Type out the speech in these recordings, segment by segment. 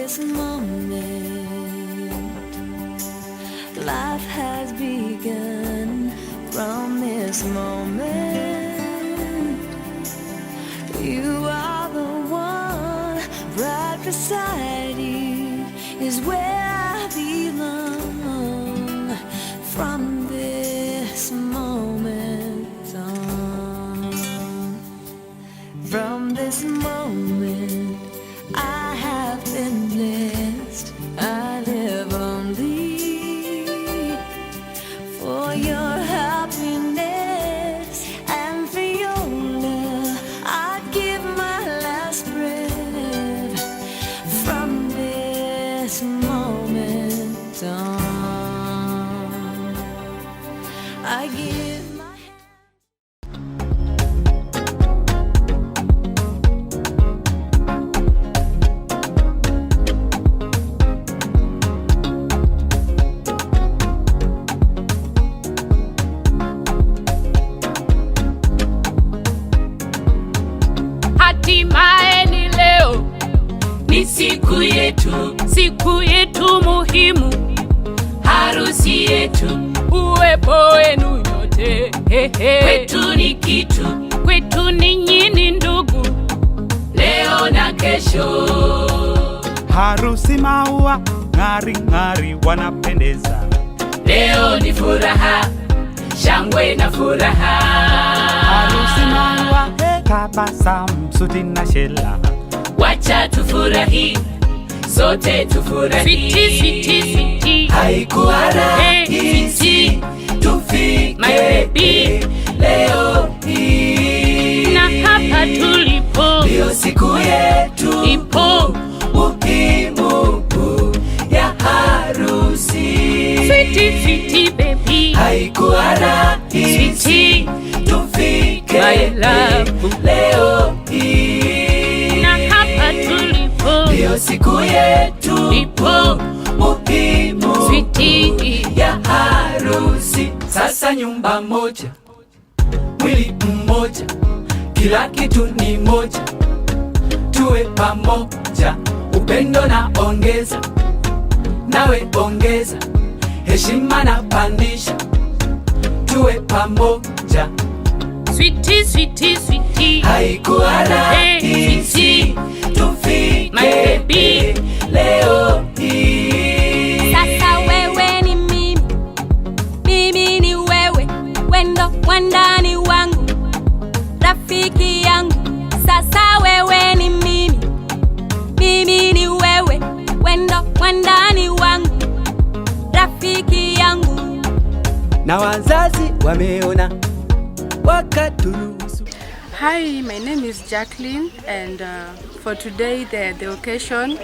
this moment, life has begun. From this moment, you are the one. Right beside you is where I belong. From this moment on, from this moment, I have been blessed. I live only for your happiness and for your love. I'd give my last breath. From this moment on, I give my Hatimaye ni leo, ni siku yetu muhimu, harusi yetu, uwepo wenu nyote, kwetu ni kitu, kwetu ninyi ni ndugu, leo na kesho. Harusi maua, ng'ari ng'ari wanapendeza, leo ni furaha, shangwe na furaha. Harusi maua, tabasamu, suti na shela, wacha tufurahi, sote tufurahi. Sweetie, haikuwa rahisi tufike my baby leo hii, na hapa tulipo ndio siku yetu ipo muhimu ya harusi. Sweetie baby, haikuwa rahisi tufike my love leo hii, na hapa tulipo ndio siku yetu ipo muhimu ya harusi. Sasa nyumba moja, mwili mmoja, kila kitu ni moja, tuwe pamoja, upendo na ongeza, nawe ongeza, heshima na pandisha, tuwe pamoja. Sweetie, haikuwa rahisi tufike my baby leo hii. Sasa wewe ni mimi, mimi ni wewe, wendo wandani wangu, rafiki yangu. Sasa wewe ni mimi, mimi ni wewe, wendo wandani wangu, rafiki yangu. Na wazazi wameona wakaturuhusu. Hi, my name is Jacqueline, and for today, the occasion,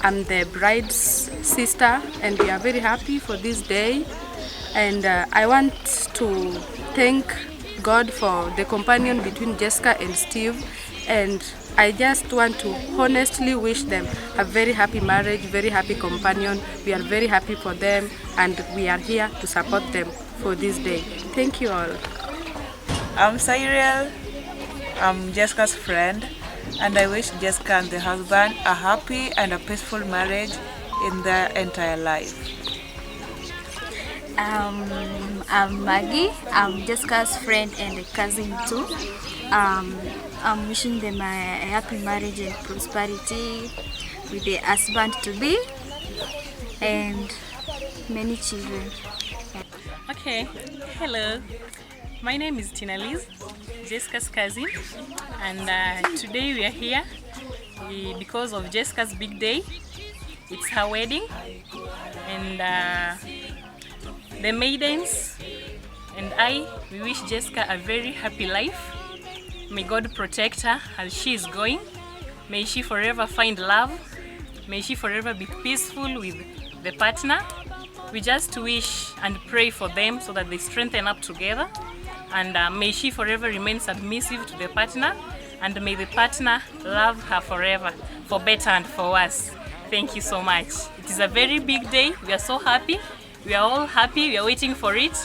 I'm the bride's sister, and we are very happy for this day. And I want to thank God for the companion between Jessica and Steve, and I just want to honestly wish them a very happy marriage, very happy companion. We are very happy for them, and we are here to support them for this day. Thank you all. I'm Cyril, I'm Jessica's friend, and I wish Jessica and the husband a happy and a peaceful marriage in their entire life. I'm Maggie, I'm Jessica's friend and cousin too. I'm wishing them a happy marriage and prosperity with the husband to be and many children. Okay, hello. My name is Tina Liz, Jessica's cousin, and today we are here because of Jessica's big day. It's her wedding, and the maidens and we wish Jessica a very happy life. May God protect her as she is going. May she forever find love. May she forever be peaceful with the partner. We just wish and pray for them so that they strengthen up together. And may she forever remain submissive to the partner, and may the partner love her forever, for better and for worse. Thank you so much. It is a very big day. We are so happy. We are all happy. We are waiting for it,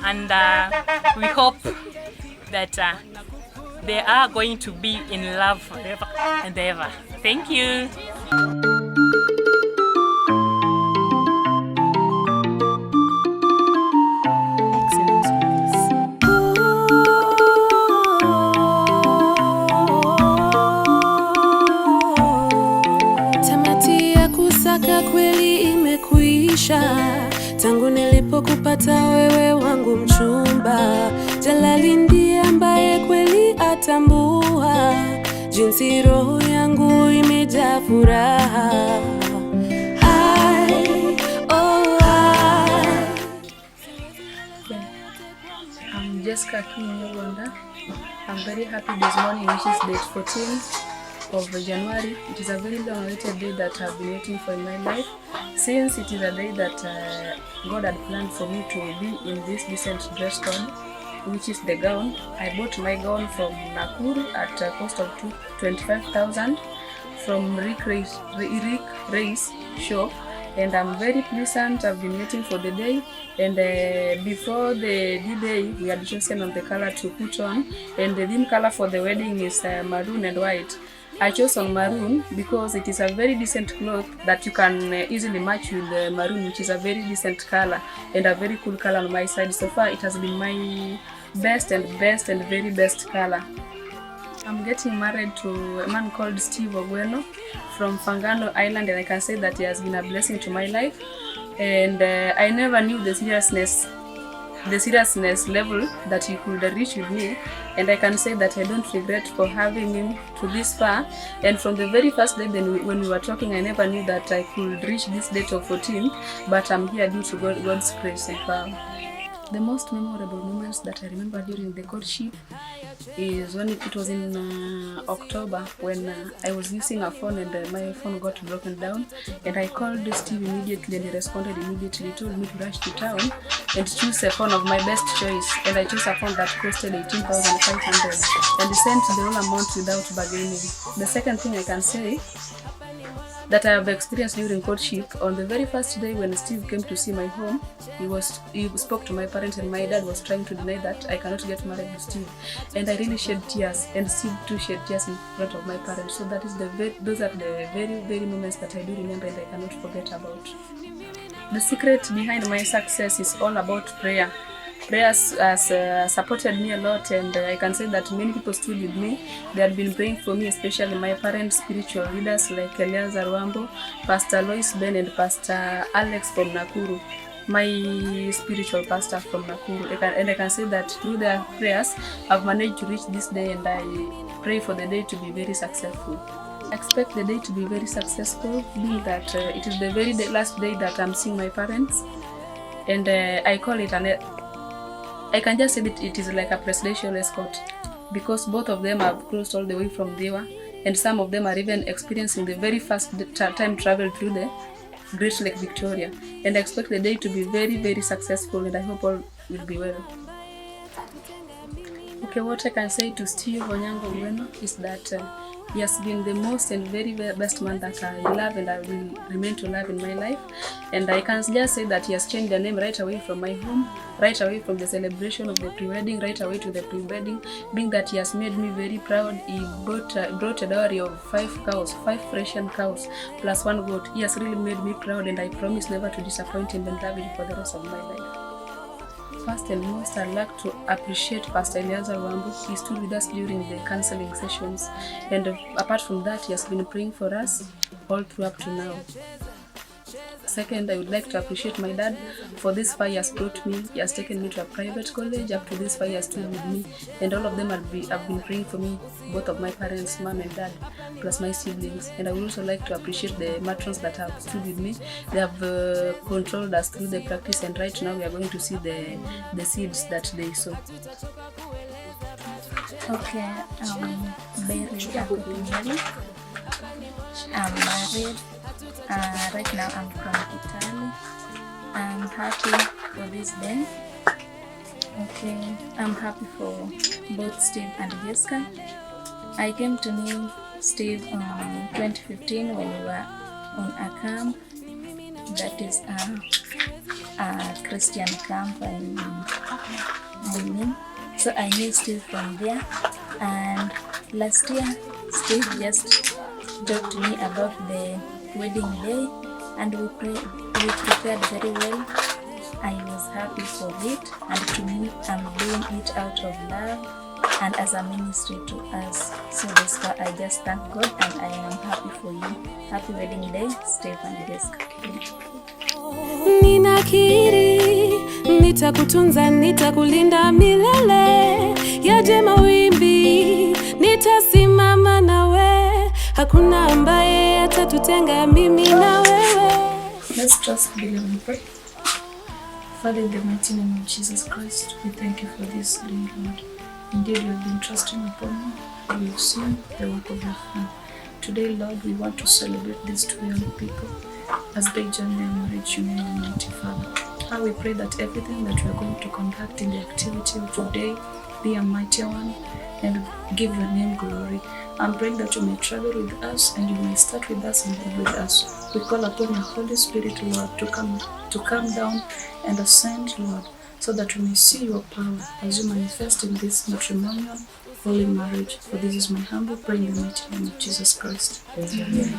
and we hope that they are going to be in love forever and ever. Thank you. kuisaka kweli imekuisha, tangu nilipokupata wewe wangu mchumba. Jalali ndiye ambaye kweli atambua jinsi roho yangu imejaa furaha. I'm Jessica Kinyogwanda. I'm very happy this morning, which is date 14th of January. It is a very long awaited day that I've been waiting for in my life, since it is a day that God had planned for me to be in this decent dress code, which is the gown. I bought my gown from Nakuru at a cost of 25,000 from Rick Ray's shop, and I'm very pleasant. I've been waiting for the day, and before the D-Day we had chosen on the color to put on, and the theme color for the wedding is maroon and white. I chose on maroon because it is a very decent cloth that you can easily match with the maroon, which is a very decent color and a very cool color on my side. So far it has been my best and very best color. I'm getting married to a man called Steve Ogweno from Fangano Island, and I can say that he has been a blessing to my life. And I never knew the seriousness level that he could reach with me, and I can say that I don't regret for having him to this far. And from the very first day when we were talking, I never knew that I could reach this date of 14, but I'm here due to God's grace and power. The most memorable moments that I remember during the courtship is when it was in October, when I was using a phone and my phone got broken down, and I called Steve immediately, and he responded immediately. He told me to rush to town and choose a phone of my best choice, and I chose a phone that costed 18,500, and he sent the whole amount without bargaining. The second thing I can say that I have experienced during courtship, on the very first day when Steve came to see my home, he spoke to my parents, and my dad was trying to deny that I cannot get married to Steve, and I really shed tears, and Steve too shed tears in front of my parents. So that is those are the very moments that I do remember and I cannot forget about. The secret behind my success is all about prayer. Prayers has supported me a lot, and I can say that many people stood with me. They had been praying for me, especially my parents' spiritual leaders like Eliazar Wambo, Pastor Lois Ben, and Pastor Alex from Nakuru, my spiritual pastor from Nakuru. And I can say that through their prayers, I've managed to reach this day, and I pray for the day to be very successful. I expect the day to be very successful, being that it is the very last day that I'm seeing my parents, and I call it I can just say that it is like a presidential escort, because both of them have crossed all the way from Dewa, and some of them are even experiencing the very first time travel through the Great Lake Victoria. And I expect the day to be very successful, and I hope all will be well. Okay, what I can say to Steve Onyango Ogweno is that he has been the most and very best man that I love and I will remain to love in my life. And I can just say that he has changed the name right away from my home, right away from the celebration of the pre-wedding, right away to the pre-wedding, being that he has made me very proud. He brought a dowry of 5 cows, 5 Frisian cows, plus 1 goat. He has really made me proud, and I promise never to disappoint him and love him for the rest of my life. First and most, I'd like to appreciate Pastor Eliazar Wambu. He stood with us during the counseling sessions, and apart from that, he has been praying for us all through up to now. Second, I would like to appreciate my dad for this far he has brought me. He has taken me to a private college. Up to this far he has stood with me, and all of them have been praying for me, both of my parents, mom and dad, plus my siblings. And I would also like to appreciate the matrons that have stood with me. They have controlled us through the practice, and right now we are going to see the seeds that they sow. Okay, very happy. I'm married. Right now I'm from Italy. I'm happy for this day. Okay, I'm happy for both Steve and Jessica. I came to know Steve in 2015 when we were on a camp. That is a Christian camp in Benin. So I knew Steve from there, and last year Steve just talked to me about the wedding day, and we prepared very well. I was happy for it, and to me I'm doing it out of love, and as a ministry to us. So Jessica, I just thank God and I am happy for you. Happy wedding day, Steph and Jessica. Ninakiri, nitakutunza, nitakulinda milele. Yaje mawimbi, nitasimama nawe. Hakuna ambaye atatutenga mimi na wewe. Let's trust, believe and pray. Father, in the mighty name of Jesus Christ, we thank you for this day, Lord. Indeed, you have been trusting upon me. We have seen the work of your hand. Today, Lord, we want to celebrate these two young people as they join their marriage union, Almighty Father. How we pray that everything that we are going to conduct in the activity of today be a mighty one and give your name glory. I'm praying that you may travel with us and you may start with us and live with us. We call upon your Holy Spirit, Lord, to come down and ascend, Lord, so that we may see your power as you manifest in this matrimonial holy marriage. For this is my humble prayer in the mighty name of Jesus Christ. Amen.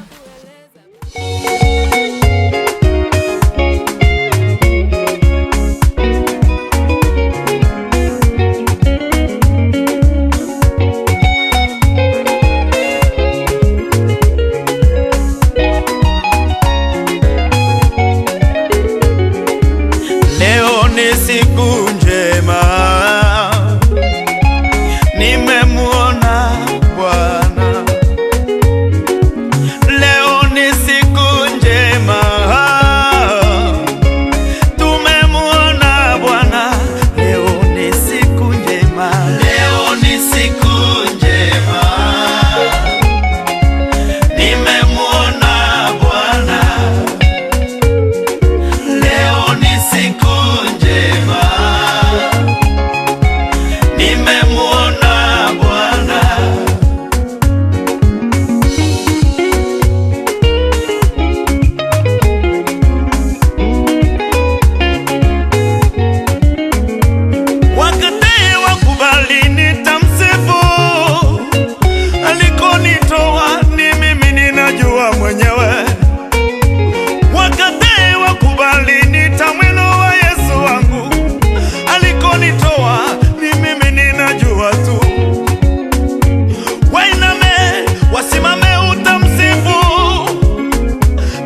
Leo ni siku njema, nimemuona Bwana. Leo ni siku njema, tumemuona Bwana. Leo ni siku njema, leo ni siku njema, nimemuona Bwana. Leo ni siku njema, nimemuona Bwana. Wakati wakubali nitamsifu, alikonitoa ni mimi ninajua mwenyewe. Wakati wakubali nitamwinua Yesu wangu, alikonitoa ni mimi ninajua tu. Wainame wasimame utamsifu,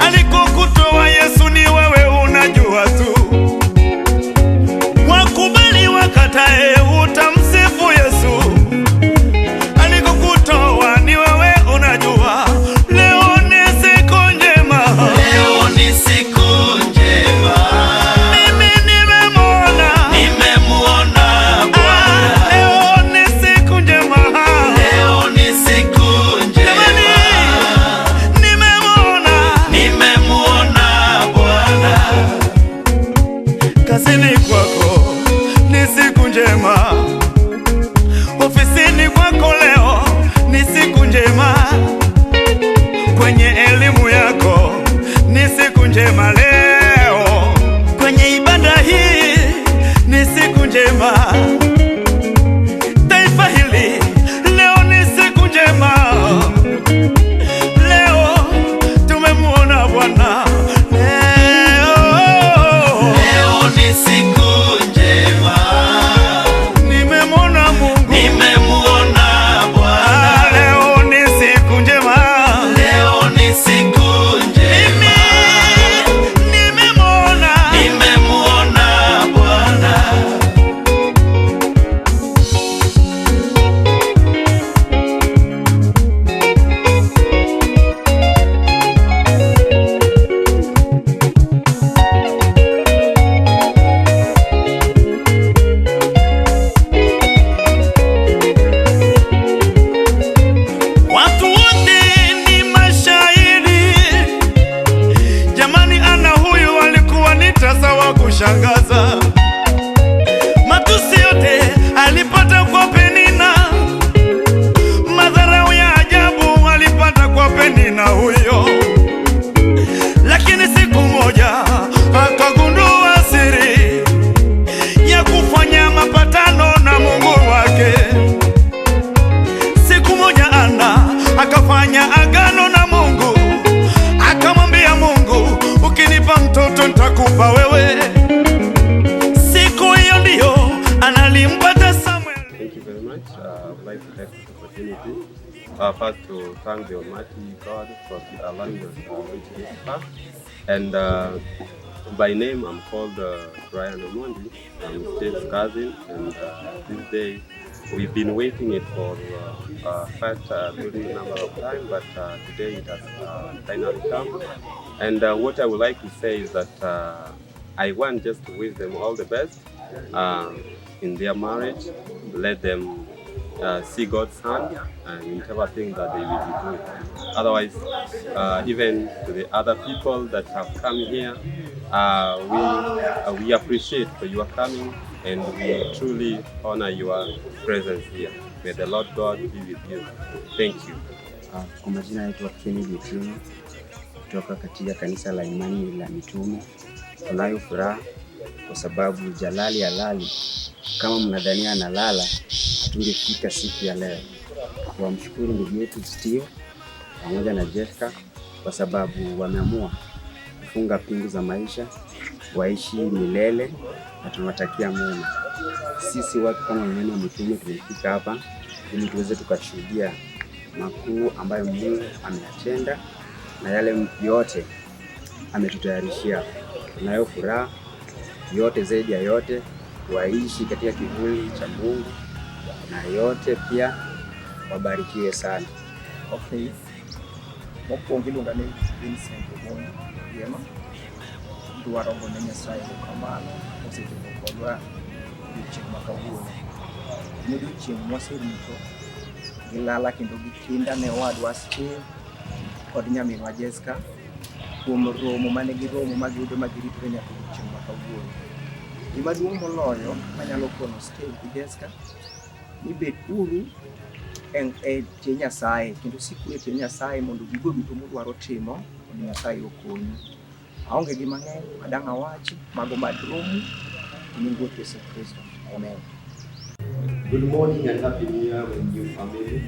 alikokutoa Yesu ni wewe unajua tu. Wakubali wakatae utamsifu Yesu, alikokutoa ni wewe unajua. Leo ni siku njema, leo ni siku njema, mimi nimemuona Bwana. Leo ni siku njema, leo ni siku njema, nimemuona Bwana. Kazini kwako ni siku njema, ofisini kwako leo ni siku njema, kwenye elimu yako ni siku njema leo, kwenye ibada hii ni siku njema, taifa hili leo ni siku njema. Leo tumemuona Bwana. Leo ni siku njema, nimemuona Mungu, nimemuona Bwana. Leo ni siku njema, leo ni siku njema, nimemuona Bwana. Watu wote ni mashahidi, jamani, ana huyu alikuwa ni tasa wa kushangaza. Matusi yote alipata kwa Penina, madharau ya ajabu alipata kwa Penina huyo. Lakini siku moja akagundua siri ya kufanya mapatano na Mungu wake. Siku moja Ana akafanya agano na Mungu, akamwambia Mungu, ukinipa mtoto nitakupa wewe. first to thank the Almighty God for allowing us to reach this far. And by name, I'm called Brian Omondi. I'm Steve's cousin, and this day we've been waiting it for quite a good number of time, but today it has finally come. And what I would like to say is that I want just to wish them all the best in their marriage. Let them see God's hand in whatever thing that they will be doing. Otherwise, even to the other people that have come here, we appreciate for your coming, and we truly honor your presence here. May the Lord God be with you. Thank you. Kwa majina naitwa Kennedy Otieno kutoka katika kanisa la Imani la Mitume. Tunayo furaha kwa sababu Jalali halali, kama mnadhania analala, tungefika siku ya leo. Wamshukuru ndugu yetu Steve pamoja na Jessica kwa sababu wameamua kufunga pingu za maisha, waishi milele, na tunawatakia mema. Sisi watu kama Imani ya Mitume tumefika hapa ili tuweze tukashuhudia makuu ambayo Mungu ameyatenda na yale yote ametutayarishia. Tunayo furaha yote, zaidi ya yote waishi katika kivuli cha Mungu, na yote pia wabarikiwe sana. Okay. Mokwongo iluonga ni Vincent Omondi Yema. Dwaro gone Nyasaye kamano osechopo kodwa odiochieng' ma kawuono. Ne odiochieng' mwaserito gi lala kendo gi kinda ne owadwa Steve kod nyaminwa Jessica kuom romo mane giromo ma giyudo ma giritore nyaka odiochieng' ma kawuono. Gima duong' moloyo manyalo kono Steve gi Jessica ni bet uru e tie Nyasaye kendo sikuru e tie Nyasaye mondo gigo duto mudwaro timo mondo Nyasaye okonyu. Aonge gi mang'eny madang' awachi mago madromo nyingo Yesu Kristo. Amen. Good morning and happy new year with new family.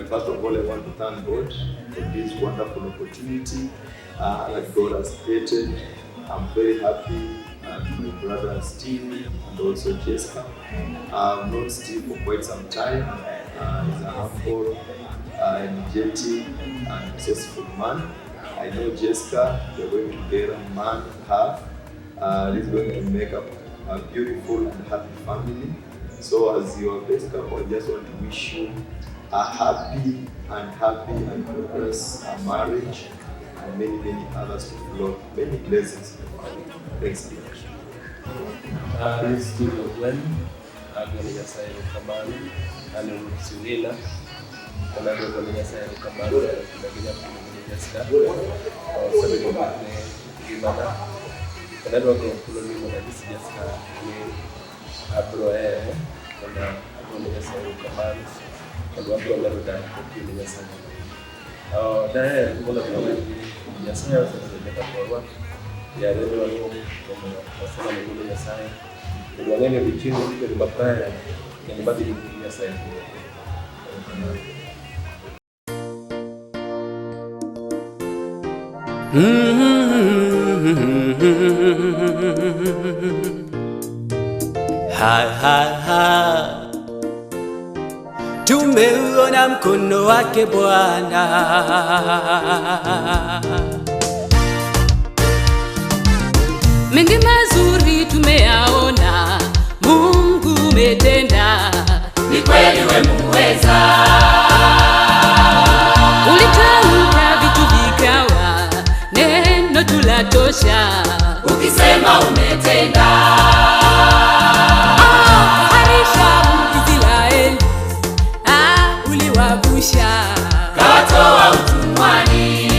First of all, I want to thank God for this wonderful opportunity that God has created. I'm very happy to my brother Steve and also Jessica. I've known Steve for quite some time. He's a humble, energetic, and successful man. I know Jessica, they're going to get a man and half. He's going to make a beautiful and happy family. So as your best couple, I just want to wish you a happy and prosperous marriage, and many others to follow, many blessings. Thanks so much. This is Steve Ogwen. I'm going to say Kamani and Sunila. And I'm going to say Kamani and Jessica. Also, I'm going to Gimana. And I'm going to Jessica. Abroe, and I'm going to say Kamani. And I'm going to Jessica. There, one of the Jessica is the ya leo leo kwa Mungu Nyasaye ngone bichini kwa baba ni mbadi Nyasaye. Tumeona mkono wake Bwana, mengi mazuri tumeyaona, Mungu umetenda, ni kweli wewe muweza. Ulitamka vitu vikawa, neno tulatosha, ukisema umetenda. Harisha Israeli, uliwavusha, kawatoa utumwani.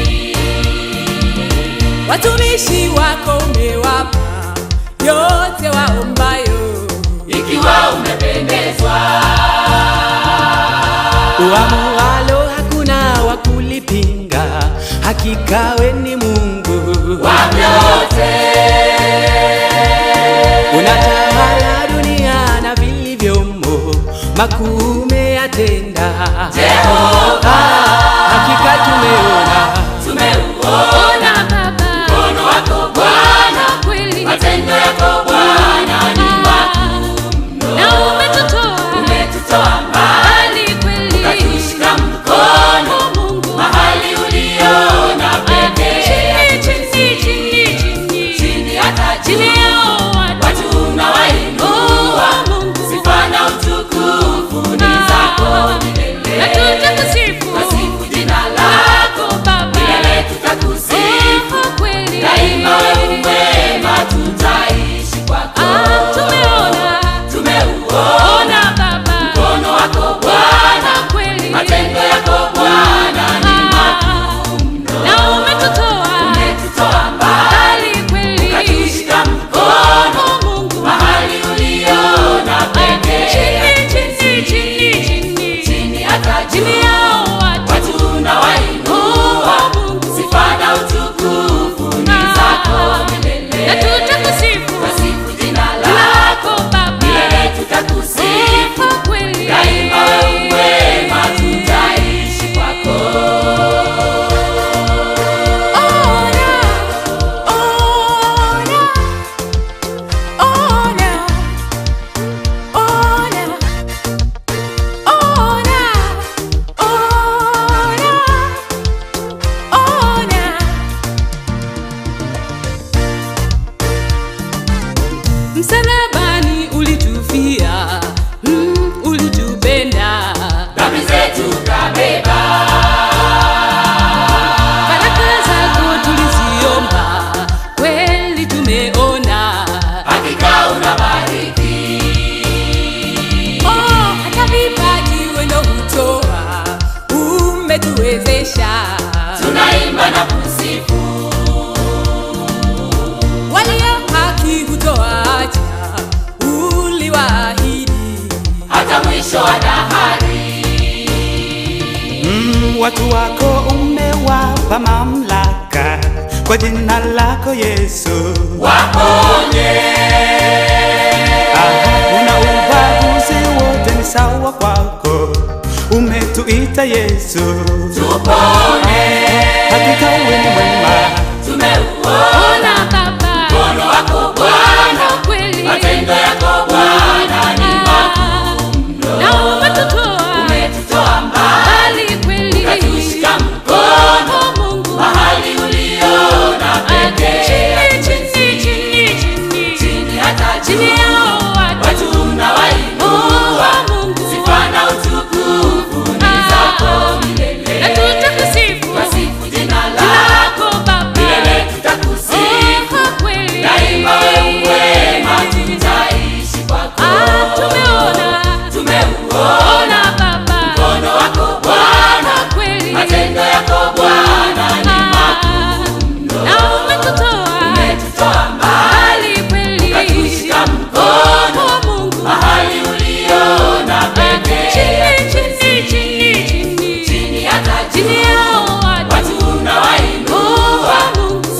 Watumishi wako umewapa yote waombayo, ikiwa umependezwa. Uamualo hakuna wa kulipinga, hakika wewe ni Mungu wa vyote. Unatawala dunia na vilivyomo, makuu umeyatenda Jehova. Hakika tumeuona mkono wako Bwana, matendo yako Bwana ni makuu mno. na umetutoa mbali kweli, ukatushika mkono msalabani ulitufia, ulitupenda, dhambi zetu kabeba. Baraka zako tuliziomba, kweli tumeona, hakika unabariki. Hata vipaji wendo hutoa, umetuwezesha, tunaimba na kusifu. Walio haki hutoacha, uliwaahidi, hata mwisho wa dahari. Watu wako umewapa mamlaka, kwa jina lako Yesu waponye. Una ubaguzi, wote ni sawa kwako, umetuita Yesu tupone. Hakika wewe ni mwema, tumeuona Baba mkono wako Bwana, kweli matendo yako Bwana ni makuu mno. na umetutoa mbali kweli, ukatushika mkono Mungu mahali uliona pekee. Chini hata chini yao watu unawainua, sifa na utukufu ni zako milele. na tutakusifu, Twasifu jina lako Baba milele, tutakusifu kweli, daima. Wewe mwema, tutaishi kwako. Tumeuona Baba mkono wako Bwana, kweli, matendo yako Bwana ni makuu mno. na umetutoa mbali kweli, ukatushika mkono Mungu mahali uliona pekee. Chini hata chini yao watu unawainua,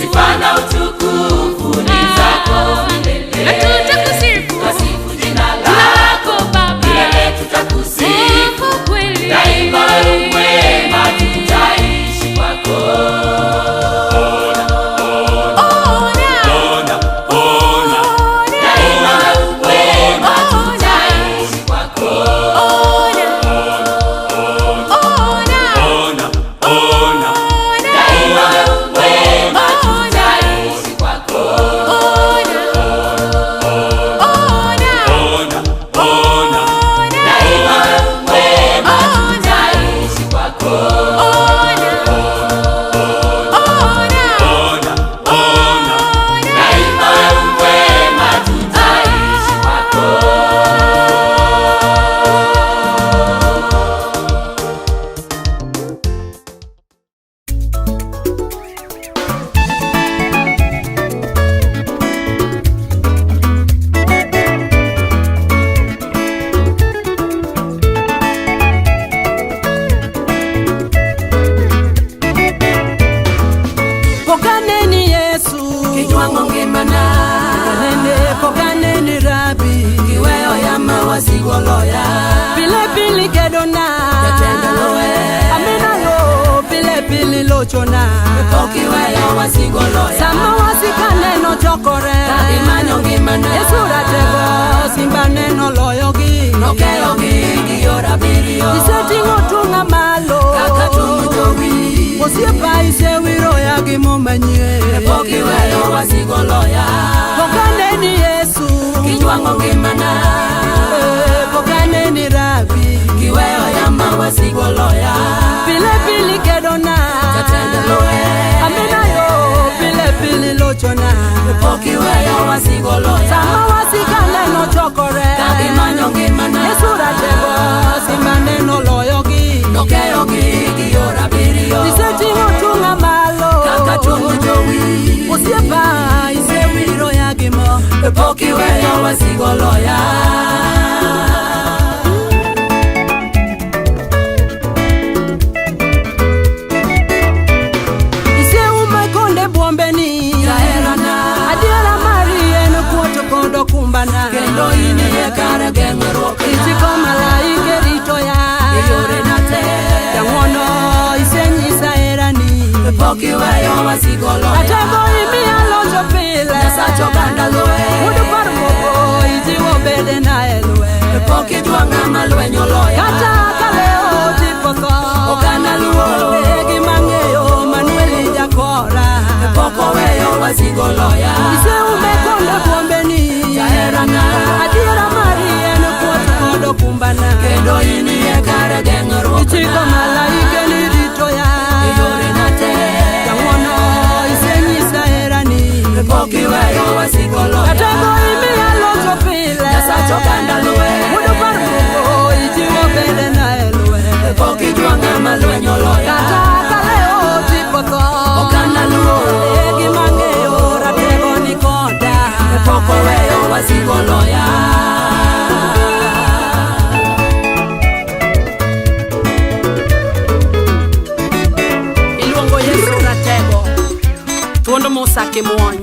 sifa na utukufu ni zako milele. na tutakusifu, Twasifu jina lako milele, tutakusifu kweli, daima. Wewe mwema, tutaishi kwako. Daima wewe mwema, tutaishi kwako. Daima wewe mwema, tutaishi kwako. Daima wewe mwema, tutaishi kwako. Daima wewe mwema, tutaishi kwako. Pokaneni Yesu Kijwango ngimana, pokaneni Rabi, kiweyo ya mawasigo loya, pile pili kedona, jatenda loe, amina yo pile pili lochona, kiweyo wasigo loya, sama wasika neno chokore, imanyo ngimana, Yesu ratego simba neno loyogi, nokeyo gi yora birio, isetingo tunga malo, kaka tungo jowi, osiepa isewiro ya gimomanyie, kiweyo wasigo loya, pokaneni Yesu kijwango ngimana, pokaneni Rabi, kiweyo ya mawasigo loya, pile pili kedona, jatenda loe, amina yo pile pili lochona, kiweyo wasigo loya, sama wasika neno chokore, imanyo ngimana, Yesu ratego simba neno loyogi, nokeyo gi yora birio, isetingo tunga malo, kaka tungo jowi, osiepa isewiro ya gimo, kiweyo wasigo loya. iseume konde buombeni, Jaherana, adiera mari en kuoto kodo kumbana, kendo inie kare geng'ruok na, itiko malaike rito ya, yore na te, jang'wono isenyisa erani, kiweyo wasigo loya, atego imiya lonjo pile, Nyasach oganda lwe, mudu par moko ijiwo bede na elwe, kijwanga malwenyo loya, kata kaleo tipo tho, oganda luo, gimang'eyo Manuel Jakora, weyo wasigo loya, iseume konde buombeni, Jahera kimuony.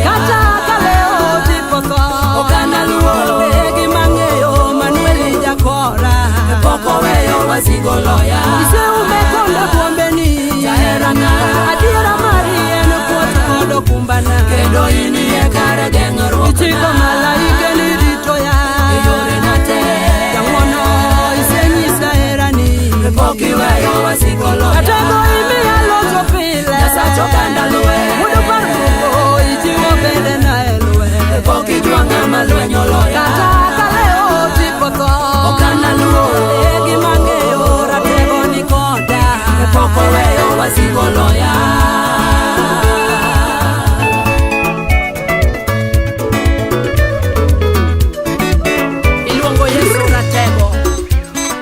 Kata kaleo tipo so, okana luo, egi mang'eyo Manuel oloya. Iluongo Yesu ratego,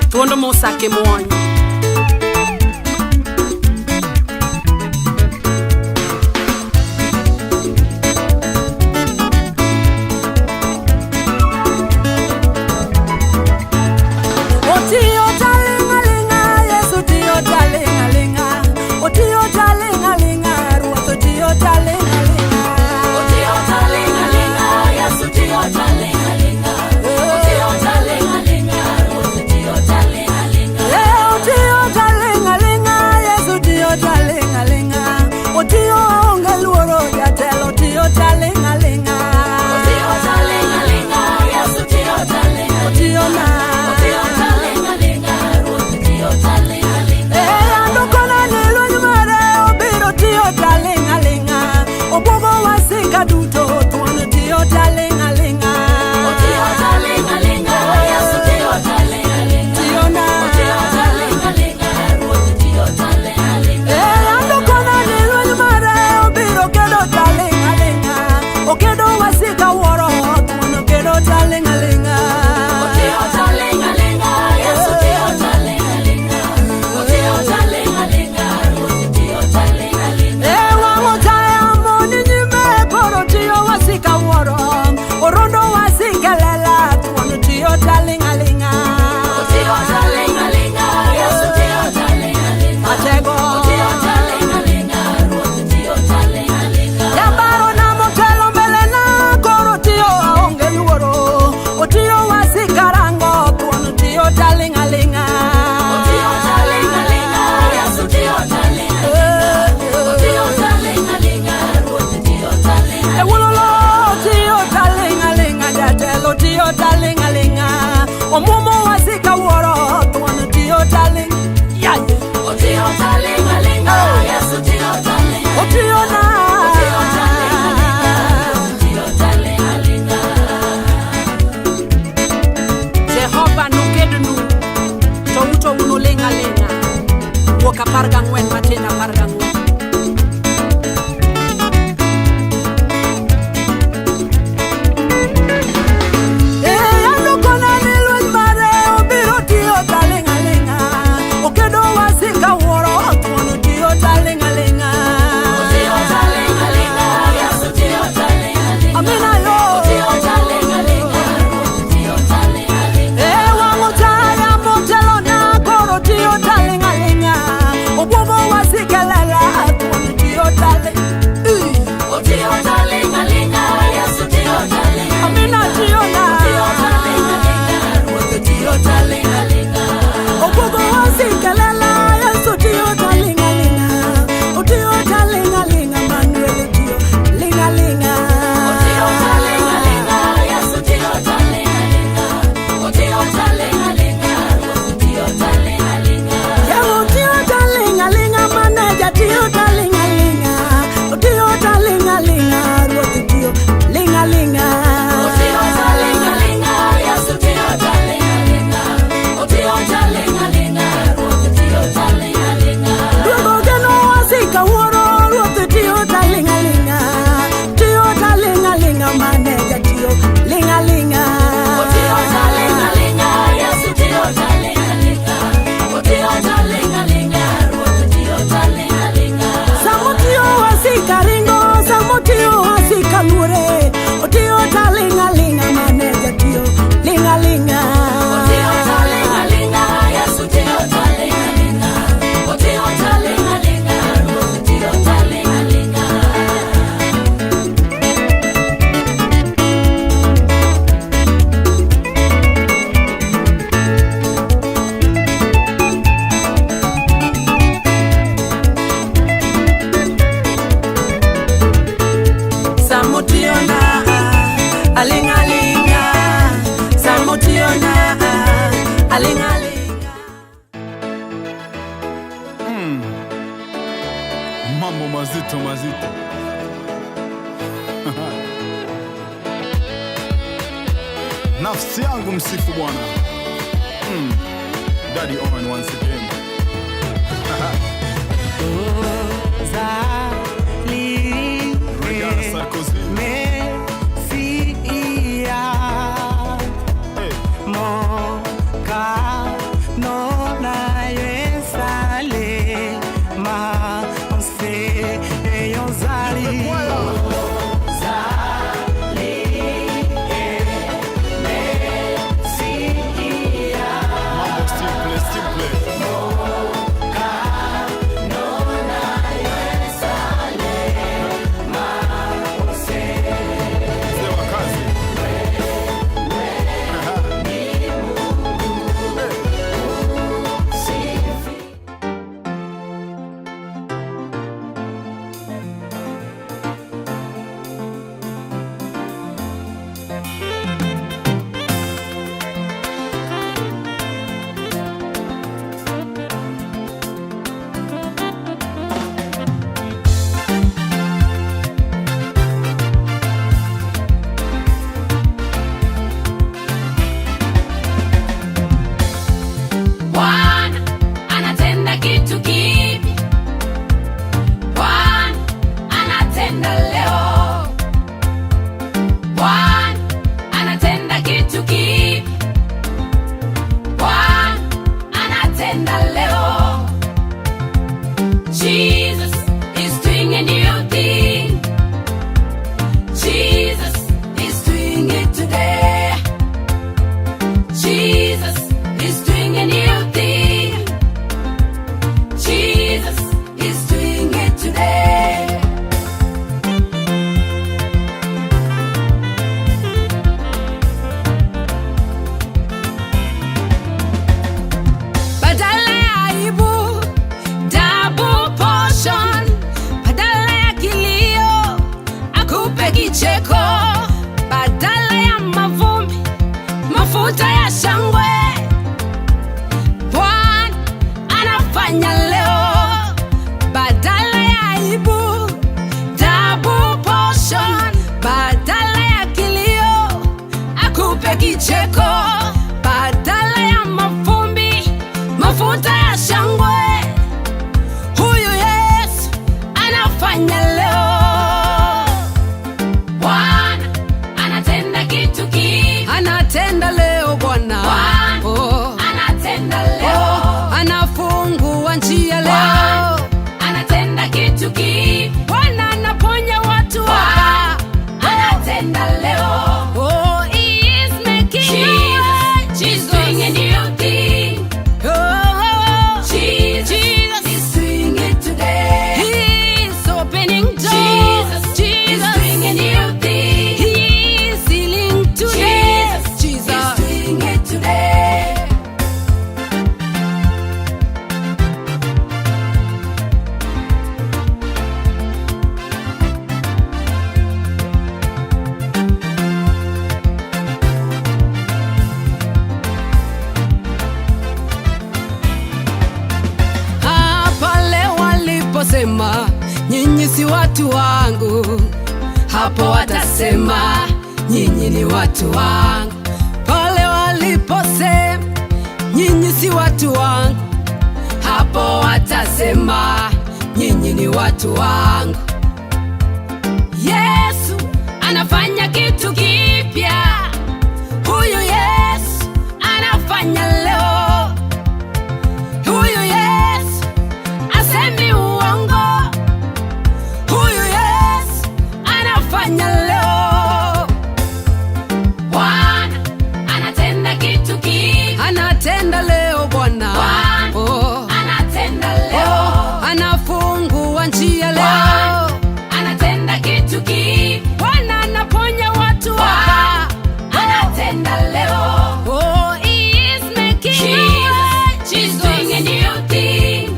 thuondo mosake muony. Mambo mazito mazito. Nafsi yangu msifu Bwana. Daddy Owen once again. mafuta ya shangwe. Huyu Yesu anafanya leo. Bwana anatenda kitu kipya. Anatenda leo Bwana. Bwana anatenda leo. Anafungua njia leo. Anatenda kitu kipya. Bwana anaponya watu hapa. Anatenda leo. Oh, he is making Jesus doing a new thing. Jesus is doing it today. He is opening doors. Jesus is doing a new thing. He is healing today. Jesus is doing it today. Pale waliposema nyinyi si watu wangu, hapo watasema nyinyi ni watu wangu. Pale waliposema nyinyi si watu wangu, hapo watasema nyinyi ni watu wangu. Yesu anafanya kitu kipya. Huyu Yesu anafanya leo. Huyu Yesu asemi uongo. Huyu Yesu anafanya leo. Bwana anatenda kitu kipya. Anatenda leo Bwana. Anatenda leo. Anafungua njia leo. Anatenda kitu kipya. Bwana anaponya watu hapa. Anatenda leo. Oh, he is making Jesus doing a new thing.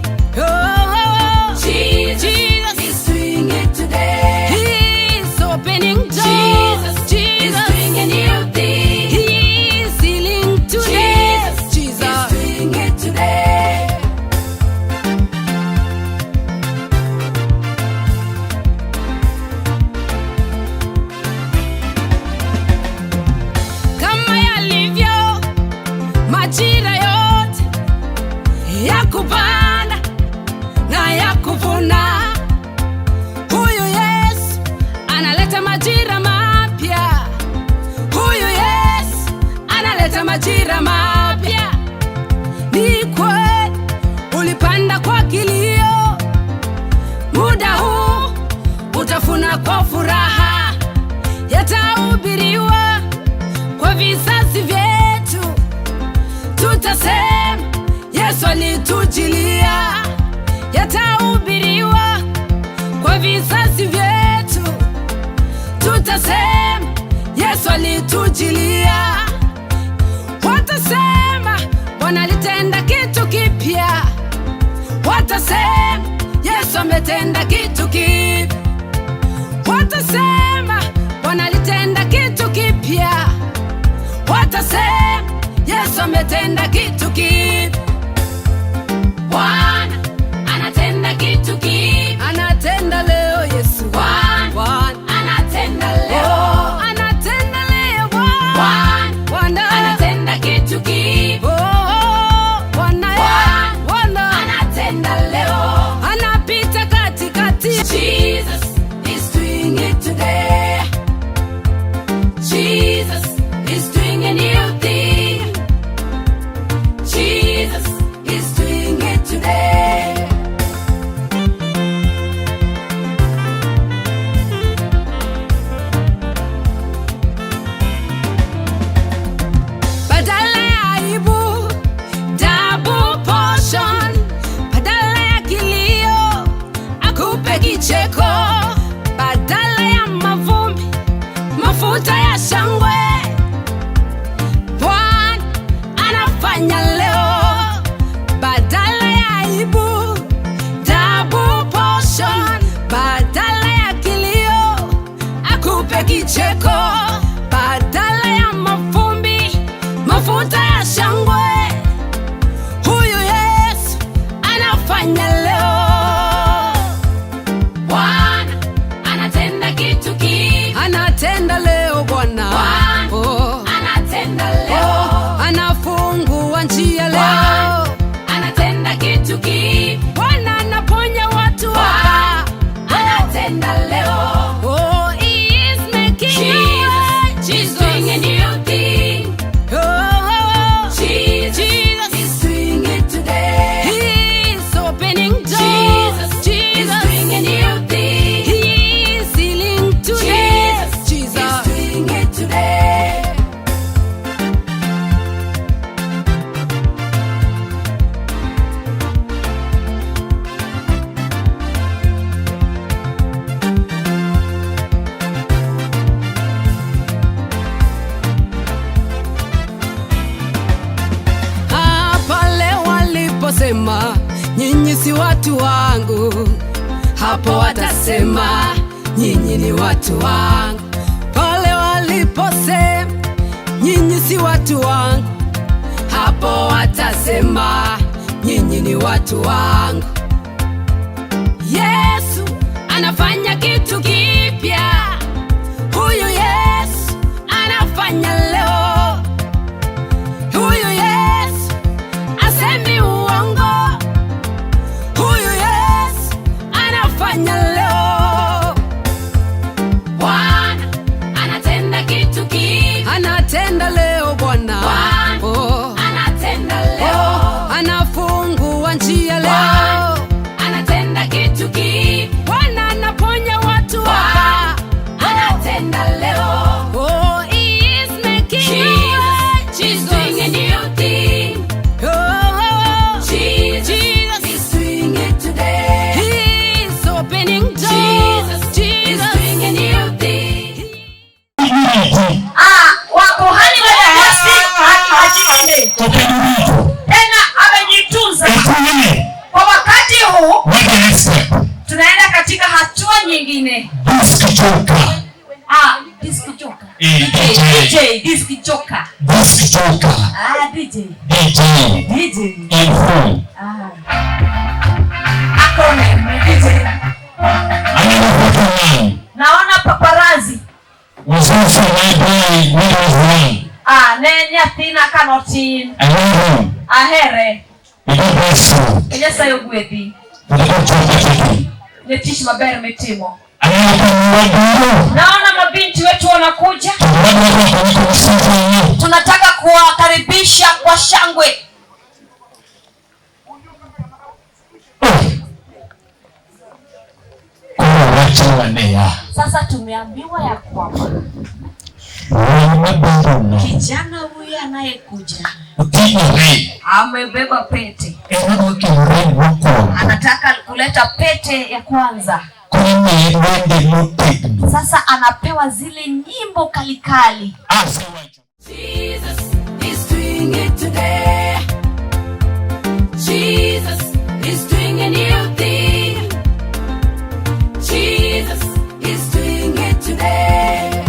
Jesus is doing it today. He is opening doors. Jesus is doing a new thing. He is healing today. Jesus is doing it today. Kama yalivyo majira yote ya kupanda na ya kuvuna, huyu Yesu analeta majira mapya. Huyu Yesu analeta majira mapya. Ni kweli ulipanda kwa kilio, muda huu utafuna kwa furaha. Yatahubiriwa kwa vizazi vyetu, tutasema Yesu alitujilia. Yatahubiriwa kwa vizazi vyetu, tutasema Yesu alitujilia. Watasema Bwana alitenda kitu kipya. Watasema Yesu ametenda kitu kipya. Watasema Bwana alitenda kitu kipya. Watasema Yesu ametenda kitu kipya. Bwana anatenda kitu kipya. Anatenda leo Yesu. Bwana anatenda leo. Anatenda leo Bwana anatenda kitu kipya. Bwana anatenda leo. Anapita katikati. Jesus is doing it today. Jesus is doing a new thing. Jesus is doing it today. Badala ya aibu, double portion. Badala ya kilio, akupe kicheko. Badala ya mavumbi, mafuta ya shangwe. Bwana anafanya leo. Badala ya aibu, double portion. Badala ya kilio, akupe kicheko. Badala ya mavumbi, mafuta ya shangwe. Huyu Yesu anafanya leo. Bwana anatenda kitu kipya. Anatenda leo Bwana. Anatenda leo. Anafungua njia leo. Anatenda waliposema nyinyi si watu wangu, hapo watasema nyinyi ni watu wangu. Pale waliposema nyinyi si watu wangu, hapo watasema nyinyi ni watu wangu. Yesu anafanya kitu kipya, huyu Yesu anafanya leo. Huyu Yesu asemi uongo, huyu Yesu anafanya leo. Bwana anatenda kitu kipya, anatenda leo Bwana. Oh, anatenda leo. Oh, anafungua njia leo, anatenda kitu kipya. Bwana anaponya watu hapa, anatenda leo. Oh, he is making a way. He's doing a new thing. Oh, Jesus is doing it today. He's opening doors. Jesus is doing a new thing. Wakuhani wa Damascus hajimande tena amejitunza. Kwa wakati huu tunaenda katika hatua nyingine. Diski joka. DJ diski joka. DJ. Akone DJ. Naona paparazi. Nenya thina kanotin. Ahere. Enyasa yogwethi. Netish maber metimo. Naona mabinti wetu wanakuja. Tunataka kuwakaribisha kwa shangwe. Sasa tumeambiwa ya kwamba kijana huyu anayekuja amebeba pete. Anataka kuleta pete ya kwanza. Sasa anapewa zile nyimbo kalikali. Jesus is doing it today. Jesus is doing a new thing. Jesus is doing it today.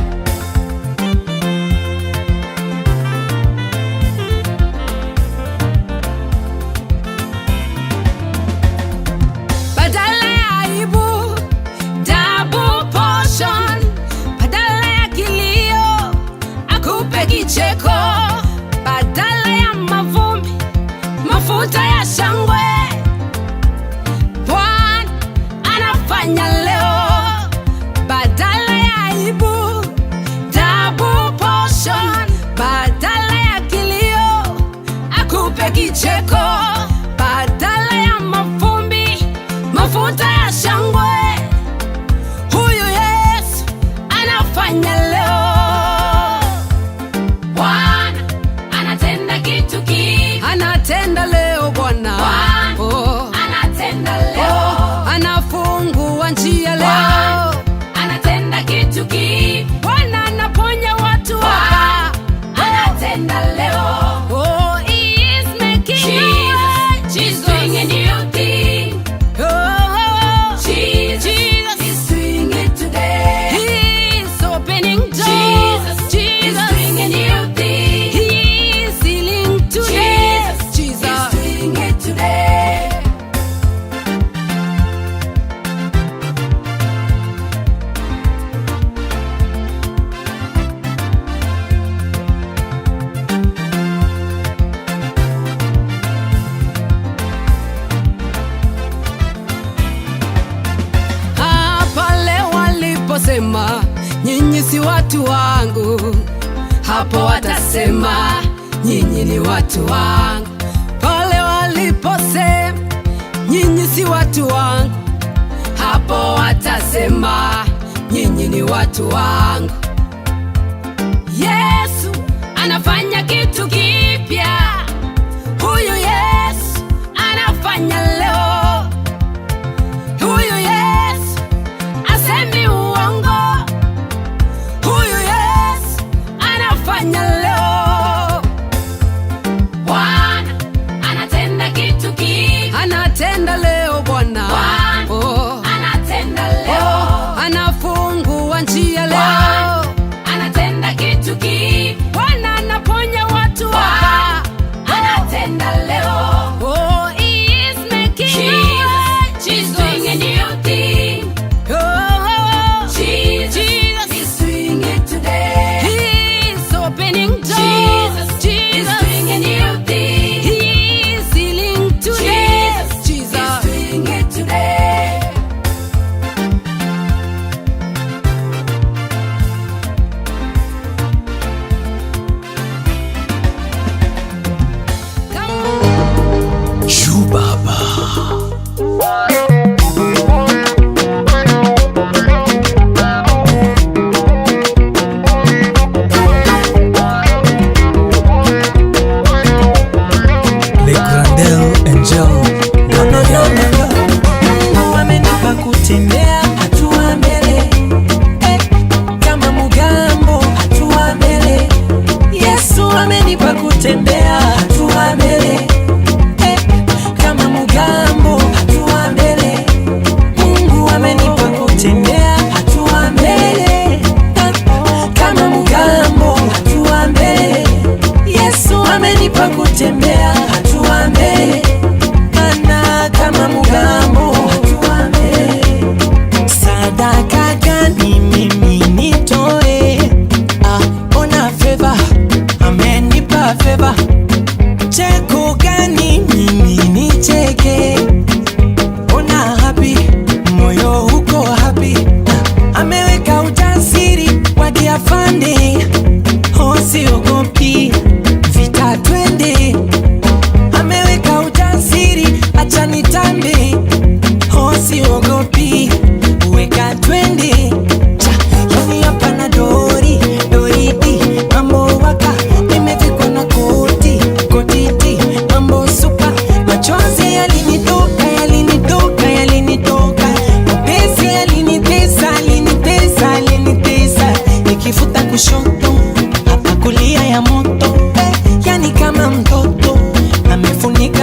Badala ya aibu, double portion. Badala ya kilio, akupe kicheko. Badala ya mavumbi, mafuta ya shangwe. Bwana anafanya leo. Badala ya aibu, double portion. Badala ya kilio, akupe kicheko. Badala ya mavumbi, mafuta ya shangwe. Huyu Yesu anafanya leo. Bwana anatenda kitu kipya, anatenda leo Bwana. Oh, anatenda leo. Oh, anafungua njia leo, anatenda kitu kipya. Bwana anaponya watu hapa, anatenda leo. Oh, he is making a way. He's doing a new thing. Oh, Jesus is doing it today. He's opening doors. Jesus is doing a new thing. He is healing today. Jesus is doing it today. Pale waliposema nyinyi si watu wangu, hapo watasema nyinyi ni watu wangu. Pale waliposema nyinyi si watu wangu, hapo watasema nyinyi ni watu wangu. Yesu anafanya kitu kipya, huyu Yesu anafanya leo. Huyu Yesu asemi uongo, huyu Yesu anafanya leo. Bwana anatenda kitu kipya.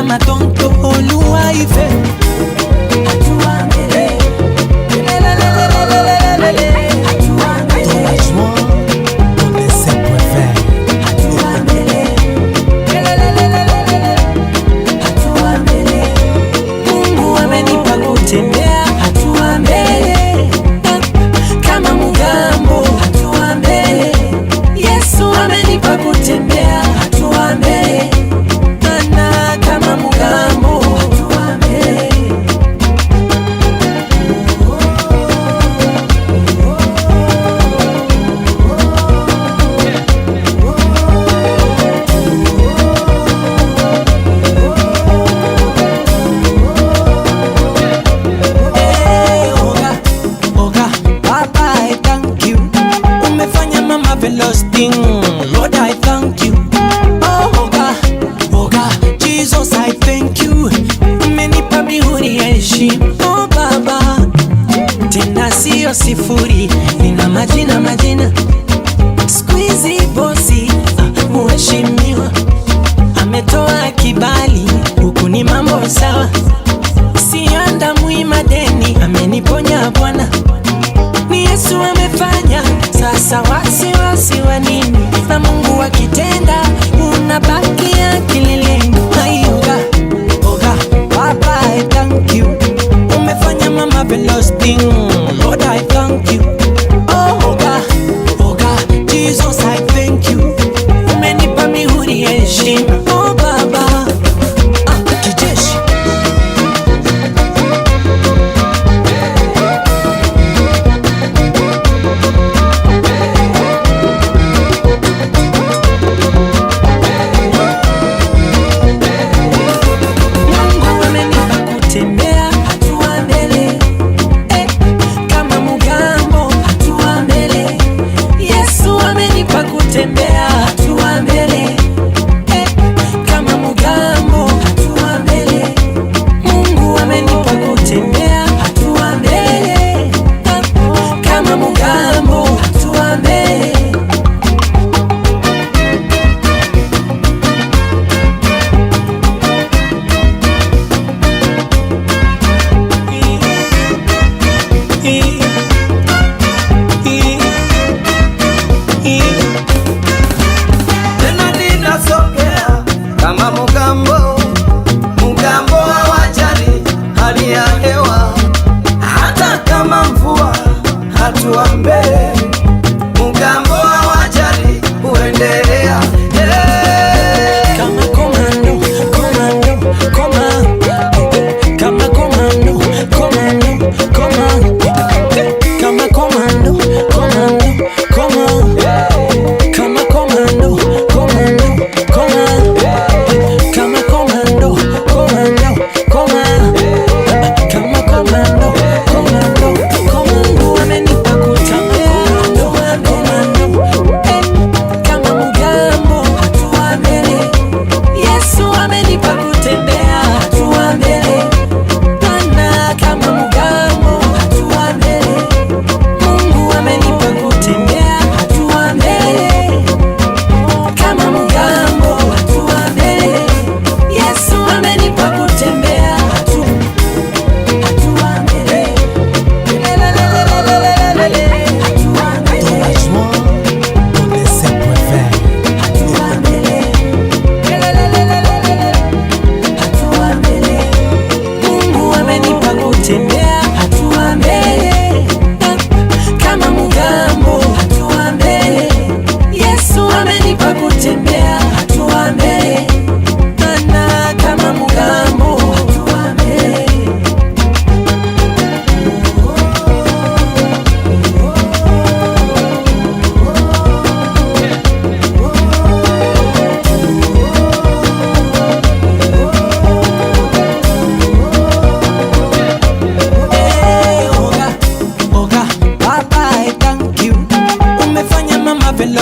kama tonto oluwaife. Hatua mbele, hatua mbele. Mungu amenipa kutembea hatua mbele, kama mugambo hatua mbele. Yesu amenipa kutembea hatua mbele, mana kama mugambo hatua mbele. Lord, I thank you. Oh, Oga, Jesus, I thank you. Umenipa mihuri ya heshima. Oh, Baba, tena sio sifuri, nina majina. Squeezy bossy, muheshimiwa. Ametoa kibali, huku ni mambo sawa. Sianda muimadeni, ameniponya Bwana. Ni Yesu amefanya, sasa wasiwasi wa nini? Na Mungu akitenda, unabaki kileleni. Oga, Papa, I thank you. Umefanya mama velocity, Lord, I thank you. Oh, Oga, Jesus, I thank you. Umenipa mihuri ya heshima. Oh, Baba, kijeshi. Tembea hatua mbele, kama mugambo hatua mbele. Mungu amenipa kutembea hatua mbele, kama mugambo hatua mbele. Kama mugambo hawajali hali ya hewa, hata kama mvua hatua mbele. Mugambo hawajali uendelea, kama komando, kama komando, kama komando,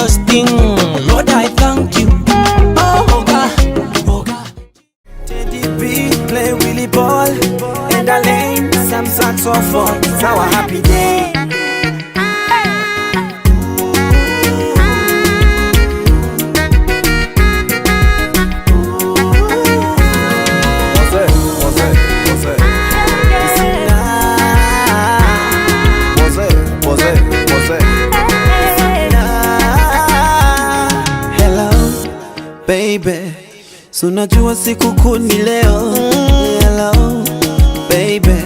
Lord, I thank you. Oh, Oga. Teddy B, play Willie Ball, and Alain, some saxophone. It's our happy day. Sunajua siku kuu ni leo. Hello baby,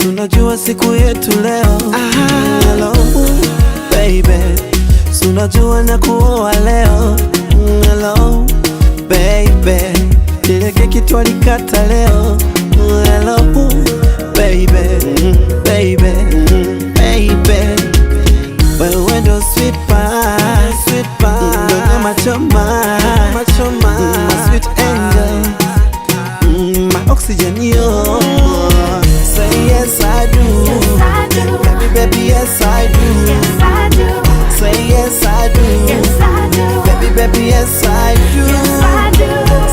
sunajua siku yetu leo. Hello baby, sunajua na kuoa leo. Hello baby, ile keki twalikata leo. Hello baby, baby, baby, wewe ndo sweet pie, sweet pie, ndo machoma, machoma, my sweet angel, my oxygen, yo. Say yes I do, yes I do, baby, baby, yes I do, yes I do. Say yes I do, yes I do, baby, baby, yes I do, yes I do.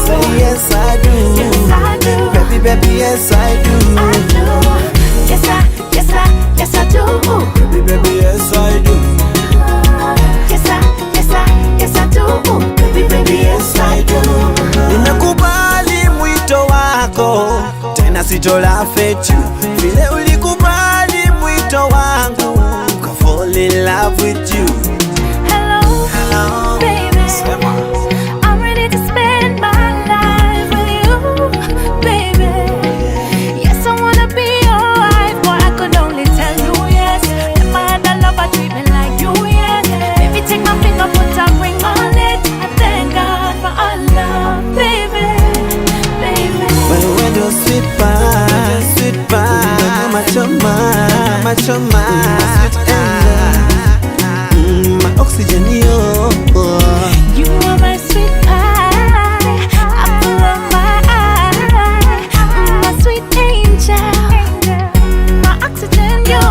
Say yes I do, yes I do, baby, baby, yes I do, I do. Yes I, yes I, yes I do, baby, baby, yes I do. Yes I, yes I, yes I do, baby, baby, yes I do. Nimekubali mwito wako, tena sitola fetu. Vile ulikubali mwito wangu, ka fall in love with you. Hello, hello, baby. I'm ready to spend my life with you, baby. Yes, I wanna be your wife, but I could only tell you yes. Never had a lover treat me like you, yes. Baby, take my finger, put a ring on it. I thank God for our love, baby, baby. Wewe ndo sweet pie, sweet pie, machoma, machoma, sweet angel, my oxygen, yo. You are my sweet pie, apple of my eye, my sweet angel, my oxygen, yo,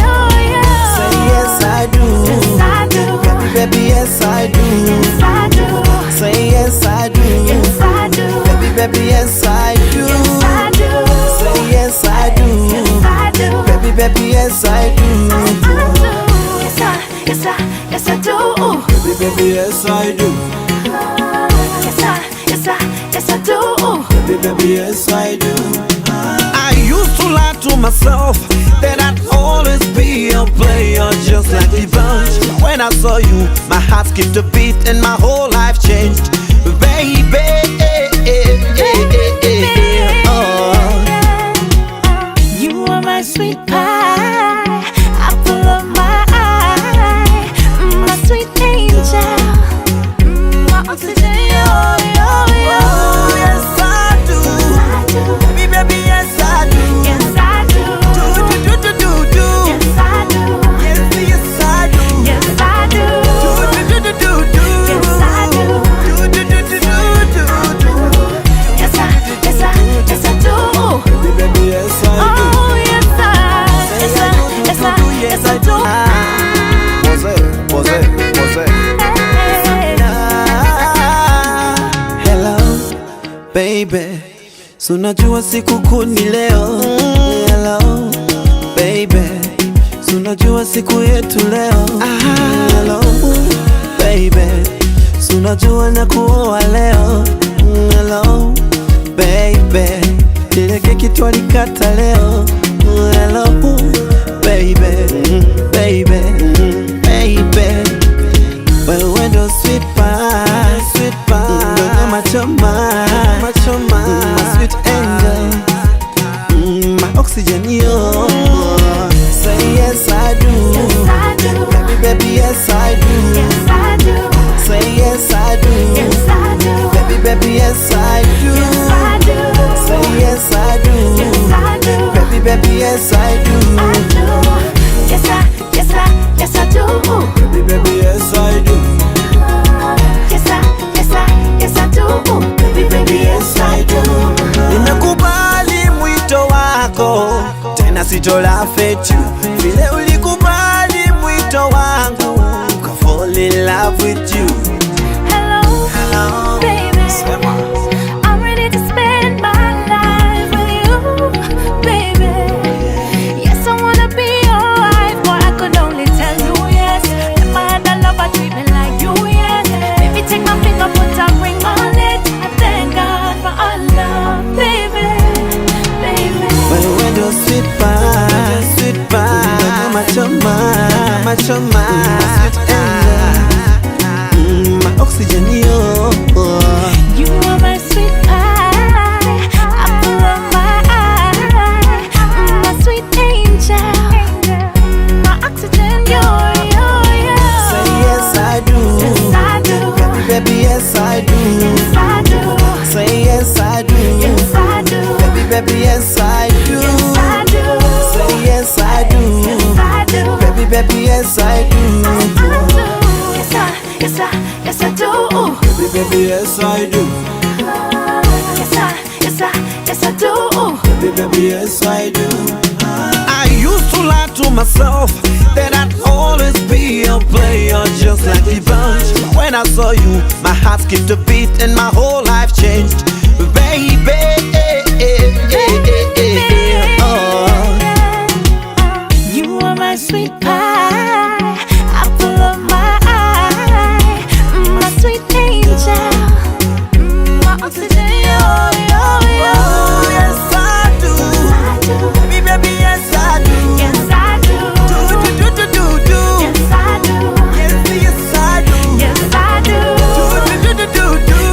yo, yo. Say yes I do, yes I do, baby, baby, yes I do, yes I do. Say yes I do, yes I do, baby, baby, yes I do, yes I do. Say yes I do, yes I do, baby, baby, yes I do, yes I, yes I, yes I do, baby, baby, yes I do. Yes I, yes I, yes I do, baby, baby, yes I do. I used to lie to myself that I'd always be a player just like the bunch. When I saw you, my heart skipped a beat and my whole life changed, baby. You are my sweet pie, apple of my eye, my sweet angel, my oxygen, yo, yo, yo. Oh, yes I do, baby, baby, yes I do, yes I do, do. Yes I do, yes I do, yes I do, do. Yes I do, do. Yes I, yes I, yes I do, baby, baby, yes I do. Oh yes I, yes I, yes I, yes I do. Hello baby, sunajua siku kuu ni leo. Hello baby, sunajua siku yetu leo. Hello baby, sunajua na kuoa leo. Hello baby, ile keki twalikata leo. Hello baby, baby, baby, wewe ndo sweet pie, sweet pie, ndo machoma, machoma, my sweet angel, my oxygen, yo. Say yes I do, yes I do, baby, baby, yes I do, yes I do. Say yes I do, yes I do, baby, baby, yes I do, yes I do. Say yes I do, yes I do, baby, baby, yes I do, I do. Yes I, yes I, yes I do, baby, baby, yes I do. Yes I, yes I, yes I do, baby, baby, yes I do. Nimekubali mwito wako, tena sitola fetu. Vile ulikubali mwito wangu, ka fall in love with you. Hello, hello, baby. I'm ready to spend my life with you, baby. Yes, I wanna be your wife, but I could only tell you yes. Never had a lover treat me like you, yes. Baby, take my finger, put a ring on it. I thank God for our love, baby, baby. Wewe ndo sweet pie, sweet pie, baby, yes I do. Yes I do. Say yes I do. Yes I do. Baby, baby, yes I do. Yes I do. Baby, baby, yes I do. Yes I do. Baby, baby, yes I do. I used to lie to myself that I'd always be a player just like the bunch. When I saw you, my heart skipped a beat and my whole life changed. Baby, oh. You are my sweet pie, apple of my eye, my sweet angel, my oxygen, Yes I do. Baby, baby, yes I do. Yes I do. Do. Yes I do. Yes I do. Yes I do. Do.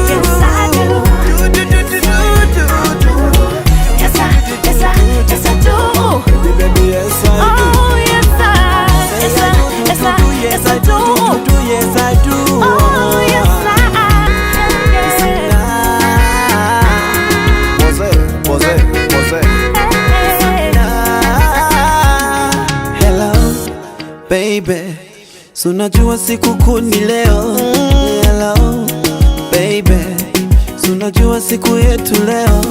Yes I do. Yes I do. Baby, baby, yes I do. Oh yes I do. Yes I do. Oh yes I Hello baby, so unajua siku kuu ni leo. Hello baby, so unajua siku yetu leo.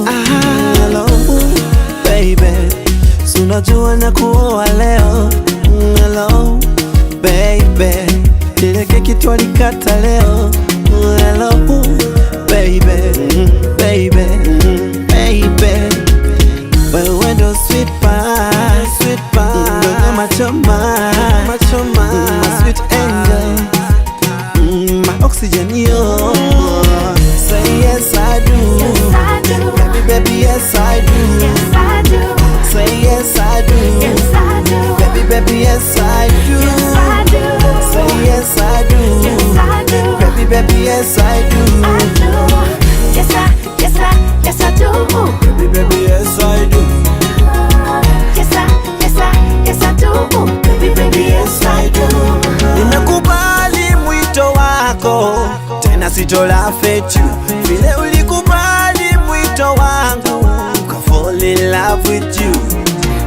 Hello baby, so unajua na kuoa leo. Hello baby, ile keki twalikata leo. Hello baby, baby, baby, wewe ndo sweet pie, sweet pie, ndo machoma, machoma, my sweet angel, my oxygen, yo. Say yes I do. Yes I do. Baby, baby, yes I do. Yes I do. Say yes I do. Yes I do. Baby, baby, yes I do. Yes I do. Say yes I do. Yes I do. Baby, baby, yes I do. I do. Yes I do. Baby, baby, yes I do. Yes I do. Baby, baby, yes I do. Nimekubali mwito wako, tena sitola fetu. Vile ulikubali mwito wangu, ka fall in love with you.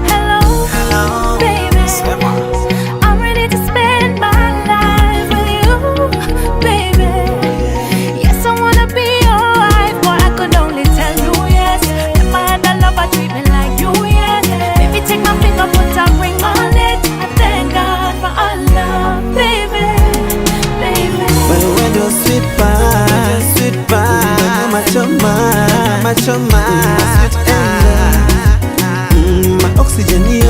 Hello, baby. I'm ready to spend my life with you, baby. Yes, I wanna be your wife, but I could only tell you yes. Never had a lover treat me like you, yes. Baby, take my finger, put a ring on it. I thank God for our love, baby, baby. Wewe ndo sweet pie, sweet pie, machoma, machoma, sweet angel, my oxygen, yo.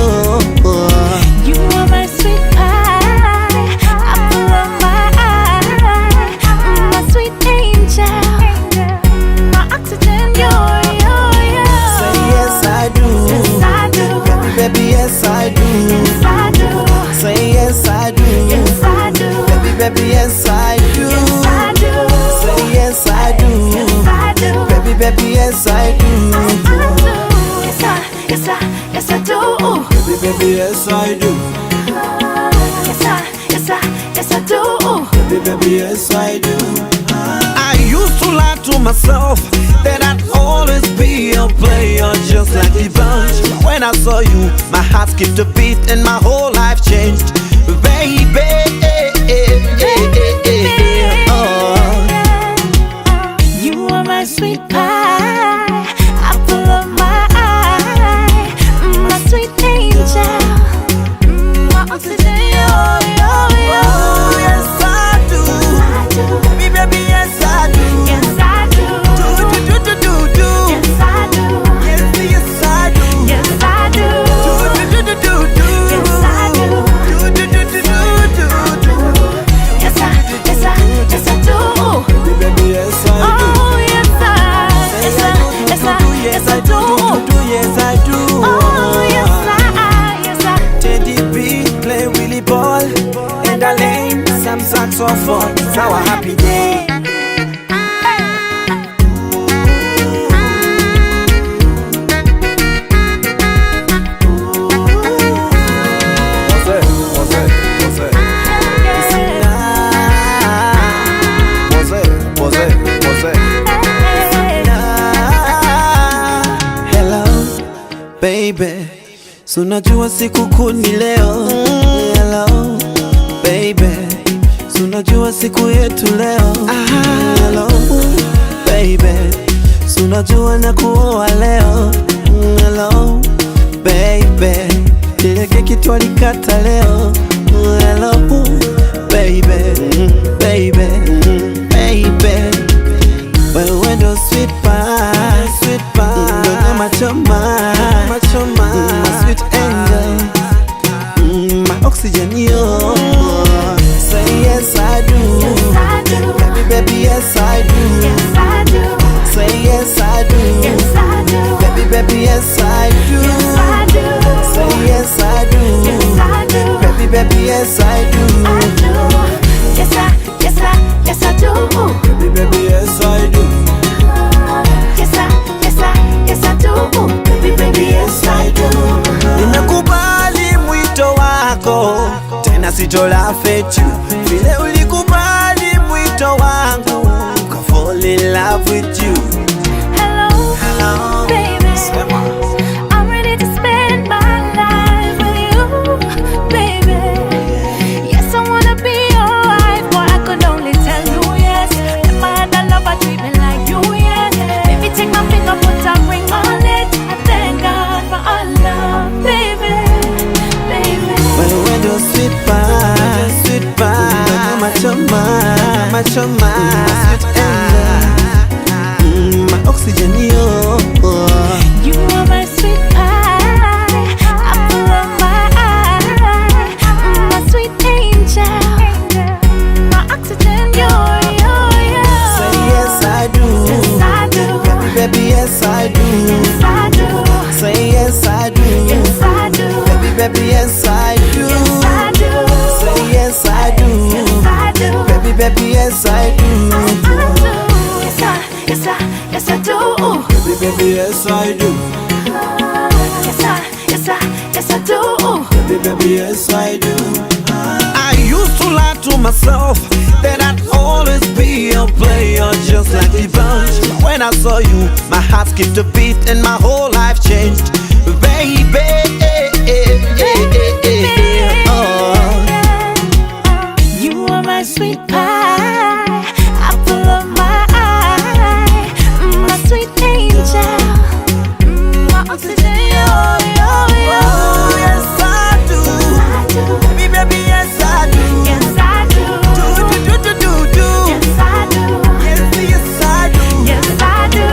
You are my sweet pie, apple of my eye, my sweet angel, my oxygen, yo. Say yes I do. Yes I do. Baby, baby, yes I do. Yes I do. Say yes I do. Yes I do. Baby, baby, yes I do. Yes I do. Say yes I do. Yes I do. Baby, baby, yes I do. Yes I do. Baby, baby, yes I do. Yes I do. Baby, baby, yes I do. I used to lie to myself that I'd always be a player just like the bunch. When I saw you, my heart skipped a beat and my whole life changed. Baby, oh. You are my sweet pie, apple of my eye, my sweet angel, my oxygen, yo. Yes I do. Baby, baby, yes I do. Yes I do. Do. Yes I do. Yes I do. Yes I do. Do. Yes I do. Yes I do. Baby, baby, yes I do. Oh yes I do. Yes I do. Oh yes I. Teddy B play Willie ball and I lane some saxophone. It's our happy day. Hello baby. So najua siku kuni leo. Hello, baby. So najua siku yetu leo. Hello, baby. So najua na kuoa leo. Hello, baby. Ile keki twalikata leo. Hello, baby, baby, baby. Wewe ndo sweet pie, ndo machoma, my sweet angel, my oxygen, yo. Say yes I do, baby, baby, yes I do. Say yes I do, baby, baby, yes I do. Say yes I do, baby, baby, yes I do. Yes I do. Baby, baby, yes I do. Yes I do. Baby, yes I do. Nimekubali mwito wako, tena sitola fetu. Vile ulikubali mwito wangu, ka fall in love with you. Hello, baby. I'm ready to spend my life with you, baby. Yes, I wanna be your wife, but I could only tell you yes. Never had a lover treat me like you, yes. Baby, take my finger, put a ring on it. I thank God for our love, baby, baby. Wewe ndo sweet pie, machoma, my sweet angel, my oxygen, yo. You are my sweet pie, apple of my eye, my sweet angel, my oxygen, yo. Say yes I do, yes I do, baby, baby, yes I do, yes I do. Say yes I do, yes I do, baby, baby, yes I do, yes I do. Say yes I do, yes I do, baby, baby, yes I do, yes I do, baby, baby, yes I do, yes I do, baby, baby, yes I do. I used to lie to myself that I'd always be a player just like the bunch. But when I saw you, my heart skipped a beat and my whole life changed, baby. You are my sweet pie, apple of my eye, my sweet angel, my oxygen, yo. Yes I do, baby, baby, yes I do. Yes I do. Do. Yes I do. Yes I do. Yes I do.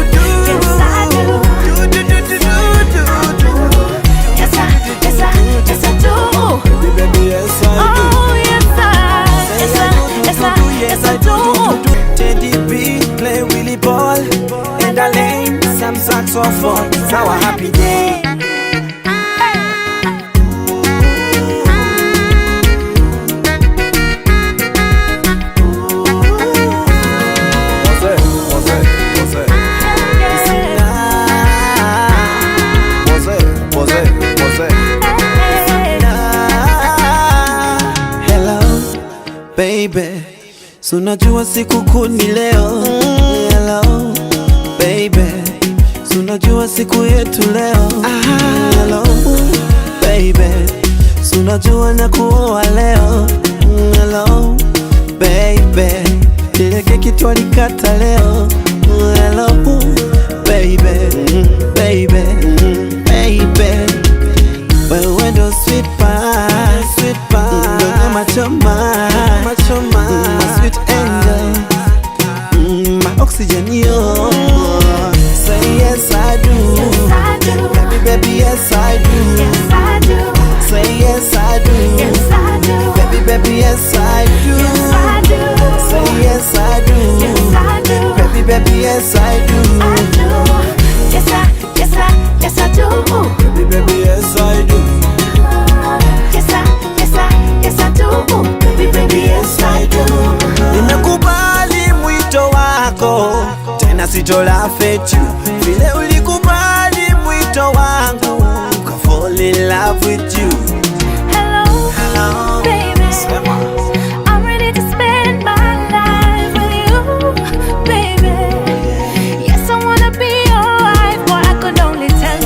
Do. Yes I do. Yes I do. Baby, baby, yes I do. Oh yes I do. Teddy B play Willie ball, and I lane some saxophone. It's our happy day. Baby, so najua siku kuni leo. Hello, baby, so najua siku yetu leo. Hello, baby, so najua na kuoa leo. Hello, baby, ile keki twalikata leo. Hello, baby, baby, baby. Wewe ndo sweet pie, ndo machoma, my sweet angel, my oxygen, yo. Say yes I do, baby, baby, yes I do. Say yes I do, baby, baby, yes I do. Say yes I do, baby, baby, yes I do. Yes I do. Baby, baby, yes I do. Yes I do. Baby, yes I do. Nimekubali mwito wako, tena sitola fetu. Vile ulikubali mwito wangu, ka fall in love with you. Hello, baby. I'm ready to spend my life with you, baby. Yes, I wanna be your wife, but I could only tell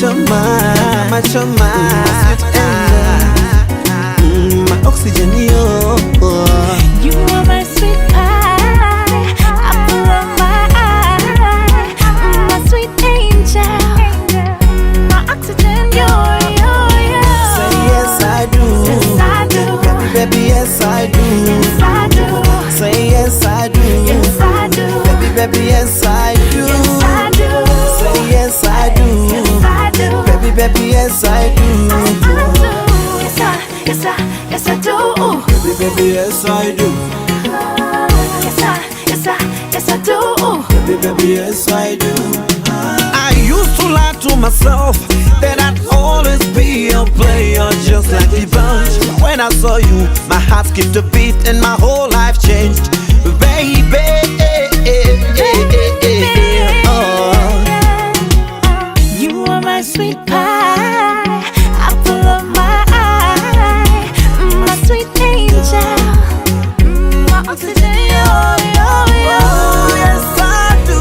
my sweet angel, my oxygen, You are my sweet pie, apple of my eye, my sweet angel, my oxygen, Say yes I do, yes I do, baby yes I do, yes I do, say yes I do, yes I do, baby yes I do, yes I do, say yes I do, yes I do, baby yes I do, yes I do, baby yes I do, yes I do, baby yes I do. I used to lie to myself that I'd always be a player just like the bunch. When I saw you, my heart skipped a beat and my whole life changed, baby. You are my sweet pie, apple of my eye, my sweet angel, my oxygen, Yes I do,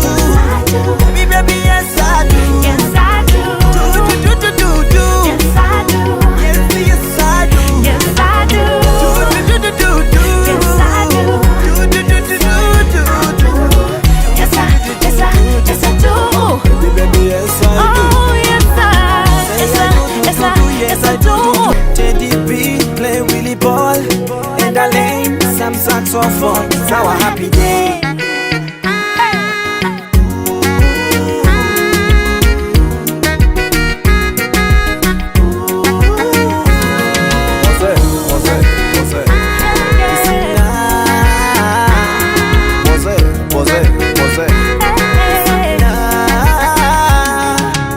baby yes I do, yes I do, do, yes I do, yes I do, yes I do, yes I do, yes I do, baby yes I do, oh yes I do. Teddy B play Willie ball and I lane some saxophone. It's our happy day.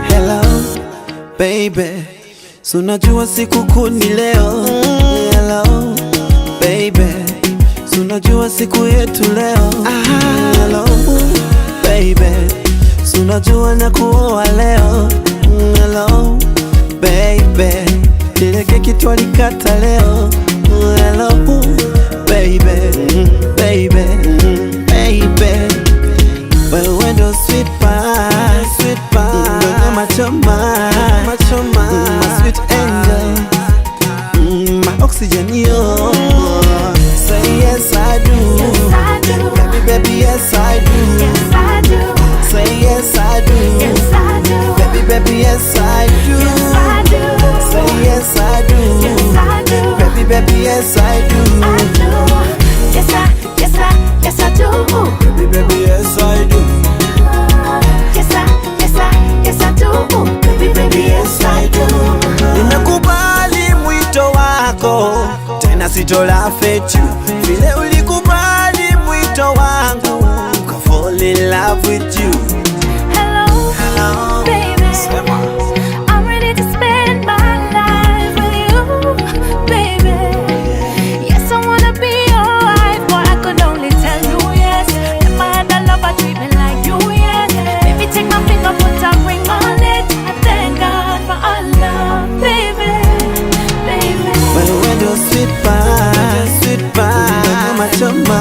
Hello baby, so unajua sikukuu ni leo. Hello baby, so unajua siku yetu leo. Hello baby, so unajua na kuoa leo. Hello baby, ile keki twalikata leo. Hello baby, wewe ndo sweet pie, ndo machoma, my sweet angel, my oxygen, Say yes I do, baby yes I do, say yes I do, baby yes I do, say yes I do, baby yes I do, Yes I do, baby yes I do, yes I do, baby yes I do. Nimekubali mwito wako, tena sitola fetu. Vile ulikubali mwito wangu, ka fall in love with you. Hello, baby, I'm ready to spend my life with you, baby. Yes, I wanna be your wife, but I could only tell you yes. If I had a lover treat me like you, yes. Baby, take my finger, put a ring on it. I thank God for our love, baby. Wewe ndo sweet pie, machoma,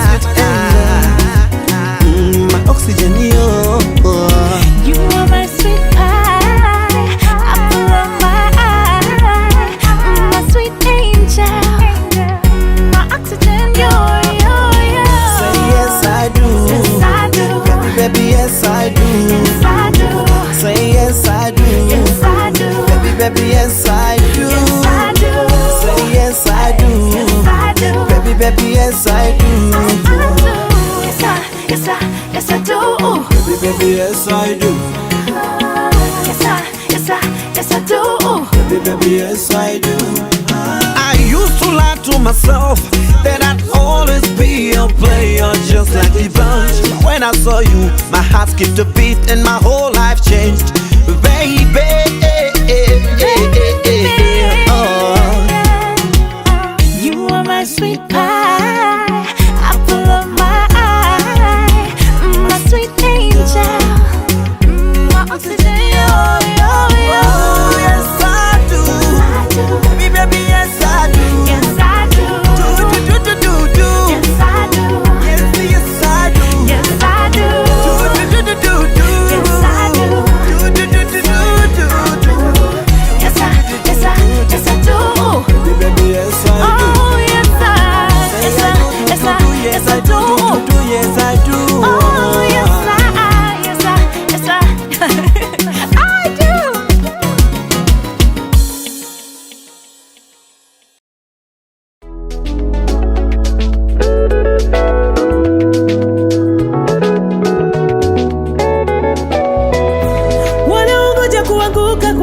sweet angel, my oxygen, You are my sweet pie, apple of my eye, my sweet angel, my oxygen, Say yes I do, yes I do, baby yes I do, yes I do, say yes I do, yes I do, baby yes I do, yes I do, say yes I do, yes I do, baby yes I do, yes I do, baby yes I do, yes I do, baby yes I do. I used to lie to myself that I'd always be a player just like the bunch. When I saw you, my heart skipped a beat and my whole life changed, baby. You are my sweet pie, apple of my eye, my sweet angel, my oxygen, Yes I do, baby yes I do, yes I do, yes I do, yes I do, yes I do, yes I do, yes I do,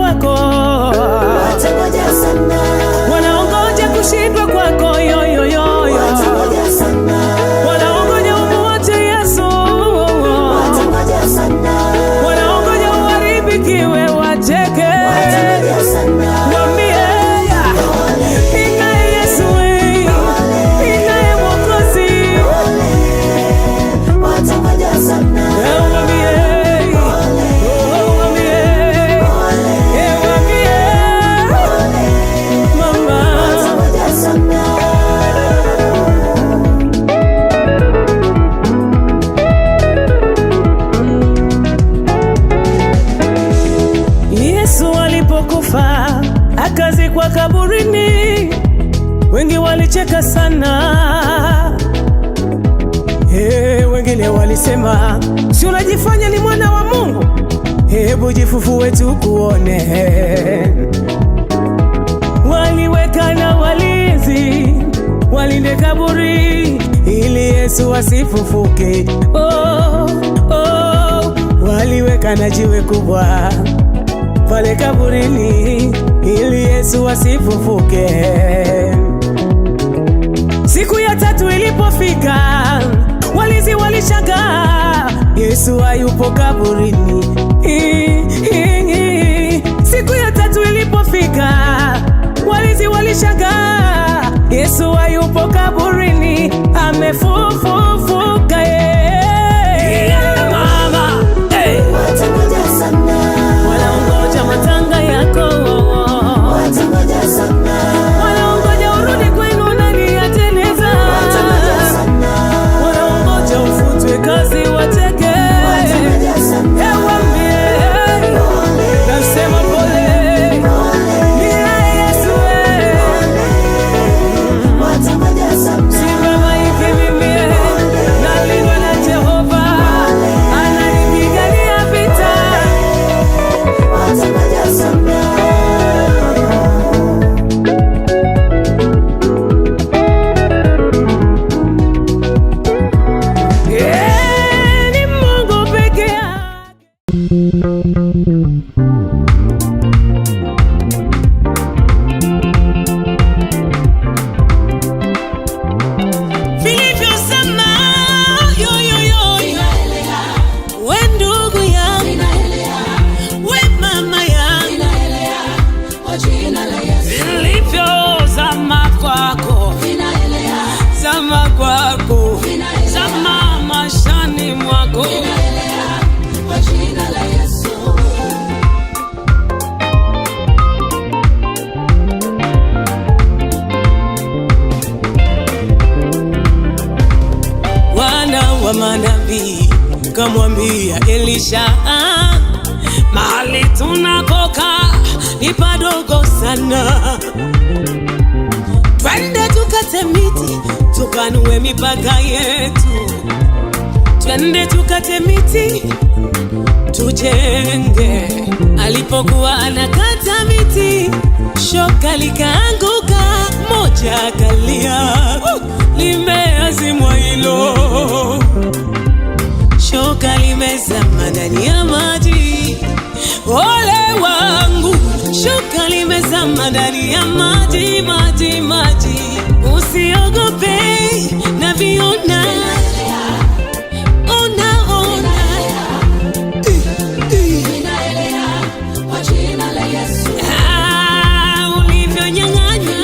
kwako, watangoja sana, wanaongoja kushindwa kwako, watangoja sana, wanaongoja umuache Yesu, watangoja sana, wanaongoja uharibikiwe, wacheke, watangoja sana. Mwambie inaye Yesu, inaye Mwokozi, watangoja sana. Yesu alipokufa akazikwa kaburini, wengi walicheka sana. Wengine walisema, si unajifanya ni mwana wa Mungu? Hebu jifufue tukuone. Waliweka na walinzi walinde kaburi ili Yesu asifufuke. Waliweka na jiwe kubwa pale kaburini ili Yesu asifufuke. Siku ya tatu ilipofika, walinzi walishangaa, Yesu hayupo kaburini. Siku ya tatu ilipofika, walinzi walishangaa, Yesu hayupo kaburini, amefufuka. Mama, watangoja sana, wanaongoja matanga yako, watangoja sana, wanaongoja urudi kwenu ndani ya jeneza, watangoja sana, wanaongoja ufutwe kazi, wacheke, watangoja sana. Nasema pole, ninaye Yesu, watangoja sana. simama hiki mimi, nalindwa na Jehova, ananipigania vita, watangoja sana. ni Mungu peke yake. Vilivyosema we ndugu yangu, we mama yangu, vilivyozama kwako, zama kwako, zama mashani mwako, wana wa manabii kamwambia Elisha, mahali tunakoka ni padogo sana, twende tukate miti tupanue mipaka yetu, twende tukate miti tujenge. Alipokuwa anakata miti, shoka likaanguka, moja akalia, limeazimwa hilo. Shoka limezama ndani ya maji, ole wangu, shoka limezama ndani ya maji, maji, maji. Usiogope, naviona, ona, ona, ulivyonyang'anya,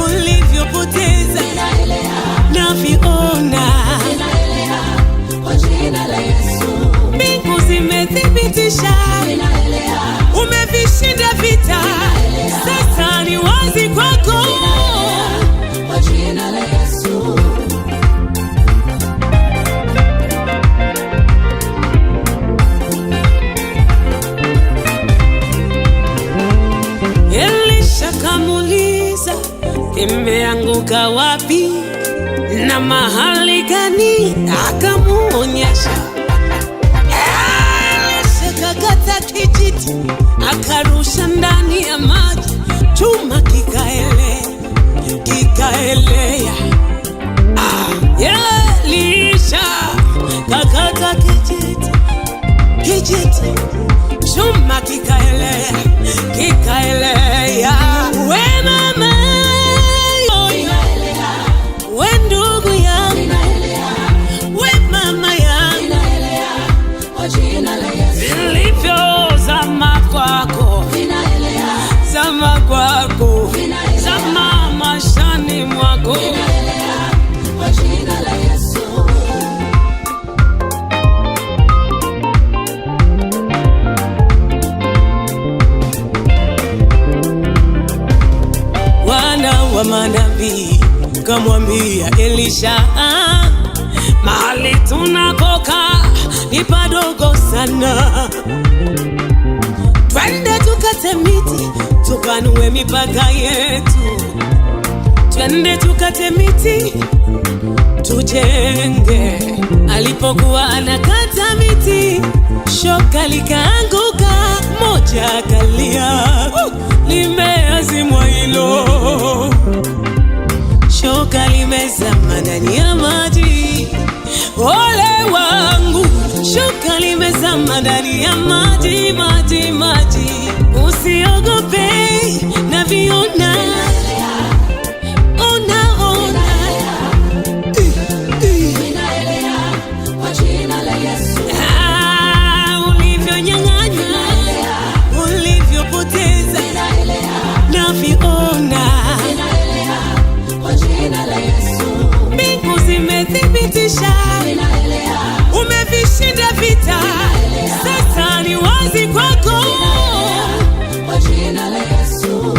ulivyopoteza, naviona. Mbingu zimethibitisha, umevishinda vita, sasa ni wazi kwako. Elisha kamuuliza, imeanguka wapi na mahali gani? Akamuonyesha. Elisha kakata kijiti, akarusha ndani ya maji, chuma kikaelea. Elisha kakata kijiti, chuma kikaelea. kikaelea. We mama, we ndugu yangu, we mama yangu, vilivyozama kwako, zama kwako, zama mashani mwako. Wana wa manabii kamwambia Elisha, mahali tunakoka ni padogo sana, twende tukate miti tupanue mipaka yetu, twende tukate miti tujenge. Alipokuwa anakata miti, shoka likaanguka, moja kalia, limeazimwa hilo. Shoka limezama ndani ya maji, ole wangu, shoka limezama ndani ya maji, maji, maji. Usiogope na viona, ona, ona, ulivyonyang'anya, ulivyopoteza na viona. Mbingu zimethibitisha umevishinda vita, sasa ni wazi kwako. Kwa jina la Yesu.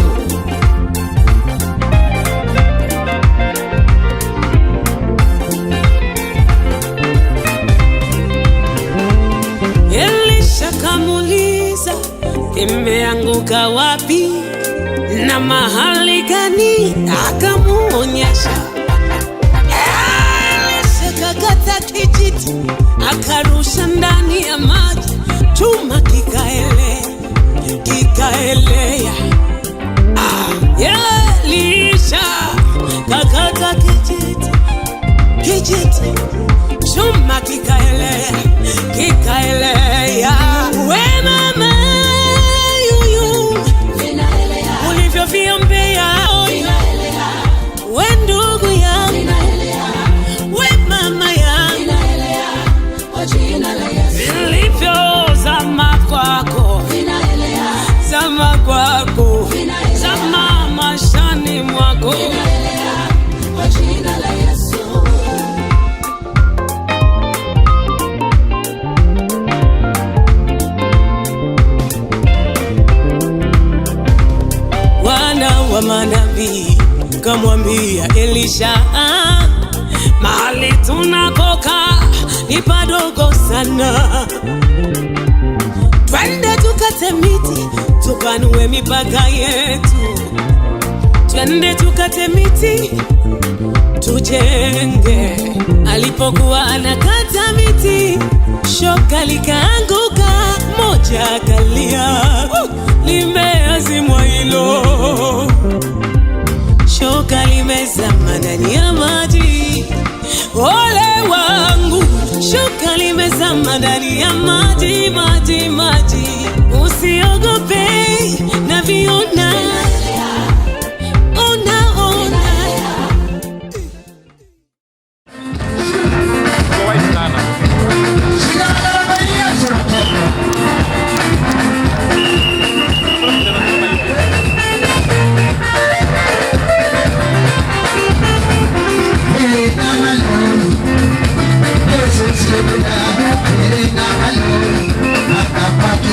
Elisha kamuuliza, imeanguka wapi na mahali gani? Akamuonyesha. Elisha kakata kijiti, akarusha ndani ya maji, chuma kikaelea, kikaelea. Elisha kakata kijiti, kijiti, chuma kikaelea, kikaelea. We mama yuyu, ulivyoviombea, we ndugu yangu, we mama yangu, vilivyozama kwako, zama kwako, zama mashani mwako. Kwa jina la Yesu. Wana wa manabii kamwambia Elisha, mahali tunakoka ni padogo sana, twende tukate miti tupanue mipaka yetu, twende tukate miti tujenge. Alipokuwa anakata miti, shoka likaanguka, moja kalia, limeazimwa hilo. Shoka limezama ndani ya maji, ole wangu, shoka limezama ndani ya maji, maji, maji. Usiogope na viona, ona, ona. Akapaki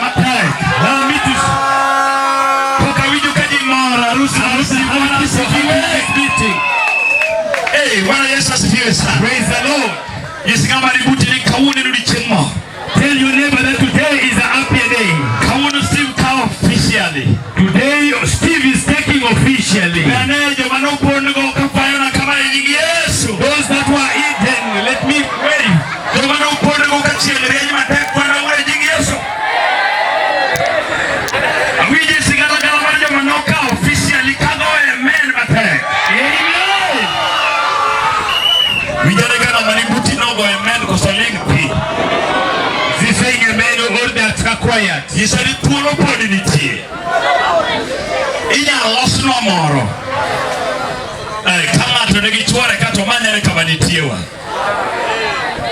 matek. Koka winjo ka ji mor harusi meeting. Hey, Bwana Yesu asifiwe sana. Praise the Lord. Yesu kama ni buti ni kauni rudi chemo. Tell your neighbor that today is a happy day. Kauni Steve ka officially. Today Steve is taking officially. Banaje manopondo kafayana kama nyingi Yesu. Those that were eaten, let me pray. Those manopondo kachiendelea matek kwa ngore nyingi Yesu. Awije sigala kama manje manoka officially kago amen matek. Amen. Vijana kana manibuti nogo amen ko salingi. Zisenge amen all that required. Yisari tulo podi nitie. Inya losno moro. Kama tunegichware kato manyare kama nitiewa.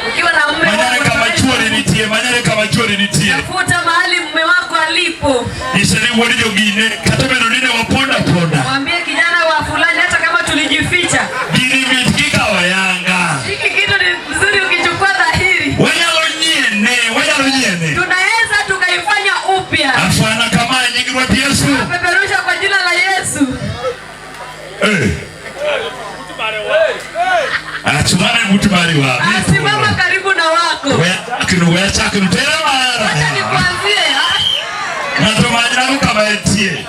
Ukiwa na mume manyare kama chware nitie, manyare kama chware nitie. Tafuta mahali mume wako alipo. Yisari wodi jogine kato beno nine waponda ponda. Mwambie kijana wa fulani hata kama tulijificha. Gini mitikika wa yanga. Hiki kitu ni mzuri ukichukua dhahiri. Wanyalo nyene. Tunaweza tukaifanya upya. Afana kama nyingi wa Yesu. Peperusha kwa jina la Yesu. Atumana mutumari wa. Asimama karibu na wako. Wewe chakinu tena mara. Acha nikuanzie. Natumajina kama etie.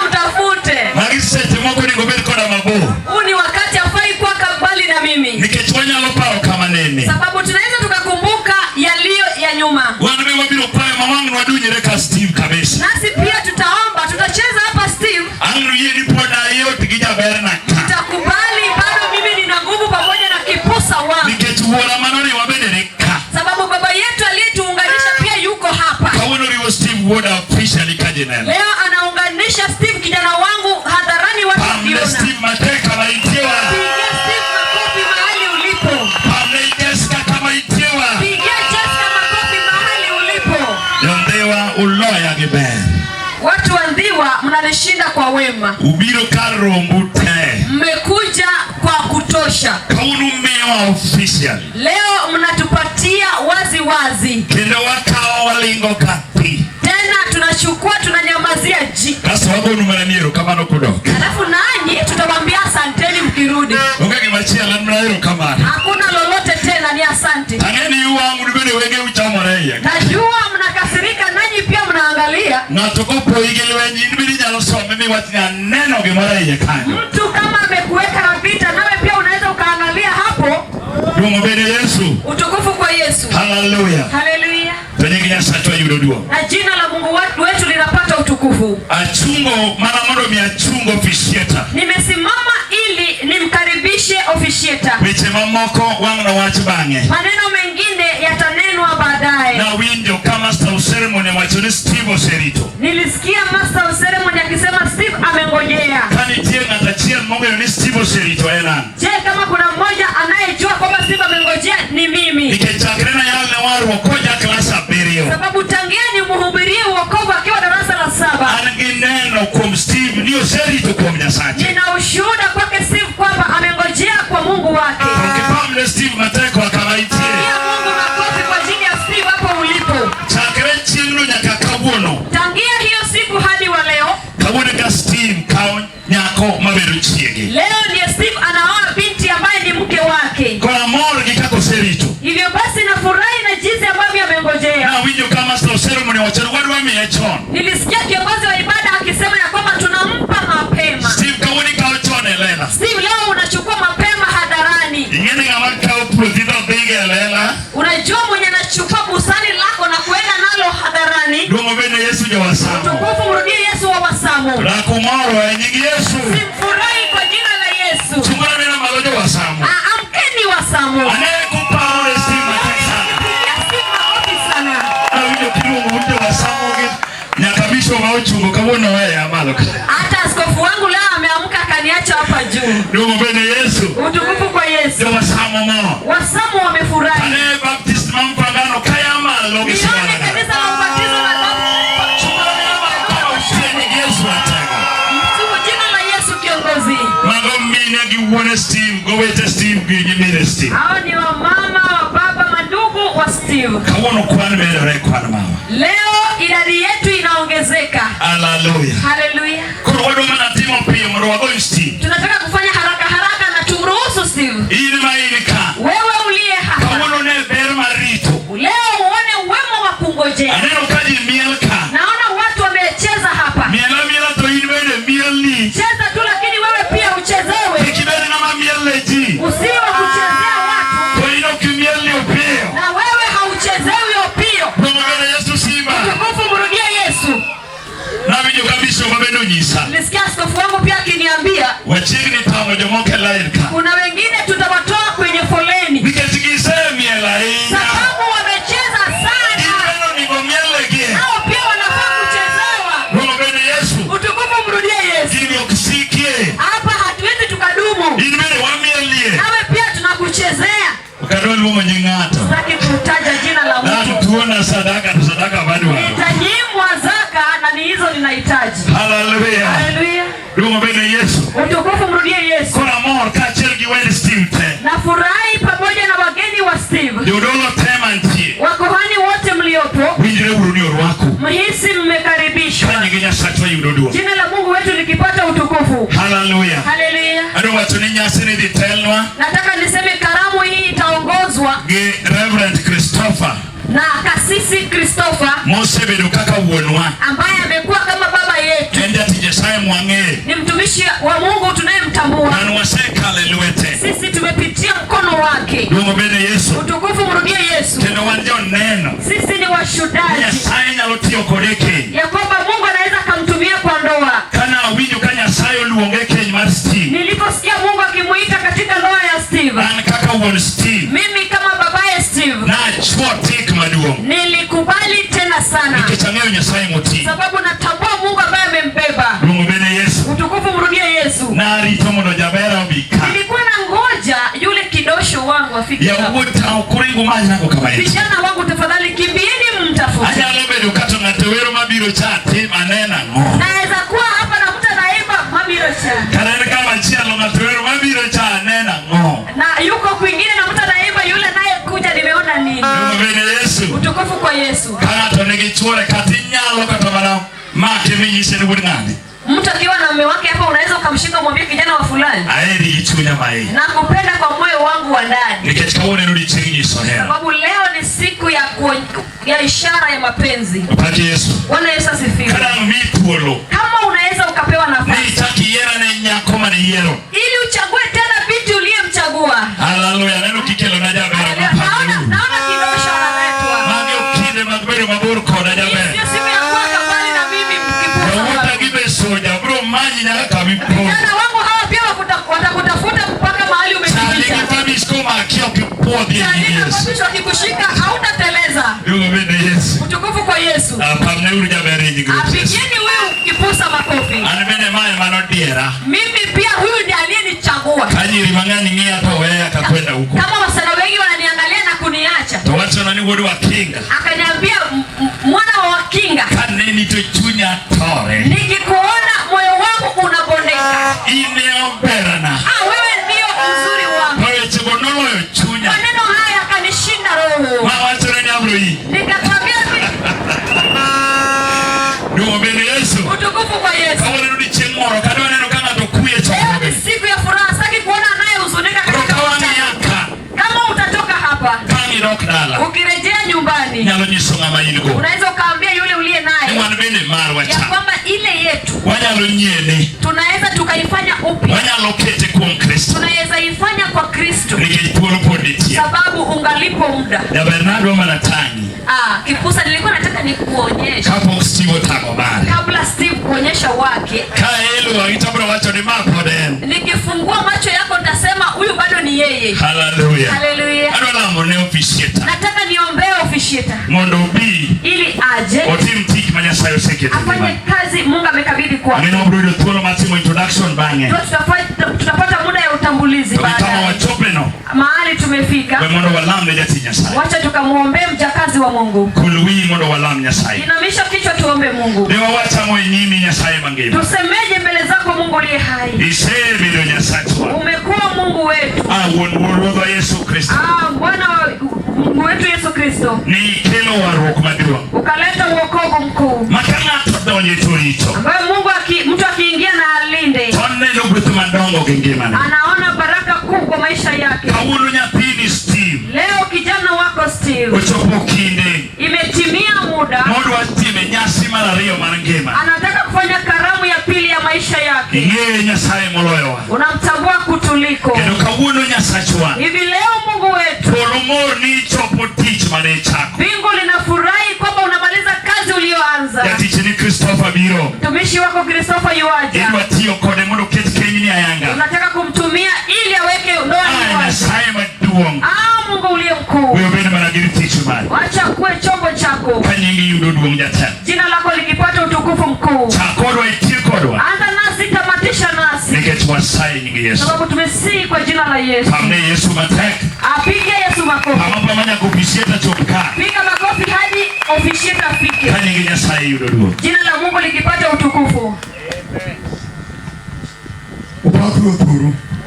Mtafute. Magisete mwako ni ngobeli kona mabo. Huu ni wakati afai kwa mbali na mimi. Nikechwanya lopao kama nene. Sababu tunaweza tukakumbuka yaliyo ya nyuma. Wana mimi bila pale mamangu wadunyere ka Steve kabisa. Nasi pia tutaomba, tutacheza hapa Steve. Angru yeni poda yote kija berna. Tutakubali bado mimi nina nguvu pamoja na kipusa wangu. Nikechuola manoni wabendereka. Sababu baba yetu aliyetuunganisha pia yuko hapa. Kawono riwo Steve woda officially kajena. Leo anaunganisha Steve kijana wangu hadharani watu wakiona. Steve mateka maitiwa. Pigia Steve makofi mahali ulipo. Jessica kama itiwa. Pigia Jessica makofi mahali ulipo. Yondewa uloya gibe. Watu wa Ndhiwa mnanishinda kwa wema. Ubiro karombute. Mmekuja kwa kutosha. Kaunu mewa official. Leo mnatupatia wazi wazi. Kendo wakao walingo kati. Tena tunachukua tunanyamazia ji. Kasa wabo numananiero kama no kudoka. Alafu nanyi tutawaambia asanteni mkirudi. Ongea machia la mnaero kama. Hakuna lolote tena ni asante. Tangeni yu wangu nibele wenge uchamoreya. Najua mnakasirika nanyi pia mnaangalia. Na tokopo igelewe nibili nyalo some mimi watina neno gemoreya kanyo. Mtu kama amekuweka na vita nawe pia unaweza ukaangalia hapo. Dumo bene Yesu. Utukufu kwa Yesu. Hallelujah. Hallelujah. Tanyegenya satwa yudoduo. Na jina la Mungu wetu linapata utukufu. Achungo maramodo mi achungo officiata. Nimesimama ili nimkaribishe officiata. Weche mamoko wangna wachibange. Maneno mengine yatanenwa baadaye. Na windio kama master of ceremony wachoni Steve Oserito. Nilisikia master of ceremony akisema Steve amengojea. Kani tienga tachia mungu ni Steve Oserito ena. Je, kama kuna mmoja anayejua kwamba Steve amengojea ni mimi. Nikechakrena yale waru wakoja klasa berio. Sababu tangia ni mhubirie wokovu akiwa darasa la 7. Angineno kwa Steve ni Oserito kwa mnyasaji. Nina ushuhuda kwake Steve kwamba amengojea kwa Mungu wake. Ukipamle Steve mateko akalaitie. Pia Mungu makofi kwa ajili ya Steve hapo ulipo. Chakre chino nyaka kabuono. Tangia hiyo siku hadi wa leo. Kabuone ka Steve kao nyako maberu chiegi. Leo ndiye Steve anaoa binti ambaye ni mke wake. Kwa moro kikako Serito. Hivyo basi nafurahi na jinsi ambavyo amengojea. Na winyo kama master of ceremony wachana wadwa miechon. Nilisikia kiongozi wa ibada akisema ya kwamba tunampa mapema. Steve kawoni kao chone lela. Steve leo unachukua mapema hadharani. Ingene kama kao protida bege lela. Unajua mwenye anachukua busani lako na kuenda nalo hadharani. Dumo bene Yesu ja wasamo. Tukufu mrudie Yesu wa wasamo. La kumaro nyingi Yesu. Simfurahi kwa jina la Yesu. Chungana mena malojo wasamo. Amkeni wasamo. Anayekupa ule Steve sana. Sana. Na winyo kilu mute wasamo nyakabisho mauchungo kabona wewe amalo. Hata askofu wangu leo ameamka akaniacha hapa juu. Dumo bene Yesu. Utukufu kwa Yesu. Ndio wasamo mama. Wasamo wamefurahi. Ane baptist mampangano kaya malo Nione kanisa la ubatizo la Yesu ataka. Jina la Yesu kiongozi. Mago mine giwone Steve, go wait Steve ginyimire Steve. Hao ni wa mama, wa baba, mandugu wa Steve. Kawono kwana mere kwana mama. Leo idadi kuongezeka. Hallelujah. Hallelujah. Kurwado manatimo pia mrogo Steve. Tunataka kufanya haraka haraka na tumruhusu Steve. Ili mailika. Wewe uliye hapa. Kawono ne ber marito. Leo uone wema wa kungojea. Aneno kaji mielka. Naona watu wamecheza hapa. Miela to inwele mielni. Cheza tu lakini wewe pia uchezewe. Kibele na mamieleji. Usiwe kuchezea watu. Kwa ino kimielni opio. Na wewe hauchezewi opio. Mwongele Yesu Simba. Tukufu mrudia Yesu. Na video kabisa mbabeno nyisa. Nisikia askofu wangu pia akiniambia. Wachini tamo jomoke lairka. Kuna wengine tutawatoa kwenye foleni. Niketikise miela hii. Sababu wamecheza sana. Inweno nigo mielege. Hao pia wanafaa kuchezewa. Mwongele Yesu. Utukufu mrudie Yesu. Ili okisikie. Hapa hatuwezi tukadumu. Inweno wamielie. Nawe pia tunakuchezea. Ukadoli mumo nyingata. Sitaki kutaja jina la mtu. Na tuona sadaka bado. Nitanyimwa zaka na ni hizo ninahitaji. Hallelujah. Hallelujah. Dumo bene Yesu. Utukufu mrudie Yesu. Kuna more kachelgi wende Steve te. Na furahi pamoja na wageni wa Steve. Yodolo tema ntie. Wakohani wote mliopo. Winjire urunio wako. Mhisi mmekaribishwa. Kanyigenya satwa yudodua. Jina la Mungu wetu likipata utukufu. Hallelujah. Hallelujah. Ado watu ni nyasini ditelwa. Nataka niseme karamu hii itaongozwa. Reverend Christopher. Na kasisi Christopher. Mose bedo kaka uonwa. Ambaye amekuwa kama baba yetu. Ende atijesaye mwange. Ni mtumishi wa Mungu tunayemtambua. Nanu wasekale luete. Sisi tumepitia mkono wake. Dumo bene Yesu. Utukufu mrudie Yesu. Tendo wanjo neno. Sisi ni washudaji. Nyasaye nyalotio kodeke. Ya kwamba Mungu anaweza kumtumia kwa ndoa. Kana winyo kanya sayo luongeke nyimari Steve. Niliposikia Mungu akimuita katika ndoa ya Steve. Ana kaka uon Steve. Mimi kama babaye Steve. Na chwotik maduong. Nilikubali tena sana. Nikichangayo nyasaye moti. Sababu natambua Mungu ambaye amembeba. Mungu bene Yesu. Utukufu mrudie Yesu. Na ritomo no jabera obika. Nilikuwa na ngoja yule kidosho wangu afike hapa. Ya uta ukuringu maji nako kama hivi. Vijana wangu tafadhali kimbieni mtafute. Anya lobe ukato ngatewero mabiro chati manena ngo. Naweza kuwa hapa na mtu anaiba mabiro cha. Karene kama chia lo ngatewero mabiro cha nena ngo. Na yuko kwingine na mtu anaiba yule naye kuja nimeona nini. Mungu bene Yesu. Utukufu kwa Yesu. Kana tonegi chore katinyalo katabana. Make minyise ni ngani. Mtu akiwa na mume wake hapa unaweza ukamshika umwambie kijana wa fulani. Aeri ichunya mai. Na kupenda kwa moyo wangu wa ndani. Nikachikaone rudi chingi sohera. Sababu leo ni siku ya ishara ya mapenzi. Pake Yesu. Bwana Yesu asifiwe. Kana mituolo. Kama unaweza ukapewa nafasi. Nitaki yera na nyako mani yero. Ili uchague tena binti uliyemchagua. Hallelujah. Neno kikelo na jabe. Naona kidosho analetwa. Mage ukide magbero maburu koda jabe. Sio siku ya kuwaka bali na mimi mkipusa. Soja bro maji na kamipo. Vijana wangu hawa pia watakutafuta mpaka mahali umejificha. Sasa kama akio kipodi Yesu. Sasa akikushika hautateleza. Mungu bene Yesu. Utukufu kwa Yesu. Pamne uruja bere nyingi. Apigeni wewe kipusa makofi. Anibene maya manodiera. Mimi pia huyu ndiye aliyenichagua. Kajiri mangani ngi hata wewe akakwenda huko. Kama wasana wengi wananiangalia na kuniacha. To watu nani wodi wa kinga. Akaniambia mwana wa kinga. Kaneni to chunya tore. Nikikuona moyo wangu unabondeka. Imeomberana. Wewe ndio mzuri wangu. Wewe chibonono yo chunya. Maneno haya akanishinda roho. Watu nani amroi. Nikakwambia Dumo bene Yesu. Utukufu kwa Yesu. Kaone rudi chengoro kadone neno kama tokuye chakoro. Leo ni siku ya furaha. Sitaki kuona naye huzunika katika yaka. Kama utatoka hapa. Kani rokdala. Ukirejea nyumbani. Nyalo nyisonga mayilgo. Unaweza ukaambia yule uliye naye. Ni wana bene marwa cha. Ya kwamba ile yetu. Wanyalo nyene. Tunaweza tukaifanya upya. Wanyalo kete kwa Kristo. Tunaweza ifanya kwa Kristo. Nikipolo ponditia. Sababu ungalipo muda. Ya Bernardo Manatani. Kipusa nilikuwa nataka nikuonyeshe. Kapo Steve Tagobare. Kabla Steve kuonyesha wake. Kaelu waitabura wacho ni mapo den. Nikifungua macho yako nitasema huyu bado ni yeye. Hallelujah. Hallelujah. Adwala mone officiator. Nataka niombee officiator. Mondo bi. Ili aje. Otim tiki manya sayo sekete. Afanye kazi Mungu amekabidhi kwake. Neno brudo tuolo matimo introduction bange. Tutapata muda ya utambulizi baadaye. Kama wachopeno. Mahali tumefika. Kwa mondo walam leja tinyasai. Wacha tukamuombee mjakazi wa Mungu. Kului mondo walam nyasai. Inamisha kichwa tuombe Mungu. Dewa wacha moyo nyimi nyasai mangema. Tusemeje mbele zako Mungu aliye hai. Isebe ndo nyasai. Umekuwa Mungu wetu. Wonworo Yesu Kristo. Bwana Mungu wetu Yesu Kristo. Ni kelo wa roho madirwa. Ukaleta wokovu mkuu. Makana todo ni turito ambayo Mungu mtu akiingia na alinde, tonne no gwetu madongo gengema, anaona baraka kuu kwa maisha yake. Kauno nyathini Steve, leo kijana wako Steve, ochopo kinde imetimia muda modu atime nyasi mara riyo mar ngima, anataka kufanya karamu ya pili ya maisha yake. Yeye Nyasaye moloyo, unamtambua kutuliko. Kendo kauno Nyasachwa, hivi leo Mungu wetu polomor ni chopo tich mane chako, bingu linafurahi kwamba unamaliza kazi ulioanza. Yatichi ni Christopher biro, mtumishi wako Christopher yuaja, Edwa tiyo kode mondo ket kenyi ni ayanga, unataka kumtumia ili aweke ndoa yako. Nyasaye maduong, Mungu uliye mkuu, wewe bene managiri tich mali, acha kuwe chombo chako, kanyingi yudo duong jatan, jina lako likipata utukufu mkuu. Chakodwa itikodwa, anza nasi, tamatisha nasi, nikech wasaye nyingi Yesu, sababu tumesihi kwa jina la Yesu. Pamne Yesu matek, apige Yesu makofi, pamapa manya kupisieta chopka, piga makofi hadi ofisieta afike, kanyingi Nyasaye yudo duong, jina la Mungu likipata utukufu.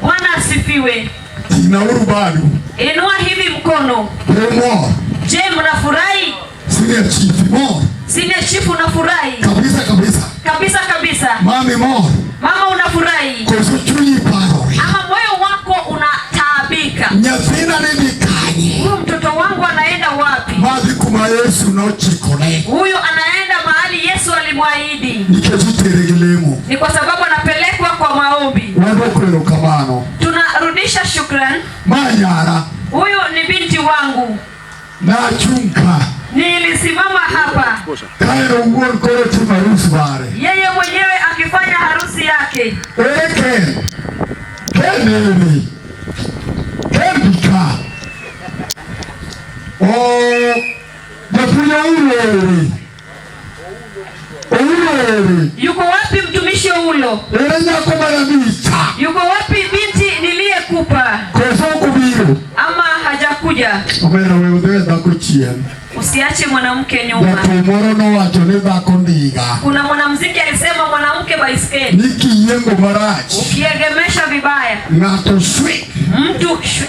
Bwana asifiwe. Inauru bado. Inua hivi mkono. Je, mnafurahi? Senior chief more. Senior chief unafurahi? Kabisa kabisa. Kabisa kabisa. Mami more. Mama unafurahi? Kusuchuni paro. Ama moyo wako unataabika. Nyafina nini kanye? Huyu mtoto wangu anaenda wapi? Mazi kuma Yesu na uchikone. Huyu anaenda mahali Yesu alimwahidi. Nikejiteregelemo. Ni kwa sababu anapelekwa kwa maombi. Wado kamano. Tunarudisha shukrani. Manyara. Huyu ni binti wangu. Na chunka. Nilisimama hapa. Kairo nguon koro tima harusi bare. Yeye mwenyewe akifanya harusi yake. Ken. Kenini. Kendika. Japunya ulori. Ulori. Yuko wapi mtumishi ulo? Nyako marabita. Yuko wapi binti niliyekupa? Ama hajakuja? Umena wewe dhako chien. Usiache mwanamke nyuma. Moro no wacho ne dhako ndiga. Kuna mwanamuziki alisema mwanamke baiskeli. Niki yengo marach. Ukiegemesha vibaya. Ngato shwi. Mtu shwi.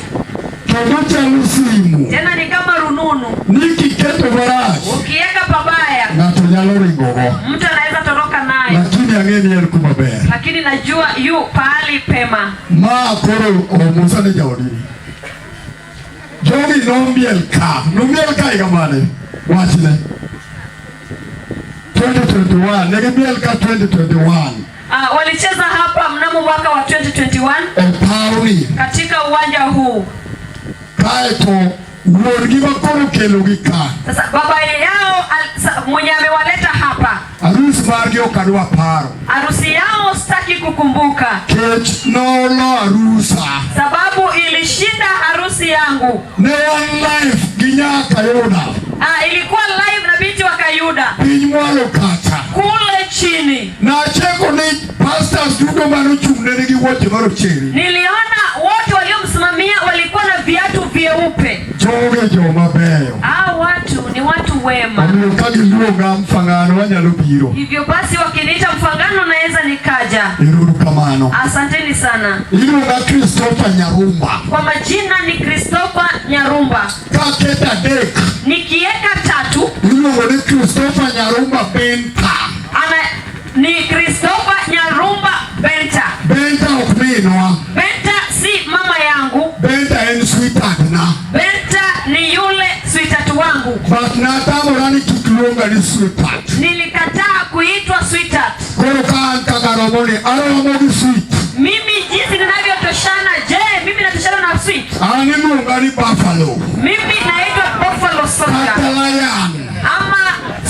Kabucha lusimu. Tena ni kama rununu. Niki keto marach. Ukieka pabaya. Ngato nyalo ringogo. Mtu anaweza toroka nayo. Lakini angeni yer kumaber. Lakini najua yu pahali pema. Ma koro Musa ne jaodini. Jogi nombiel ka ikamane. Wachile. 2021. Negebiel ka 2021. Walicheza hapa mnamo mwaka wa 2021. Pauli. Katika uwanja huu. Kaeto Ngorgi bakoro kelo gika. Sasa baba yao mwenye amewaleta hapa. Harusi margi okadwa paro. Harusi yao sitaki kukumbuka. Kech nolo harusa. Sababu ilishinda harusi yangu. Ne one life ginya Kayuda. Ilikuwa live na binti wa Kayuda. Pinywalo kata. Kule chini. Na cheko ni pastors dudo manu chumnene gi wote maro cheri. Niliona wote waliomsimamia walikuwa na viatu vyeupe. Joge jo mabeyo. Watu ni watu wema. Amukagi luonga mfangano wanyalo biro. Hivyo basi wakiniita mfangano naweza nikaja. Iruru kamano. Asanteni sana. Iluonga Christopher Nyarumba. Kwa majina ni Christopher Nyarumba. Kaketa dek. Nikieka 3. Iluonga ni Christopher Nyarumba Benta. Ni Christopher Nyarumba Benta. Benta okminwa. Benta si mama yangu. Benta en sweetheart na. Benta ni yule sweetheart wangu. But natamorani kikluonga ni sweetheart. Nilikataa kuitwa sweetheart. Koro kaan kagaromoni aromo gi sweet. Mimi jinsi ninavyotoshana, je, mimi natoshana na sweet? Ani luonga ni buffalo. Mimi naitwa buffalo soldier. Kata lion. Ama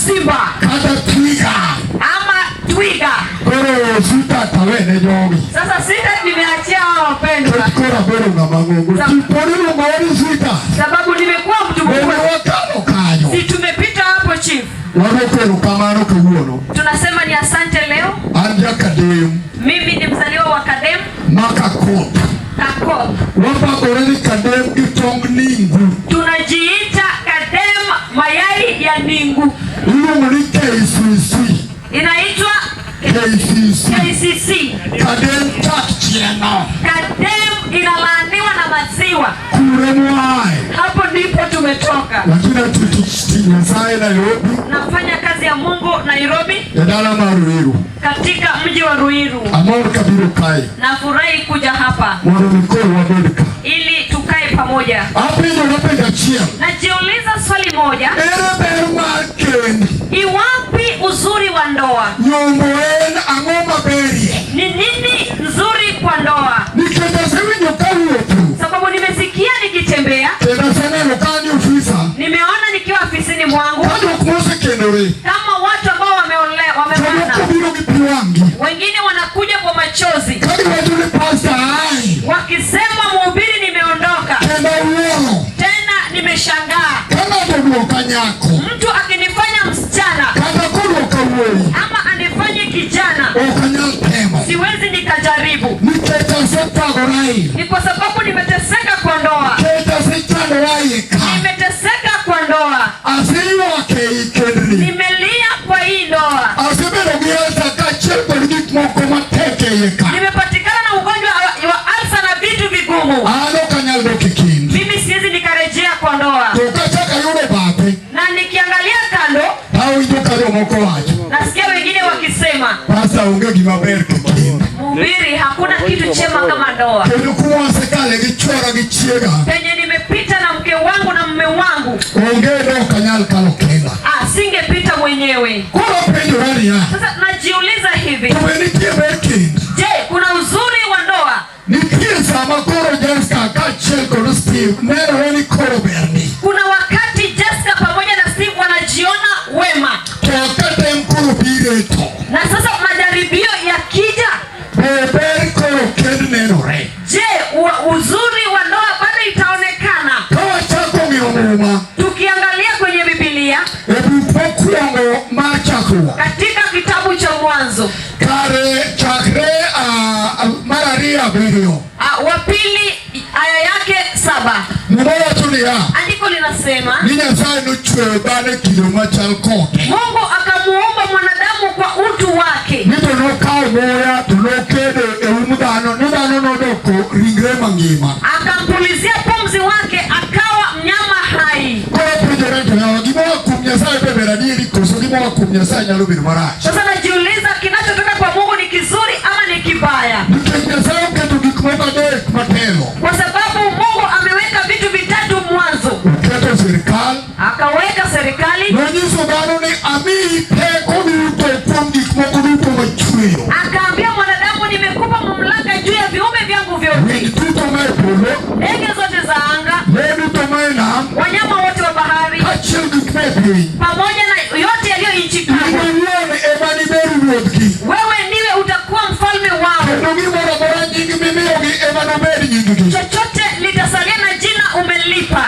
simba. Kata twiga. Ama twiga. Koro sweetheart awene jogi. Sasa sweetheart nimeachia hao wapendwa. Kora bero ngamangongo. Tiponi luonga ni sweetheart. Sababu nimekuwa mtu mkubwa. Wakalo kanyo. Si tumepita hapo chief. Wano kamano kawuono. Tunasema ni asante leo. Anja Kadem. Mimi ni mzaliwa wa Kadem. Makakot. Kakot. Wapakore ni Kadem kitong ningu. Tunajiita Kadem mayai ya ningu. Iluongo ni KCC. Inaitwa KCC. KCC. Kadem chak chieno. Kadem inalaaniwa na maziwa. Kuremwai. Hapo ndipo tumetoka. Lakini tukichitina sai Nairobi. Nafanya kazi ya Mungu Nairobi. Yadala Ruiru. Katika mji wa Ruiru. Amor kabiru kai. Nafurahi kuja hapa. Mwanamkoo wa Amerika. Ili tukae pamoja. Hapo ndio napenda chia. Najiuliza swali moja. Iwapi uzuri wa ndoa? Nyomboen angoma berie. Ni nini nzuri kwa ndoa? Sababu nimesikia nikitembea. Nimeona nikiwa ofisini mwangu. Kama watu ambao wameolewa. Wengine wanakuja kwa machozi. Wakisema mhubiri nimeondoka. Tena nimeshangaa. Mtu akinifanya msichana ama anifanye kijana, siwezi nikajaribu. Ni kwa sababu nimeteseka kwa ndoa. Nimeteseka kwa ndoa. Nimelia kwa hii ndoa. Nimepatikana na ugonjwa wa alsa na vitu vigumu. Mimi siwezi nikarejea kwa ndoa. Na nikiangalia kando, nasikia wengine wakisema, mhubiri, hakuna kitu chema kama ndoa. Penye nimepita na mke wangu na mume wangu, singepita mwenyewe. Sasa najiuliza hivi, je, kuna uzuri wa ndoa? Kuna wakati Jessica pamoja na Steve wanajiona wema. Na sasa majaribio yakija, je, uzuri wa ndoa bado itaonekana? Tukiangalia kwenye Biblia, katika kitabu cha Mwanzo wa pili aya yake 7, andiko linasema Mungu akamuumba mwanadamu kwa utu wake. Akampulizia pumzi wake akawa mnyama hai. Sasa najiuliza, kinachotoka kwa Mungu ni kizuri ama ni kibaya? Kwa sababu Mungu ameweka vitu vitatu mwanzo. Akaweka serikali. Akaambia mwanadamu, nimekupa mamlaka juu ya viumbe vyangu vyote. Ndege zote za anga, wanyama wote wa bahari, pamoja na yote yaliyo nchi kavu. Wewe ndiwe utakuwa mfalme wao. Chochote litasalia na jina umelipa.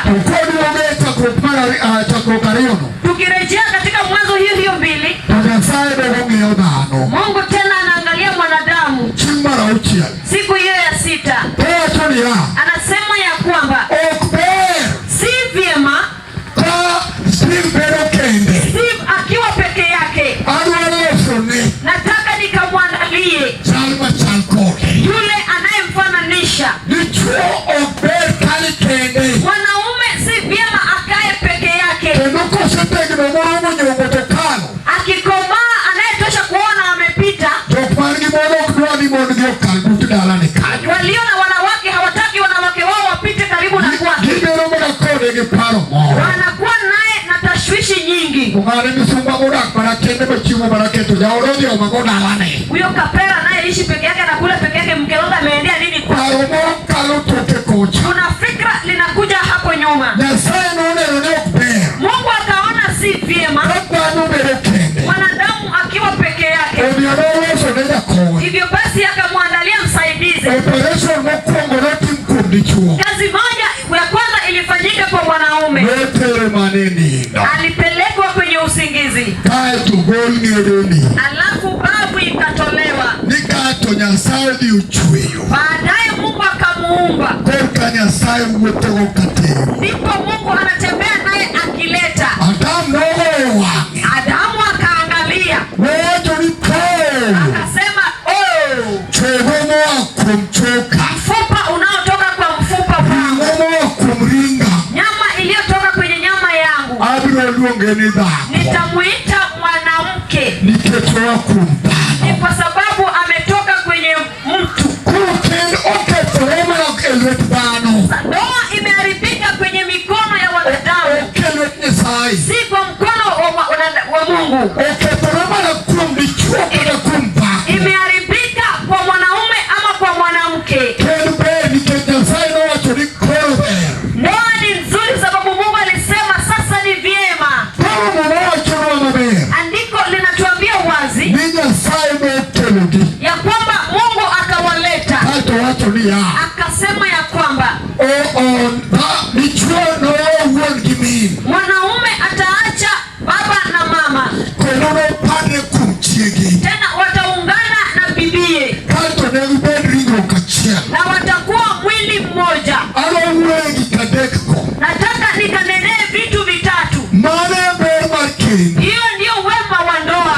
Tukirejea katika Mwanzo hiyo 2, Mungu tena anaangalia mwanadamu siku hiyo ya 6. Anasema ya kwamba si vyema Steve akiwa peke yake. Nataka nikamwandalie yule anayemfananisha. Mwanaume si vyema akae peke yake. Akikomaa anayetosha kuona amepita. Walio na wanawake hawataki wanawake wao wapite karibu na kwake. Wanakuwa naye na tashwishi nyingi. Huyo kapera anayeishi peke yake na kula peke yake, mke wake ameendea nini kwake? Kuna fikra linakuja hapo nyuma. Mungu akaona si vyema mwanadamu akiwa peke yake. Hivyo basi akamwandalia msaidizi. Kazi moja ya kwanza ilifanyika kwa mwanaume. Alipelekwa kwenye usingizi. Alafu babu ikatolewa. Baadaye Mungu akamuumba. Ndipo Mungu anatembea naye akileta. Adamu akaangalia. Akasema, mfupa unaotoka kwa mfupa nitamuita mwanamke, ni kwa sababu ametoka kwenye mtu. Ndoa imeharibika kwenye mikono ya wanadamu, si kwa mkono wa Mungu. Imeharibika kwa mwanaume ama kwa mwanamke. Ndoa ni nzuri sababu Mungu alisema sasa ni vyema. Andiko linatuambia wazi ya kwamba Mungu akawaleta, akasema ya kwamba mwanaume ataacha baba na mama, tena wataungana na bibie, na watakuwa mwili mmoja. Nataka nikanenee vitu vitatu. Hiyo ndio wema wa ndoa.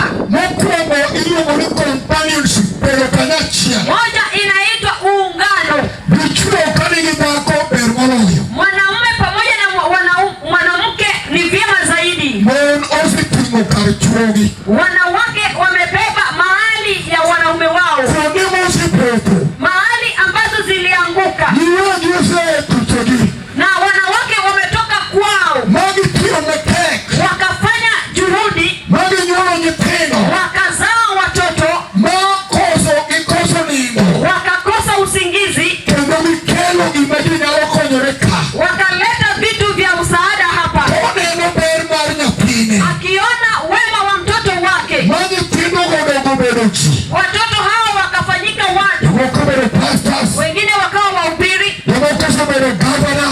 Moja inaitwa uungano. Mwanaume pamoja na mwanamke ni vyema zaidi. Wanawake wamebeba mahali ya wanaume wao, mahali ambazo zilianguka, na wanawake wametoka kwao, wakafanya juhudi, wakazaa watoto, wakakosa usingizi, wakaleta vitu vya msaada hapa, akiona wema wa mtoto wake. Watoto hao wakafanyika watu, wengine wakawa wahubiri,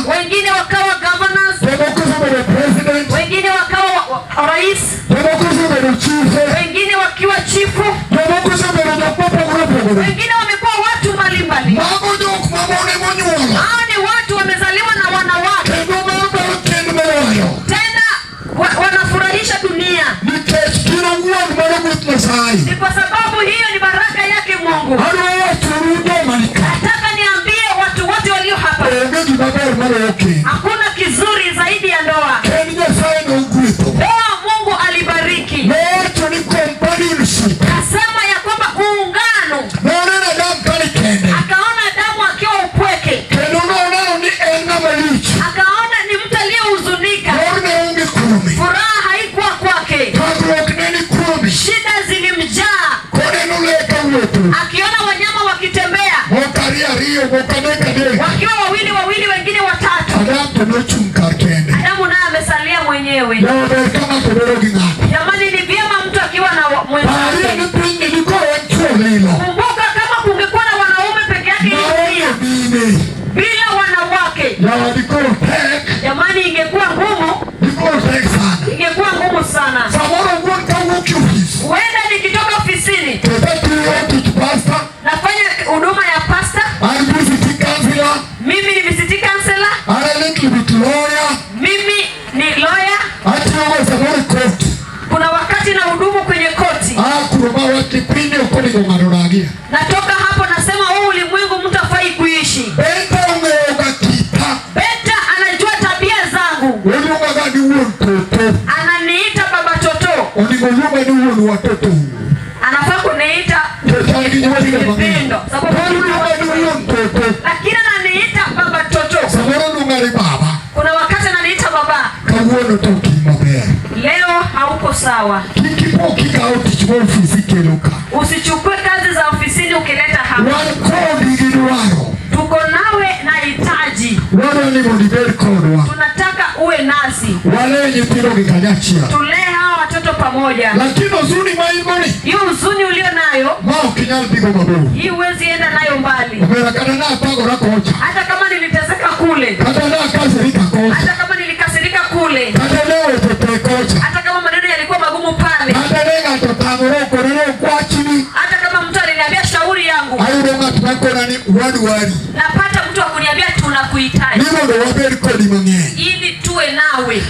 wengine wakawa governors, wengine wakawa rais, wengine wakiwa chifu, wengine wamekuwa watu mbalimbali. Hao ni watu wamezaliwa na wanawake, tena wanafurahisha dunia. Ni kwa sababu hiyo ni baraka yake Mungu. Nataka niambie watu wote walio hapa, hakuna kizuri zaidi ya ndoa. Ndoa Mungu alibariki, akasema ya kwamba uungano. Akaona Adamu akiwa upweke, akaona ni mtu aliyehuzunika, furaha haikuwa kwake, shida zilimjaa. Akiona wanyama wakitembea, wakiwa wawili wawili, wengine watatu, Adamu naye amesalia mwenyewe. Jamani, ni vyema mtu akiwa na mwenzake. Kumbuka, kama kungekuwa na wanaume peke yake bila wanawake, jamani, ingekuwa ngumu, ingekuwa ngumu sana. Huenda nikitoka ofisini nafanya huduma ya pasta, mimi ni visiting counselor, mimi ni lawyer, kuna wakati na hudumu kwenye koti. Natoka hapo nasema huu ulimwengu mtu hafai kuishi. Beta anajua tabia zangu, ananiita baba toto, anafaa kuniita Kipendo, lakini ananiita baba toto. Kuna wakati ananiita baba. Leo hauko sawa, usichukue kazi za ofisini ukileta hapa. Tuko nawe na hitaji, tunataka uwe nasi, tulee hawa watoto pamoja. Hii huzuni ulio nayo, hii huwezi enda nayo mbali. Hata kama niliteseka kule, hata kama nilikasirika kule, hata kama maneno yalikuwa magumu pale, hata kama mtu aliniambia shauri yangu, napata mtu akuniambia tunakuhitaji ili tuwe nawe,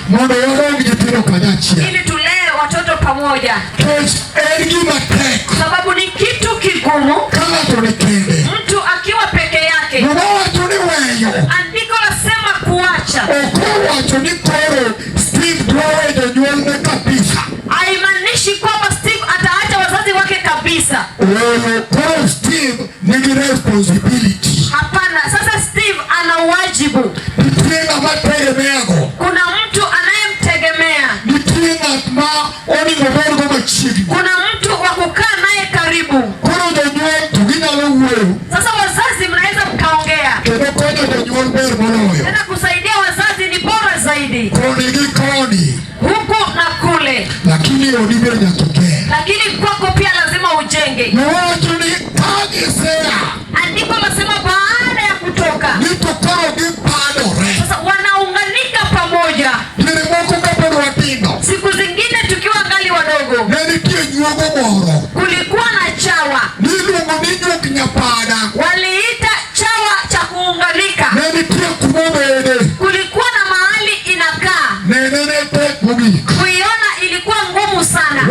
ili tulee watoto pamoja, sababu ni kitu kigumu mtu akiwa peke yake. Andiko lasema kuacha. Steve nigi responsibility. Hapana, sasa Steve ana wajibu. Kuna mtu anayemtegemea. Kuna mtu wa kukaa naye karibu. Sasa wazazi mnaweza mkaongea. Tena kusaidia wazazi ni bora zaidi. Huku na kule. Lakini kwako pia lazima ujenge. Andiko lasema baada ya kutoka. Sasa wanaunganika pamoja. Siku zingine tukiwa ngali wadogo, kulikuwa na chawa. Waliita chawa cha kuunganika. Kulikuwa na mahali inakaa. Kuiona ilikuwa ngumu sana.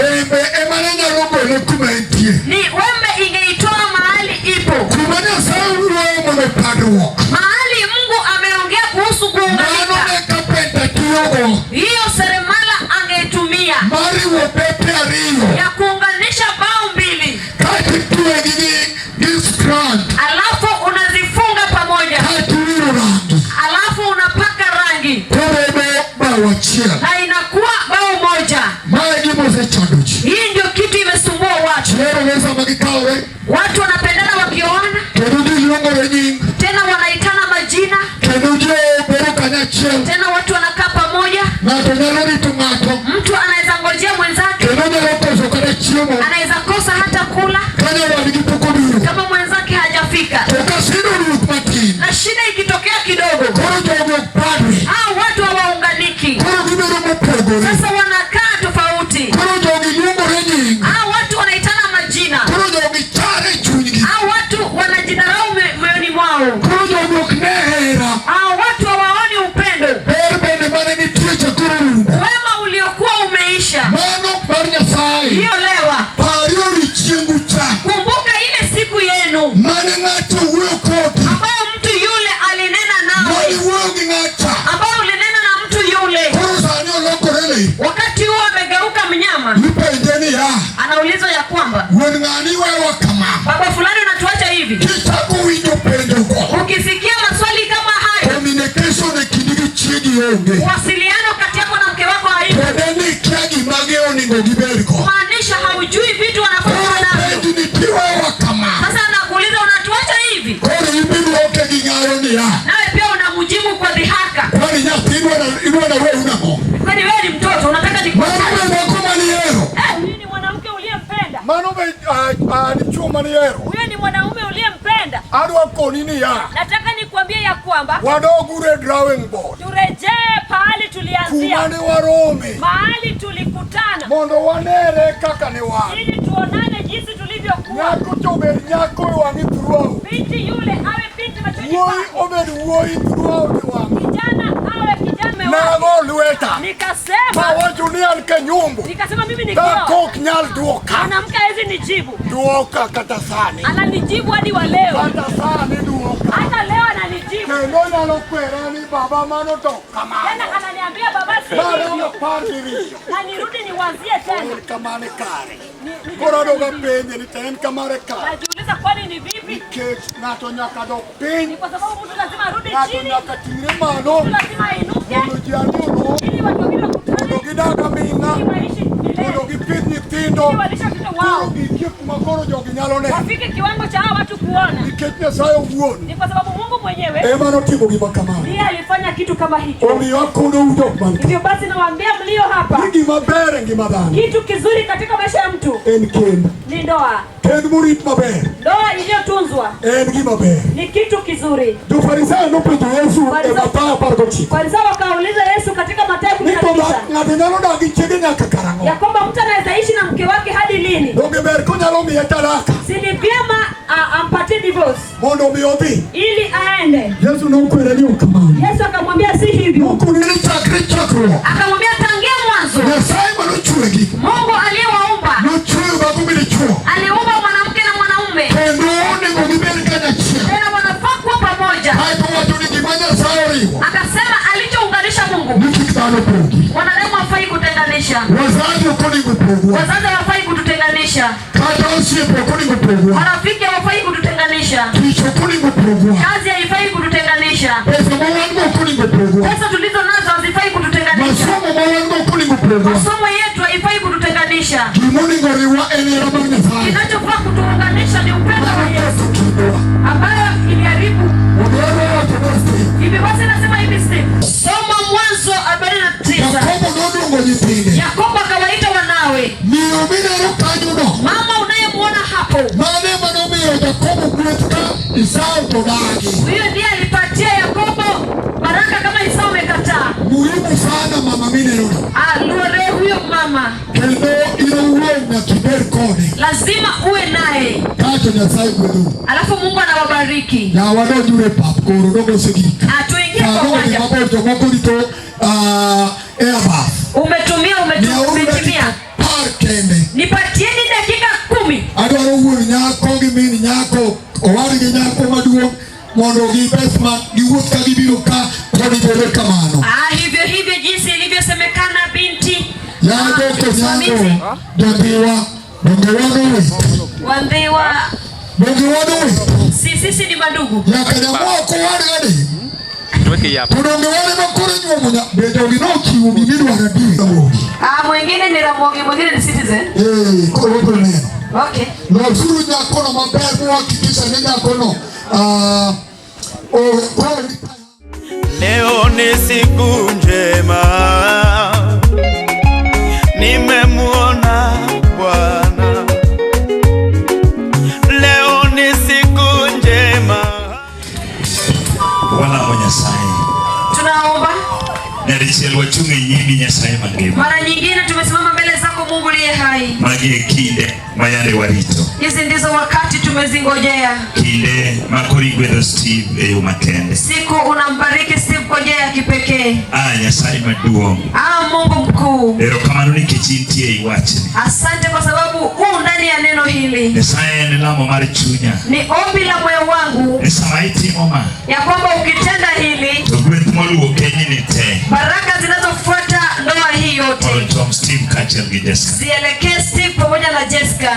Ni wembe ingeitoa mahali ipo. Mahali Mungu ameongea kuhusu kuunganika, hiyo seremala angeitumia ya kuunganisha bao mbili. Alafu unazifunga pamoja. Alafu unapaka rangi. Na inakuwa bao moja. Hii ndio kitu imesumbua watu. Watu wanapendana wakioana. Tena wanaitana majina. Tena watu wanakaa pamoja. Mtu anaweza ngojea mwenzake. Anaweza kosa hata kula kama mwenzake hajafika. Na shida ikitokea kidogo, watu hawaunganiki. Sasa wanakaa tofauti. Watu wanaitana majina. Watu wanajidharau moyoni mwao. Watu hawaoni upendo. Wema uliokuwa umeisha. Hiyo lewa. Kumbuka ile siku yenu ambayo mtu yule alinena nawe. Ambayo ulinena na mtu yule. Wakati huo amegeuka mnyama. Anaulizwa ya kwamba, baba fulani unatuacha hivi? Ukisikia maswali kama hayo, wasiliano kati yako na mke wako haipo. Maanisha haujui vitu wanafanya navyo. Sasa anakuuliza unatuacha hivi? Nawe pia unamjibu kwa dhihaka. Kwani wewe ni mtoto unataka nikuache? Huyu ni mwanamke uliyempenda. Huyu ni mwanaume uliyempenda. Nataka nikuambie ya kwamba turejee pahali tulianzia. Mahali tulikutana. Ili tuonane jinsi tulivyokuwa. Binti yule awe binti machoni mwako. Kijana awe kijana mewa. Nikasema mimi ni kwa. Mwanamke hizi nijibu. Ananijibu hadi wa leo. Hata leo ananijibu. Tena ananiambia baba sisi. Na nirudi niwazie tena. Najiuliza kwani ni vipi? Ni kwa sababu mtu lazima arudi chini. Mtu lazima inuke. Ili watu wengine wafike kiwango cha hawa watu kuona. Ni kwa sababu Mungu mwenyewe ndiye alifanya kitu kama hicho. Hivyo basi nawaambia mlio hapa, kitu kizuri katika maisha ya mtu ni ndoa. Ndoa iliyotunzwa ni kitu kizuri. Farisayo wakauliza Yesu katika Mathayo 19 ya kwamba mtu anaweza ishi na mke wake hadi lini? Si ni vyema ampatie divorce ili aende. Yesu akamwambia si hivyo. Akamwambia tangia mwanzo Mungu aliyewaumba aliumba mwanamke na mwanaume. Tena wanafaa kuwa pamoja. Akasema alichounganisha Mungu wanadamu hawafai kutenganisha. Wazazi hawafai kututenganisha. kututenganisha. Marafiki hawafai kututenganisha. Kazi haifai kututenganisha. Pesa tulizo nazo hazifai kututenganisha. Masomo yetu haifai kututenganisha. Kinachofaa kutuunganisha ni upendo wa Yesu ambayo iliharibu. Hivi basi nasema hivi Steve. Soma Mwanzo 49. Yakobo akawaita wanawe. Mama unayemuona hapo. Huyo ndiye alipatia Yakobo baraka kama Esau amekataa. Muhimu sana mama Mineroni. Luore huyo mama. Lazima uwe naye. Alafu Mungu anawabariki. Atuingie pamoja. Umetumia. Nipatieni dakika 10. Adwaro wuon nyako gi min nyako, owadgi nyako maduong' mondo gibesma giwuoth ka gibiro ka kodibere kamano. Hivyo jinsi ilivyosemekana binti. Yako nyango dondiwa Wandewa. Sisi ni madugu. Yakanyamwako wadgadi. Mwingine ni Ramogi, mwingine ni Citizen. Okay. Leo ni siku njema, nimemuona Bwana. Leo ni siku njema. Wala mwenye sai. Tunaomba. Mara nyingine tumesimama mbele zako Mungu aliye hai. Magie kinde mayare warito. Hizi ndizo wakati tumezingojea. Kinde makorigwe Steve eyo makende. Siku unambariki Steve kwa njia ya kipekee. Nyasaye maduong'. Mungu mkuu. Erokamano nikichintie iwachni. Asante kwa sababu ndani ya neno hili. Nyasaye ni lamo mar chunya. Ni ombi la moyo wangu. Nisamaiti mama. Ya kwamba ukitenda hili. Tugwe tumoluo kenyi nite. Baraka zinazofuata ndoa hii yote. Tom Steve Kachel gi Jessica. Zielekee Steve pamoja na Jessica.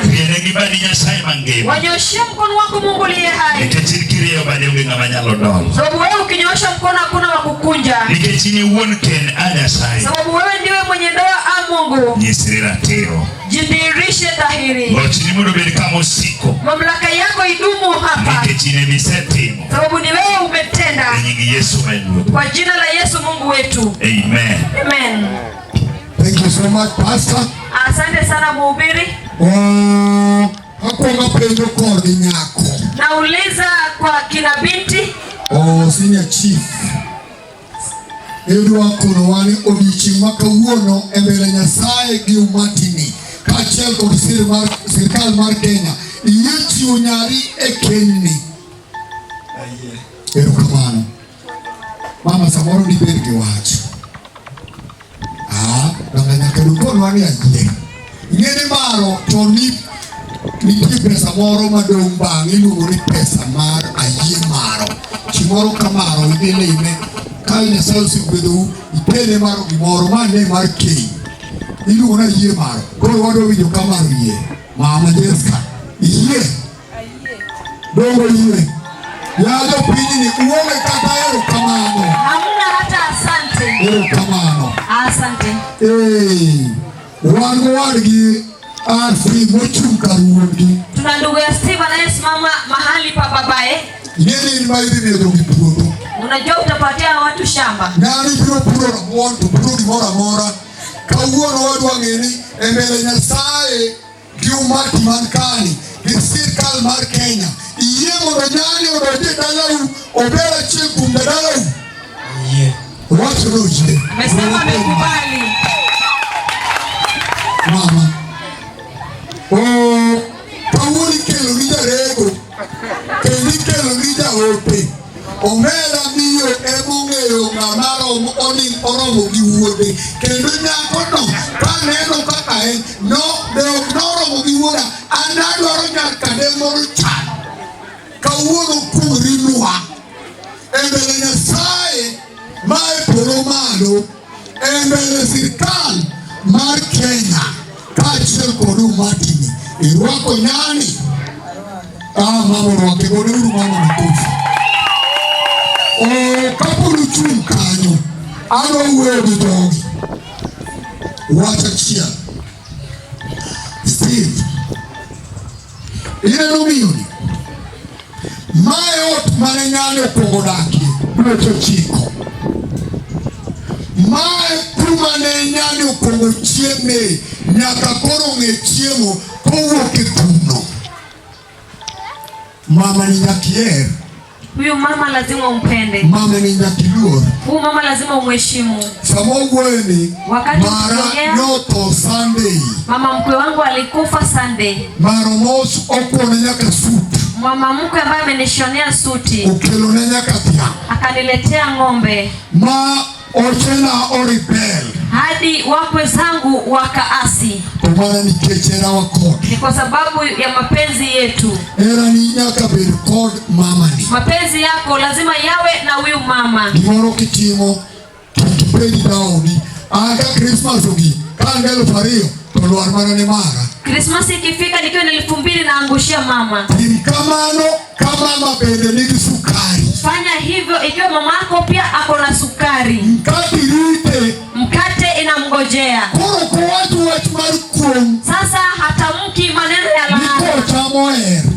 Ngibadi Nyasaye mangema. Wanyoshie mkono wako Mungu aliye hai. Nikechirikirio bade unge ng'amanyalo dol. Sababu wewe ukinyosha mkono hakuna wa kukunja. Nikechini uon ken Nyasaye. Sababu wewe ndiwe mwenye ndoa Mungu. Nyisirira tero. Jindirishe dhahiri. Lochini mudo bedi kama usiko. Mamlaka yako idumu hapa. Nikechini misetimo. Sababu ni wewe umetenda. Nyingi Yesu mwenye. Kwa jina la Yesu Mungu wetu. Amen. Amen. Thank you so much, Pastor. Asante sana mhubiri. Hakuanga penjo kodi nyako. Nauliza kwa kina binti. Senior chief. Edwa kono wani odichieng' ma kawuono e mbele Nyasaye gi umatini kaachiel kod sirkal mar Kenya iyie chiwo nyari e kenyni. Erokamano. Mama samoro dibed gi wach. Danga nyaka dukonwa ni ayie. Ing'eni maro to nitie pesa moro madong' bang' iluongo ni pesa mar ayie maro. Chimoro kamaro idhi lime kai Nyasaye osekwedhou itene maro gimoro mane mar keny iluongo ni ayie maro. Koro wadwa winjo ka maro yie. Mama Jessica iyie dongo yie yajo pinyni uonge kata erokamano. Hamna hata asante. Erokamano. Asante. Wan wadgi Steve mochung' kar wuongi. Tuna ndugu ya Steve anayesimama mahali pa babaye. Ing'eni ma idhi miyo jogi puodho. Unajua utapatia watu shamba. Nani biro puro rabuon to puro gimoro amora. Kawuono wadwa ng'eni e mbele Nyasaye gi umati man kani gi sirkal mar Kenya. Iyie mondo nyani odonj e dalau obed achiel kuom dalau. Wacho noyie. Amesema amekubali. Mama. Kawuono ikelo ni jarego. Kendo ikelo ni jaote. Omera miyo emong'eyo ng'ama oromo gi wuode. Kendo nyakono kaneno kaka en noromo gi wuoda. An adwaro nyakane moro chan. Kawuono kurinwa. E mbele Nyasaye ma e polo malo. E mbele sirkal mar Kenya. Kaachiel kod umatini. Irwako nani? Mama rwake gone uru mama makofi. Kapo nuchung kanyo. Ano uwe bidogi. Wacha chia. Steve. Ine nomioni. Mae ot mane nyane pogodaki. Dweto chiko. Mae kumane nyane upongo chieme. Nyaka koro nge chiemo. Kowo kituno. Mama ni nyakier. Huyu mama lazima umpende. Mama ni nyakiluor. Huyu mama lazima umheshimu. Samogweni. Wakati mara nyoto Sunday. Mama mkwe wangu alikufa Sunday. Mara mosu okone nyaka suti. Mama mkwe ambaye amenishonea suti. Ukelone nyaka tia. Akaniletea ng'ombe. Ma ochena oribel. Hadi wakwe zangu wakaasi. Kumana ni kechera wakodi. Ni kwa sababu ya mapenzi yetu. Era ni nyaka berikod mama ni. Mapenzi yako lazima yawe na huyu mama. Nimoro kitimo. Tukipedi daoni. Aga Christmas ugi. Kandelo fario. Toluar mana ni mara. Christmas ikifika nikiwa na 2000 naangushia mama. Kamano kama mabende niki sukari. Fanya hivyo ikiwa mama yako pia ako na sukari. Mkate inamgojea. Koro kwa watu marukum. Sasa hatamki maneno ya laana.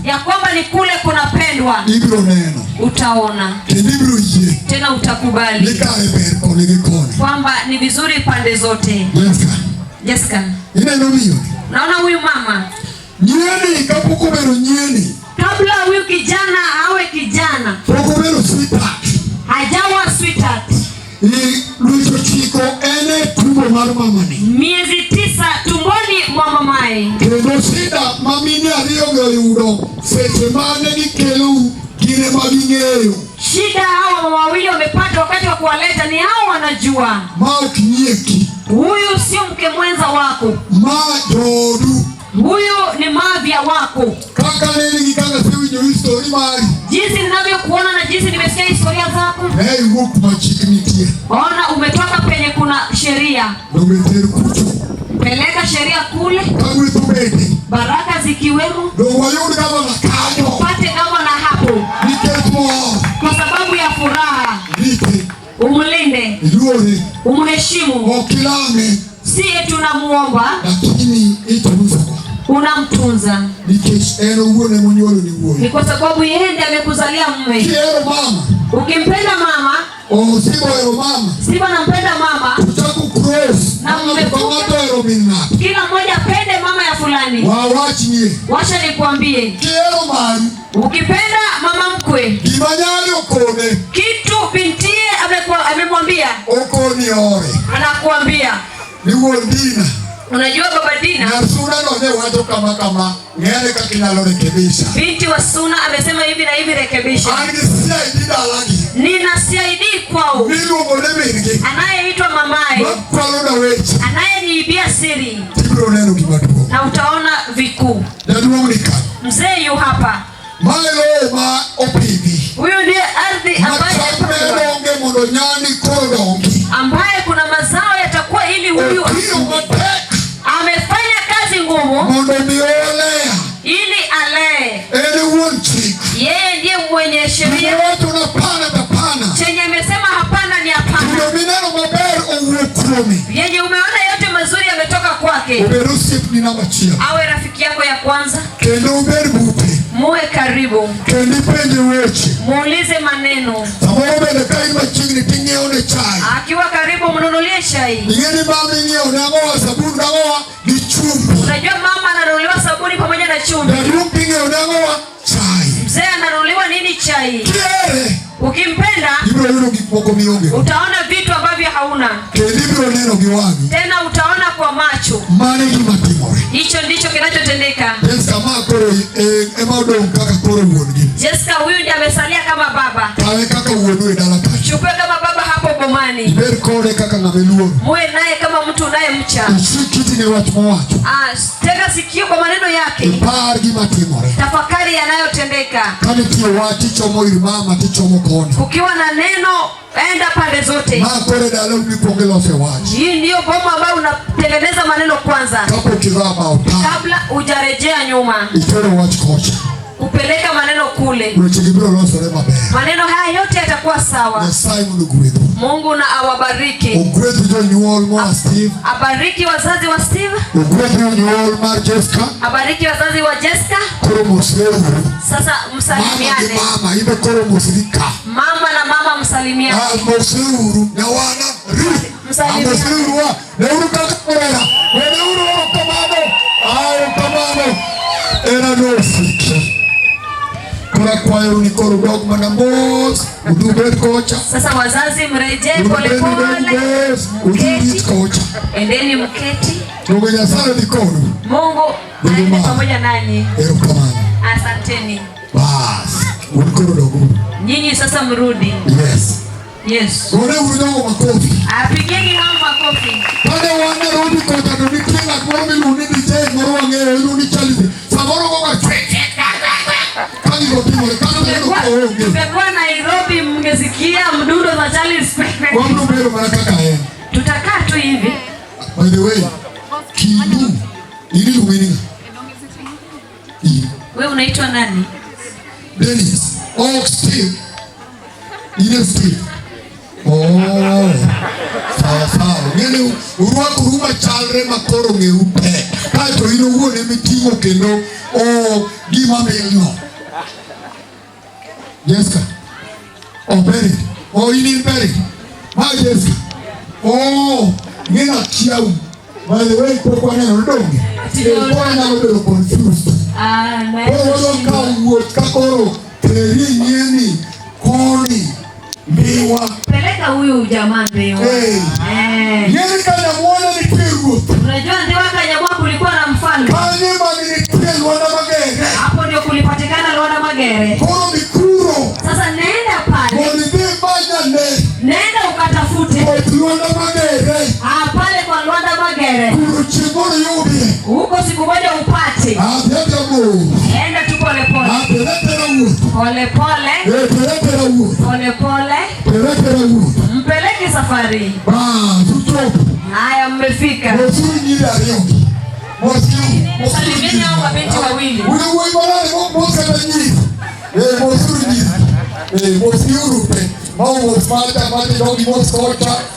Ya kwamba ni kule kunapendwa. Ibro neno. Utaona. Ibro ye. Tena utakubali. Nikaeberko nigikone. Kwamba ni vizuri pande zote. Jessica. Ine nomiyo. Naona huyu mama. Nyeni kapukubero nyeni. Kabla huyu kijana awe kijana. Pukubero sweetheart. Hajawa sweetheart. Ni lucho chiko ene tumbo maru mamani. Miezi 9 tumboni mwa mamae. Kendo shida mamini ariyo yudo. Seche mane ni kelu kine mabingeyo. Shida hawa mama wawili wamepata wakati wa kuwaleta ni hao wanajua. Mark Nyeki. Huyu sio mke mwenza wako. Majodu. Huyu ni mavya wako. Kaka nini kikanga siwi nyo histori mari. Jinsi ninavyokuona na jinsi nimesikia historia zako. Hey, huku machikinitie. Ona umetoka penye kuna sheria. Dometeru kucho. Peleka sheria kule. Kagwe tumete. Baraka zikiwemo. Wayuni kama nakajo. Upate kama na hapo. Niketmo. Kwa sababu ya furaha. Nike. Umlinde. Yuri. Umheshimu. Okilame. Siye tunamuomba. Lakini itamuza. Unamtunza. Ni kwa sababu yeye ndiye amekuzalia mume. Kiero mama. Ukimpenda mama. Sibo mama. Sibo nampenda mama. Utaku cross. Na kila mmoja apende mama ya fulani. Wawachie. Wacha nikwambie. Kiero mama. Ukipenda mama mkwe. Kimanyali ukone. Kitu bintie amemwambia. Okoni ore. Anakuambia. Ni wondina. Unajua baba Dina? Na Suna none wato kama ngere kakinalo rekebisha. Binti wa Suna amesema hivi na hivi rekebisha. CID dalagi. Nina CID kwao. Milu ngolebirige. Anayeitwa mamae. Makwalo na wechi. Anayeniibia siri. Tibro neno kibatu. Na utaona vikuu. Naduamulika. Mzee yu hapa. Maelo ma opigi. Huyu ndiye ardhi ambaye kuna mazao yatakuwa ili huyu amefanya kazi ngumu ili alee. Yeye ndiye mwenye sheria. Chenye amesema hapana ni hapana. Yenye umeona yote mazuri yametoka kwake. Awe rafiki yako ya kwanza. Muwe karibu. Muulize maneno. Akiwa karibu mnunulie chai. Unajua mama ananunuliwa sabuni pamoja na chumvi. Mzee ananunuliwa nini? Chai. Ukimpenda utaona vitu ambavyo hauna. Tena utaona kwa macho. Hicho ndicho kinachotendeka. Jessica huyu ndiye amesalia kama baba. Chukue kama baba hapo bomani. Muwe naye kama mtu unayemcha. Tega sikio kwa maneno yake. Tafakari yanayotendeka. Kama tiyo wati chomo mama ti chomo kona. Ukiwa na neno enda pande zote. Makore dalo mipongelo se wati. Hii ndio boma ambayo unatengeneza maneno kwanza. Kabla hujarejea nyuma. Itoro wati kocha. Upeleka maneno kule. Maneno haya yote yatakuwa sawa. Mungu na awabariki. Abariki wazazi wa Steve. Abariki wazazi wa Jessica. Sasa msalimiane. Mama na mama msalimiane. Sasa wazazi mrejee pole pole. Endeni mketi. Mungu aende pamoja nanyi. Asanteni. Nyinyi sasa mrudi. Yes. Apigeni hao makofi. Tungekuwa Nairobi mngesikia mdundo za Charles Pepe. Tutakaa tu hivi. By the way, Kindu ili umeninga. Wewe unaitwa nani? Dennis. Steve. Ile Steve. Sawa. Ngene urwa kuruma chalre makoro ngeupe. Kato ino uone mitingo kendo. Gima melno. Jessica. Buried. Ini buried. Jessica. Ngena kiau. By the way, kwa neno ndonge. Kwa neno confused. Kakoro. Teri nyeni. Koni. Miwa. Peleka huyu jamaa ndio. Yeye kana muona ni kiru. Unajua ndio akanyamua kulikuwa na mfalme. Kani mali ni kiru wana magere. Hapo ndio kulipatikana Lwana Magere. Kono mikuro. Sasa nenda pale. Nenda ukatafute. Lwana Magere. Pale kwa Lwana Magere. Kuru chimoro yobi. Huko siku moja upate. Enda tu pole pole. Pole pole. Mpeleke safari. Haya mmefika. Salimieni hao mabinti wawili.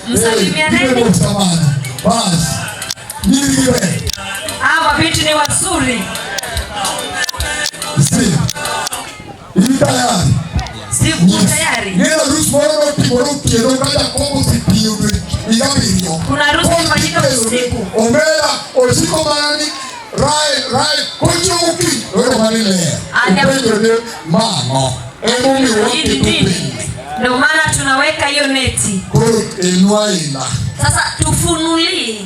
Msalimianeni. Hao mabinti ni wazuri. Tayari. Kuna harusi inafanyika usiku. Ndio maana tunaweka hiyo neti. Sasa tufunulie.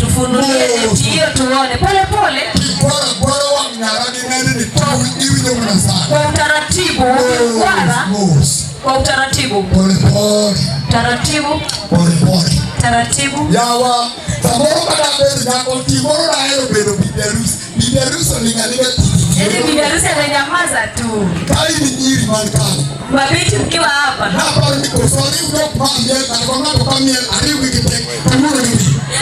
Tufunulie neti hiyo tuone. Pole pole. Kwa utaratibu. Kwa utaratibu. Taratibu. Yawa. Samoro kada beru yako timoro na hero beru bideruso lingalika. Bideruso amenyamaza tu. Kai ni nyiri mankani. Mabinti mkiwa hapa. Hapa ni kosoni unapambia na kwa miel aribu kite.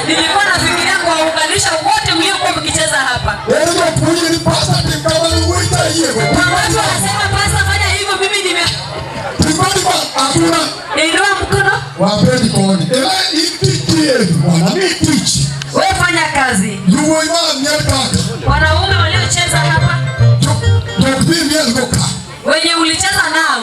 Nilikuwa nafikiria kuwaunganisha wote mliokuwa mkicheza hapa. Wewe ndio ni pasta kama uita hiyo. Watu wanasema pasta fanya hivyo mimi nime. Hakuna. Inua mkono. Wapeni koni. Wewe fanya kazi. Wanaume waliocheza hapa. Wenye ulicheza nao.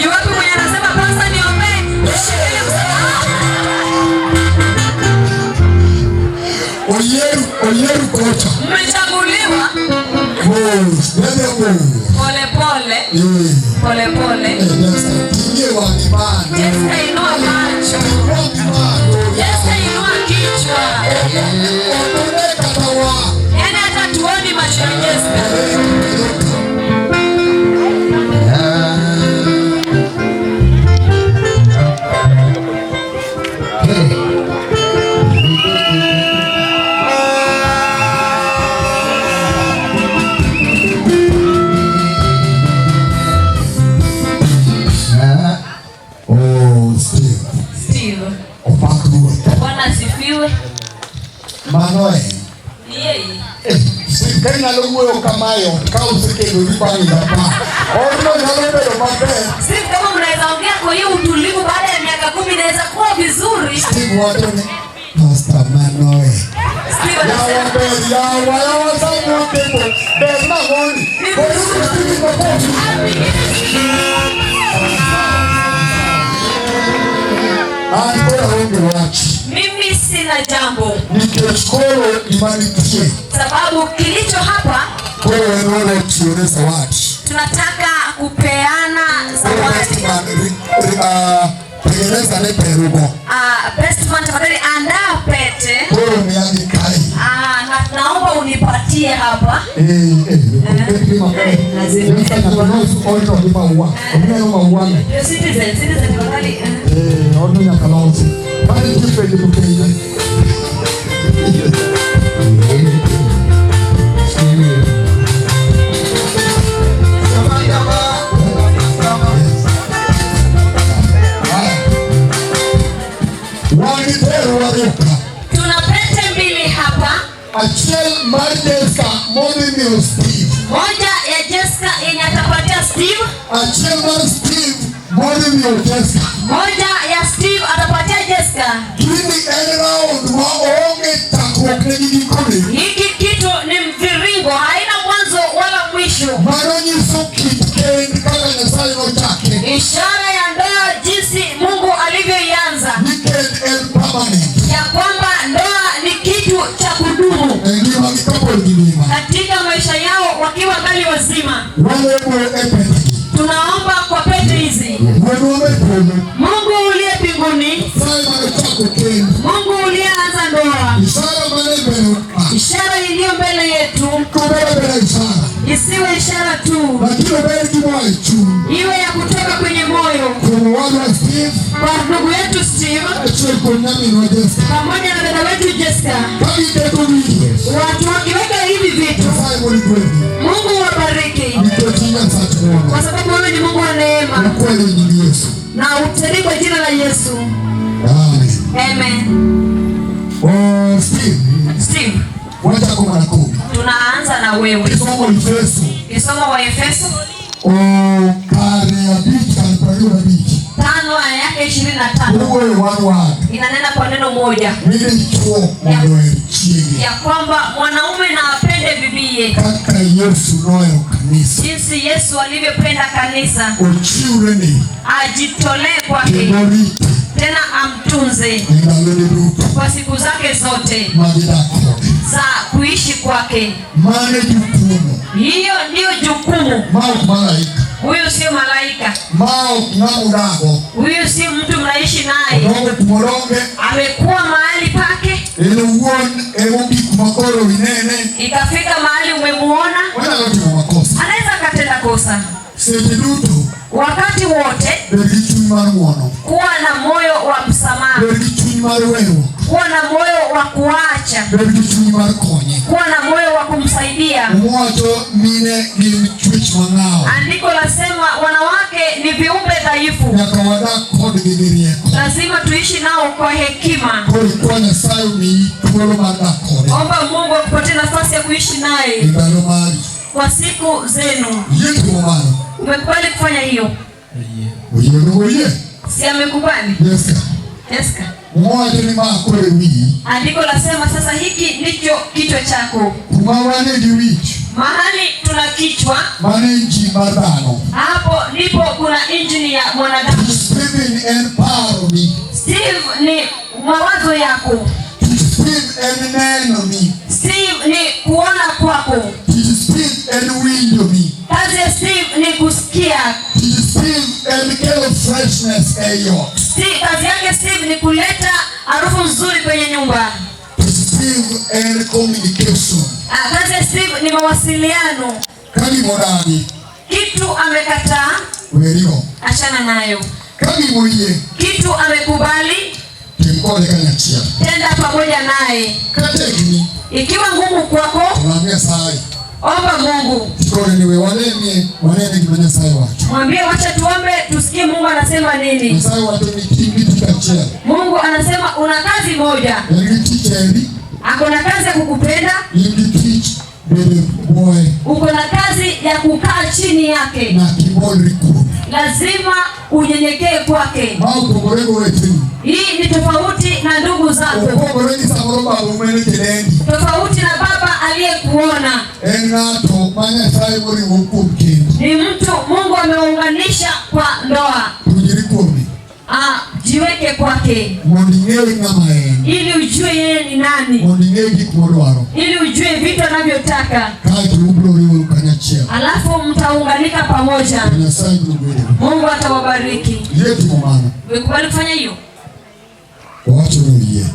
Yuwapi mwenye anasema pasta niombe. Oyeru kocha. Mmechaguliwa. Pole pole. Jessica inua macho. Jessica inua kichwa. Yaani hata tuoni macho ya Jessica. Steve. Opakruwe. Bwana asifiwe. Manoe. Yeye. Steve kana luwe kamayo kausike lulipani hapa. Ono nalebe mabe. Steve, kama mnaweza ongea kwa hiyo utulivu baada ya miaka 10 inaweza kuwa vizuri. Steve wote ni Pastor Manoe. Steve mimi sina jambo. Sababu kilicho hapa tunataka kupeana zawadi. Best man tafadhali andaa pete. Naomba unipatie hapa. Citizen tafadhali. Tuna pete mbili hapa. Moja ya Jessica yenye atapatia Steve. Moja ya Steve atapatia Jessica. Hiki kitu ni mviringo, haina mwanzo wala mwisho. Ishara ya ndoa jinsi Mungu alivyoianza. Ya kwamba ndoa ni kitu cha kudumu katika maisha yao wakiwa ngali wazima. Tunaomba kwa pete hizi. Mungu uliye mbinguni, Mungu uliyeanza ndoa, ishara iliyo mbele yetu isiwe ishara tu, iwe ya kutoka kwenye moyo kwa ndugu yetu Steve pamoja na dada wetu Jessica. Watu wakiweka hivi vitu, Mungu wabariki, kwa sababu wewe ni Mungu wa neema na utendee kwa jina la Yesu. Amen. Steve, tunaanza na wewe. Kisomo wa Efeso 5:25 inanena kwa neno moja ya kwamba mwanaume na apende bibiye jinsi Yesu alivyopenda kanisa, ajitolee kwake tena amtunze kwa siku zake zote za kuishi kwake. Hiyo ndio jukumu. Huyu sio malaika. Huyu si mtu mnaishi naye. Amekuwa mahali pake. Ikafika mahali umemuona, anaweza akatenda kosa. Wakati wote kuwa na moyo wa msamaha, kuwa na moyo wa kuacha, kuwa na moyo wa kumsaidia. Andiko lasema wanawake ni viumbe dhaifu, lazima tuishi nao kwa hekima. Omba Mungu akupatie nafasi ya kuishi naye kwa siku zenu. Umekubali kufanya hiyo? Si amekubali? Jessica. Andiko lasema sasa hiki ndicho kichwa chako. Mahali tuna kichwa, hapo ndipo kuna injini ya mwanadamu. Steve ni mawazo yako. Steve ni kuona kwako. Kazi ya Steve ni kusikia. Kazi yake Steve ni kuleta harufu nzuri kwenye nyumba. Kazi ya Steve ni mawasiliano. Kitu amekataa, achana nayo. Kitu amekubali, tenda pamoja naye. Ikiwa ngumu kwako, Omba Mungu. Niwe waleni kimanya sai watu. Mwambie wacha tuombe tusikie Mungu anasema nini. Sai watu ni kingi tukachia. Mungu anasema una kazi moja. Ako na kazi ya kukupenda. Uko na kazi ya kukaa chini yake. Na kiboli lazima unyenyekee kwake. Hii ni tofauti na ndugu zako. Tofauti na baba aliyekuona. Ni mtu Mungu ameunganisha kwa ndoa. Jiweke kwake. Ili ujue yeye ni nani. Ili ujue vitu anavyotaka. Alafu mtaunganika pamoja. Mungu atawabariki. Umekubali kufanya hiyo? Wacha niye.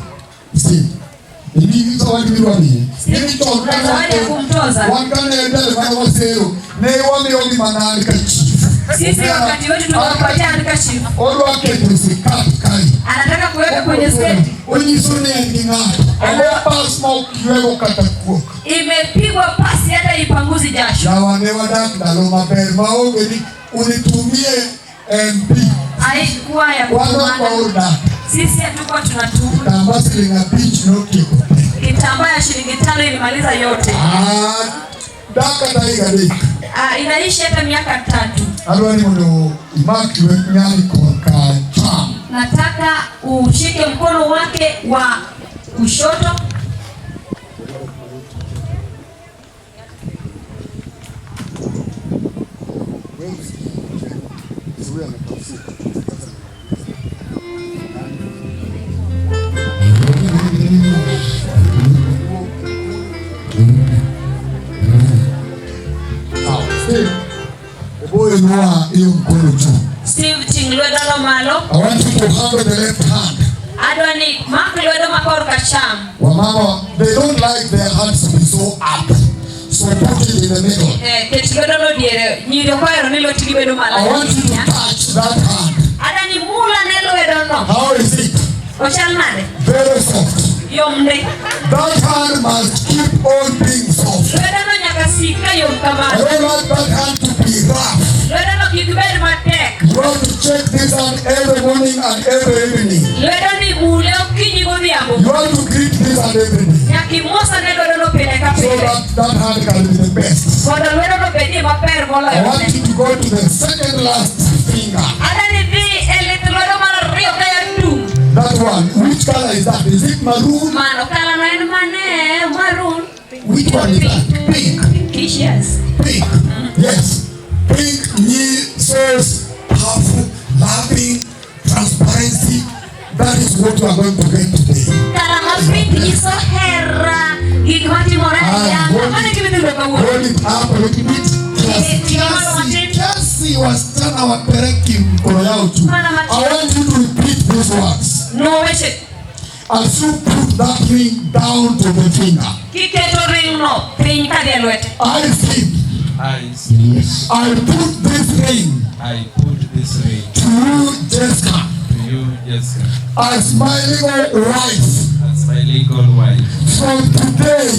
Hivi zawadi milioni. Hivi zawadi ya kumtoza. Wakane ndale bana wasero. Ne wameoni manani kachi. Sisi wakati wetu tunapatia andika chifu. Olo wake tusikati kai. Anataka kuweka kwenye sketi. Unyisone ndingato. Alopa smoke yuego katakuo. Imepigwa pasi hata ipanguzi jasho. Dawane wadak dalo maber maogeni unitumie MP. Haikuwa ya kutumana. Sisi hatukuwa tunatuma. Kitambaa shilingi pitch no kiko. Kitambaa ya shilingi 5 ilimaliza yote. Daka taiga dika. Inaishi hata miaka 3. Alwani mdo imaki nyali kwa cham. Nataka ushike mkono wake wa kushoto. Steve Chinglwedo malo. I want you to handle the left hand. Adwani maklwedo makor kacham. Wamama, they don't like their hands to be so up. So put it in the middle. Ketlodo no diere. Nyiro kwero nilo tigibedo malo. I want you to touch that hand. Adani mula nelwedo no. How is it? Ochal nade? Very soft. Yomde. That hand must keep on being soft. Lwedo no nyaka sika yom kamano. I don't like that hand to be rough. Lwedo no kikibed matek. You have to check this hand every morning and every evening. Lwedo ni mule okinyi godhiambo. You have to greet this hand every day. Nyaki mosa ne lwedo no pile ka pile. So that hand can be the best. Kodo lwedo no bedie maber moloyo. I want you to go to the second last finger. Adani dhi elith lwedo mar ariyo kaya tung. That one, which color is that? Is it maroon? Mano kala no en mane maroon. Which one is that? Pink. Pinkish. Pink. Yes. Pink means powerful, loving, transparency. That is what we are going to get today. Kala pink is so hera. Gigmati moraya. Hold it up a little bit. Kiasi wasichana wapereki mkono yao tu. I want you to repeat these words. No weche. As you put that ring down to the finger. Kiketo ring no piny kadhi lwete. I see. I put this ring. To you, Jessica. As my legal wife. From today.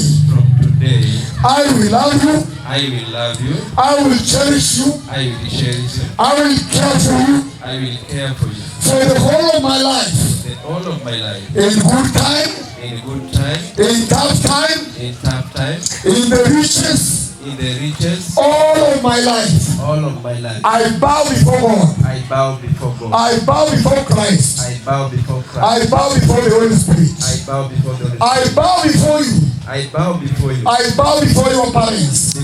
I will love you. I will cherish you. I will care for you. For the whole of my life. In good time. In tough time. In the riches. All of my life. I bow before God. I bow before Christ. I bow before the Holy Spirit. I bow before you. I bow before your parents.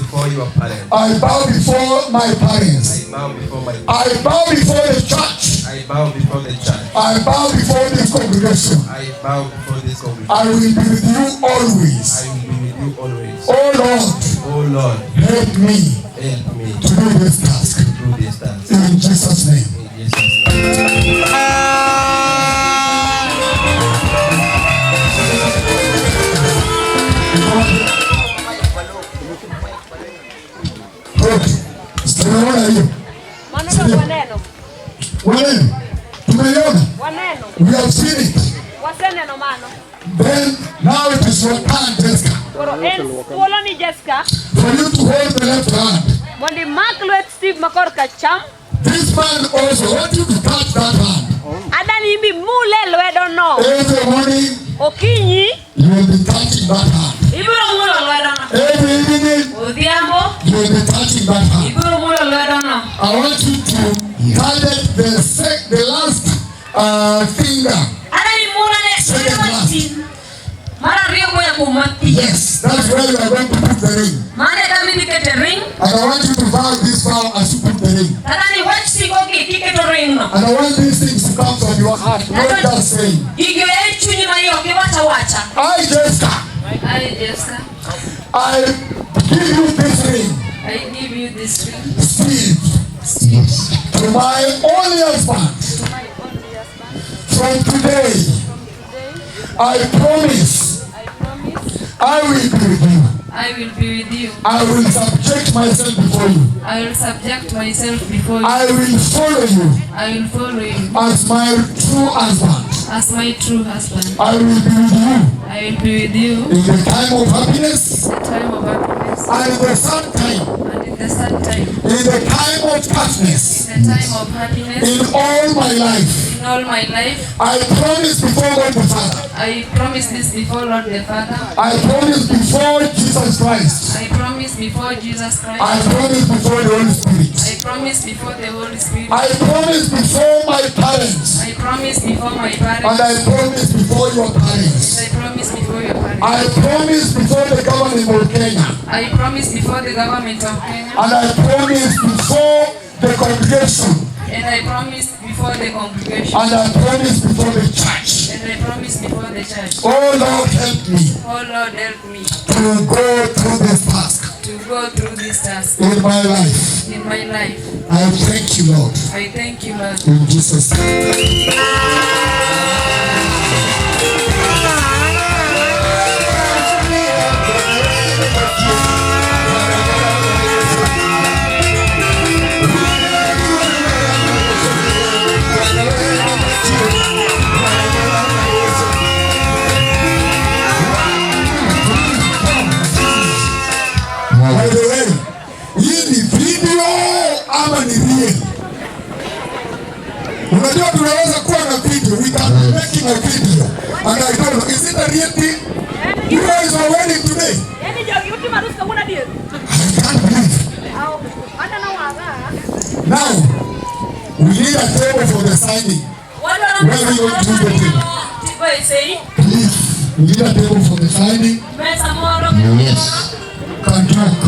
I bow before my parents. I bow before the church. I bow before this congregation. I will be with you always. Oh Lord, help me to do this task. In Jesus' name. We have seen it. Then now it is your turn, Jessica. Koro en kuolo ni Jessica. For you to hold the left hand. Mondi mak lwet Steve makor kacham. This man also want you to touch that hand. Adani imbi mule lwedo no. Every morning. Okinyi. You will be touching that hand. Ibiro mulo lwedo no. Every evening. Odhiambo. You will be touching that hand. Ibiro mulo lwedo no. I want you to target the last finger. Adani mula ne. Second last. Yes, that's where you are going to put the ring. Ring. And I want you to vow this vow as you put the ring. And I want these things to come from your heart, not just saying. I, Jessica. I give you this ring. I give you this ring. Steve. To my only husband. From today, I promise. I will be with you. I will be with you. I will subject myself before you. I will subject myself before you. I will follow you. I will follow you. As my true husband. As my true husband. I will be with you. I will be with you. In the time of happiness. The time of happiness. And in the sad time. And in the sad time. In the time of toughness. In the time of happiness. In all my life. In all my life. I promise before God the Father. I promise this before Lord the Father. I promise before Jesus Christ. I promise before Jesus Christ. I promise before the Holy Spirit. I promise before the Holy Spirit. I promise before my parents. I promise before my parents. And I promise before your parents. I promise before your parents. I promise before the government of Kenya. I promise before the government of Kenya. And I promise before the congregation. And I promise before the congregation. And I promise before the church. And I promise before the church. Oh Lord, help me. Oh Lord, help me. To go through this task. To go through this task. In my life. In my life. I thank you, Lord. I thank you, Lord. In Jesus' name. By the way, hii ni video ama ni real? Unajua tunaweza kuwa na video, we can be making a video. And I don't know, is it a real thing? You guys are wedding today? I can't believe. Now, we need a table for the signing. Where we going to do the thing? Please, we need a table for the signing. Yes. Can talk.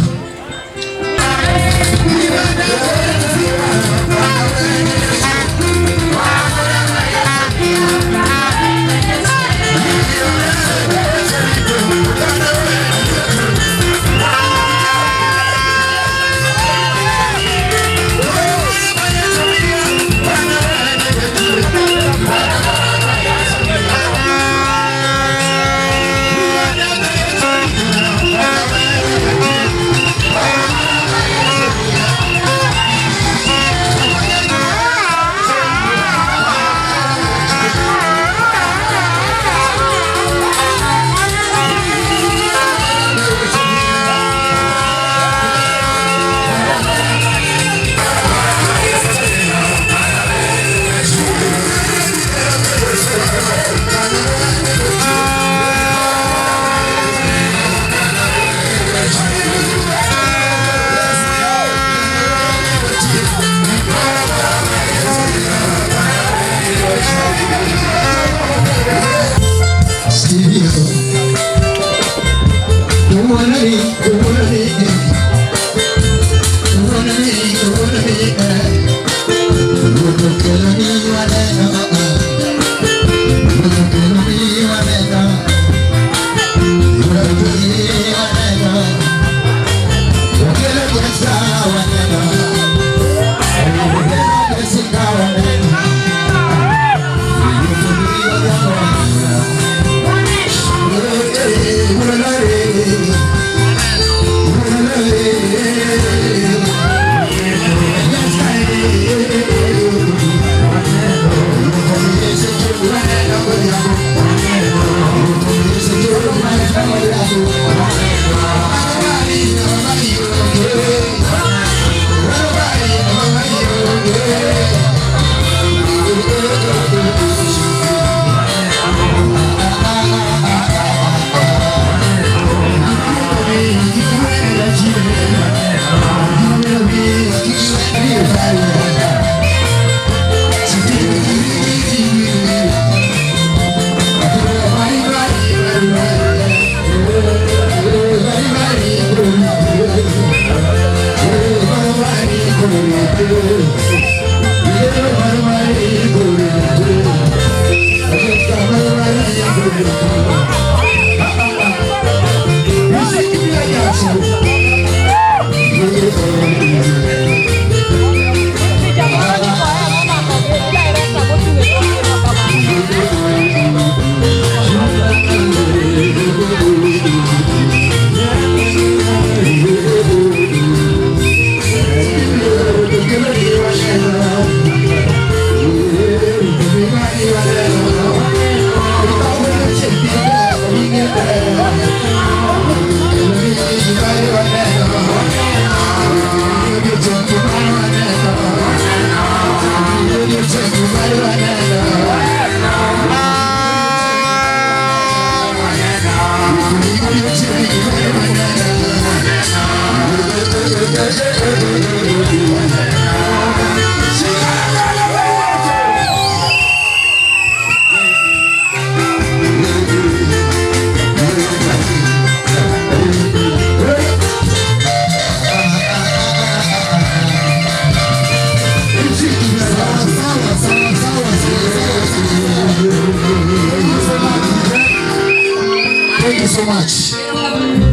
so much.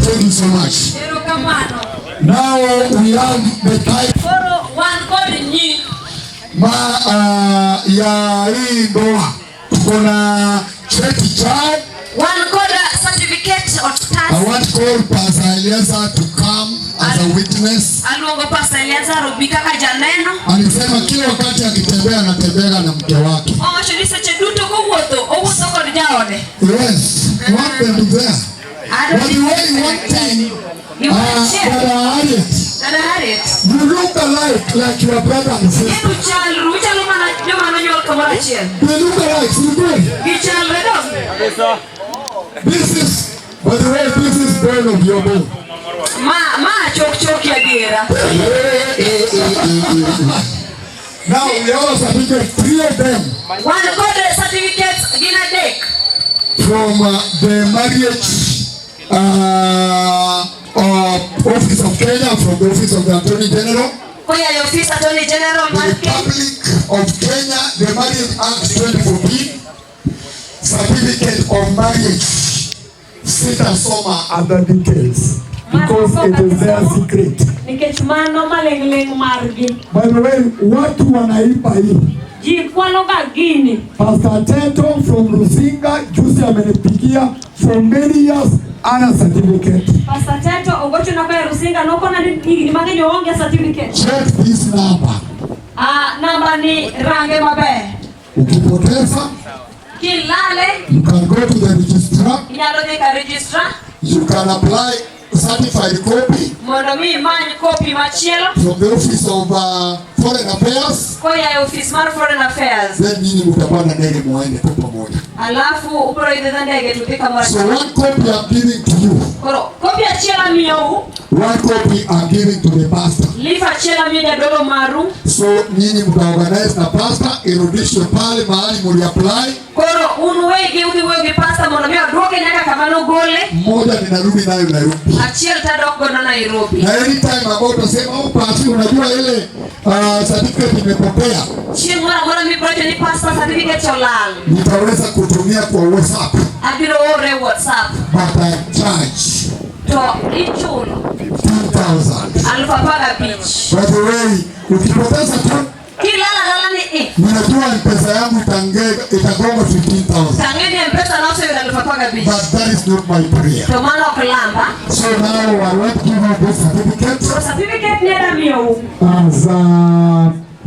Thank you so much. Now we have the type ya hii ndoa. Tuko na cheti chao. One called certificate of tax. I want to call Pastor Eliezer to come as a witness. Aliongo Pastor Eliezer rubika kajaneno. Alisema kila wakati akitembea anatembea na mke wake. Oh, shulisa cheduto kuwoto, owuso kod jaode. Yes, want them to there. But the way one thing, Dada Harriet, you look alike like your brother and sister. Yetu chalu, uchalu mana nyol kamara chiel. They look alike, you do. Gichal redo. This is, by the way, this is bone of your bone. Ma chok ya dira. Now we have a certificate, 3 of them. One called certificates gina dek. From the marriage office of Kenya, from the office of the Attorney General. Koya ya office Attorney General the Republic of Kenya, the Marriage Act 2014, certificate of marriage. Sit and soma other details because it is their secret. Nikechumano maleng margi. By the way, watu wanaipa hii. Jikwaloga gini. Pastor Teto from Rusinga, juzi amenipigia for many years ana certificate. Pastor Teto ogocho na kwa Rusinga noko na ni mangenyo onge certificate. Check this number. Namba ni range mabe. Ukipoteza Kilale. You can go to the registrar. Inalodeka registrar. You can apply certified copy. Monomi manyi copy machielo. From the office of foreign affairs. Koya ya office mar foreign affairs. Then nyinyi mtapanda ndege muende kwa pamoja. Alafu upro ide ndege tupika mara. So one copy I'm giving to you. Koro copy achiela miyo. One copy I'm giving to the pastor. Lifa achiela miyo dogo maru. So nyinyi mtaorganize na pastor irudishwe pale mahali muli apply. Koro unwege ukiwege pastor mono mio droge nyaka kamano gole. Mmoja ninarudi nayo Nairobi. Achiel tadoko na Nairobi. Na anytime about usema pastor unajua ile certificate imepotea. Mwana mi proje ni pastor certificate olal. Nitaweza kutumia kwa WhatsApp. Abiro ore WhatsApp. But I charge. To ichulo. 15,000. Alfa paga pitch. By the way, ukipoteza tu Kilala ni ninajua pesa yangu itagonga 15,000. Tangeni mpesa na usio alfa paga pitch. But that is not my prayer. To maana kulamba. So now I want to give you this certificate. So certificate ni ada miyo. As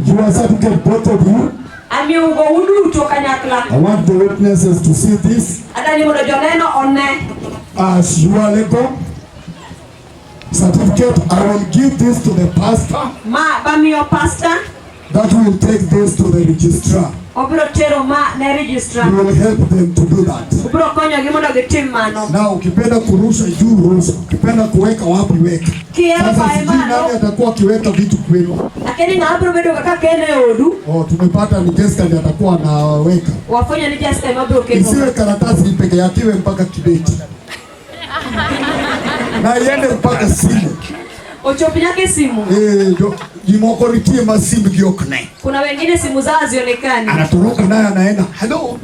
your certificate, both of you. Amiungo udu to kanyakla. I want the witnesses to see this. Ada ni mudo joneno one. As you are legal certificate, I will give this to the pastor. Ma bamiyo pastor. That will take this to the registrar. Obiro tero ma na registrar. You will help them to do that. Obiro konyo gimondo gitim mano. Now ukipenda kurusha juu ruhusa, ukipenda kuweka wapi weka. Sasa sijui nani atakuwa akiweka vitu kwenu. Lakini na hapo bedo kaka kene odu. Tumepata ni Jessica ndiye atakuwa anaweka. Wafanya ni Jessica mabro keno. Isiwe karatasi peke yake iwe mpaka kibeti. Na iende mpaka simu. Ochopi yake simu. Jimoko ritie masimu giokne. Kuna wengine simu zao zionekani. Anatoroka naye anaenda. Hello.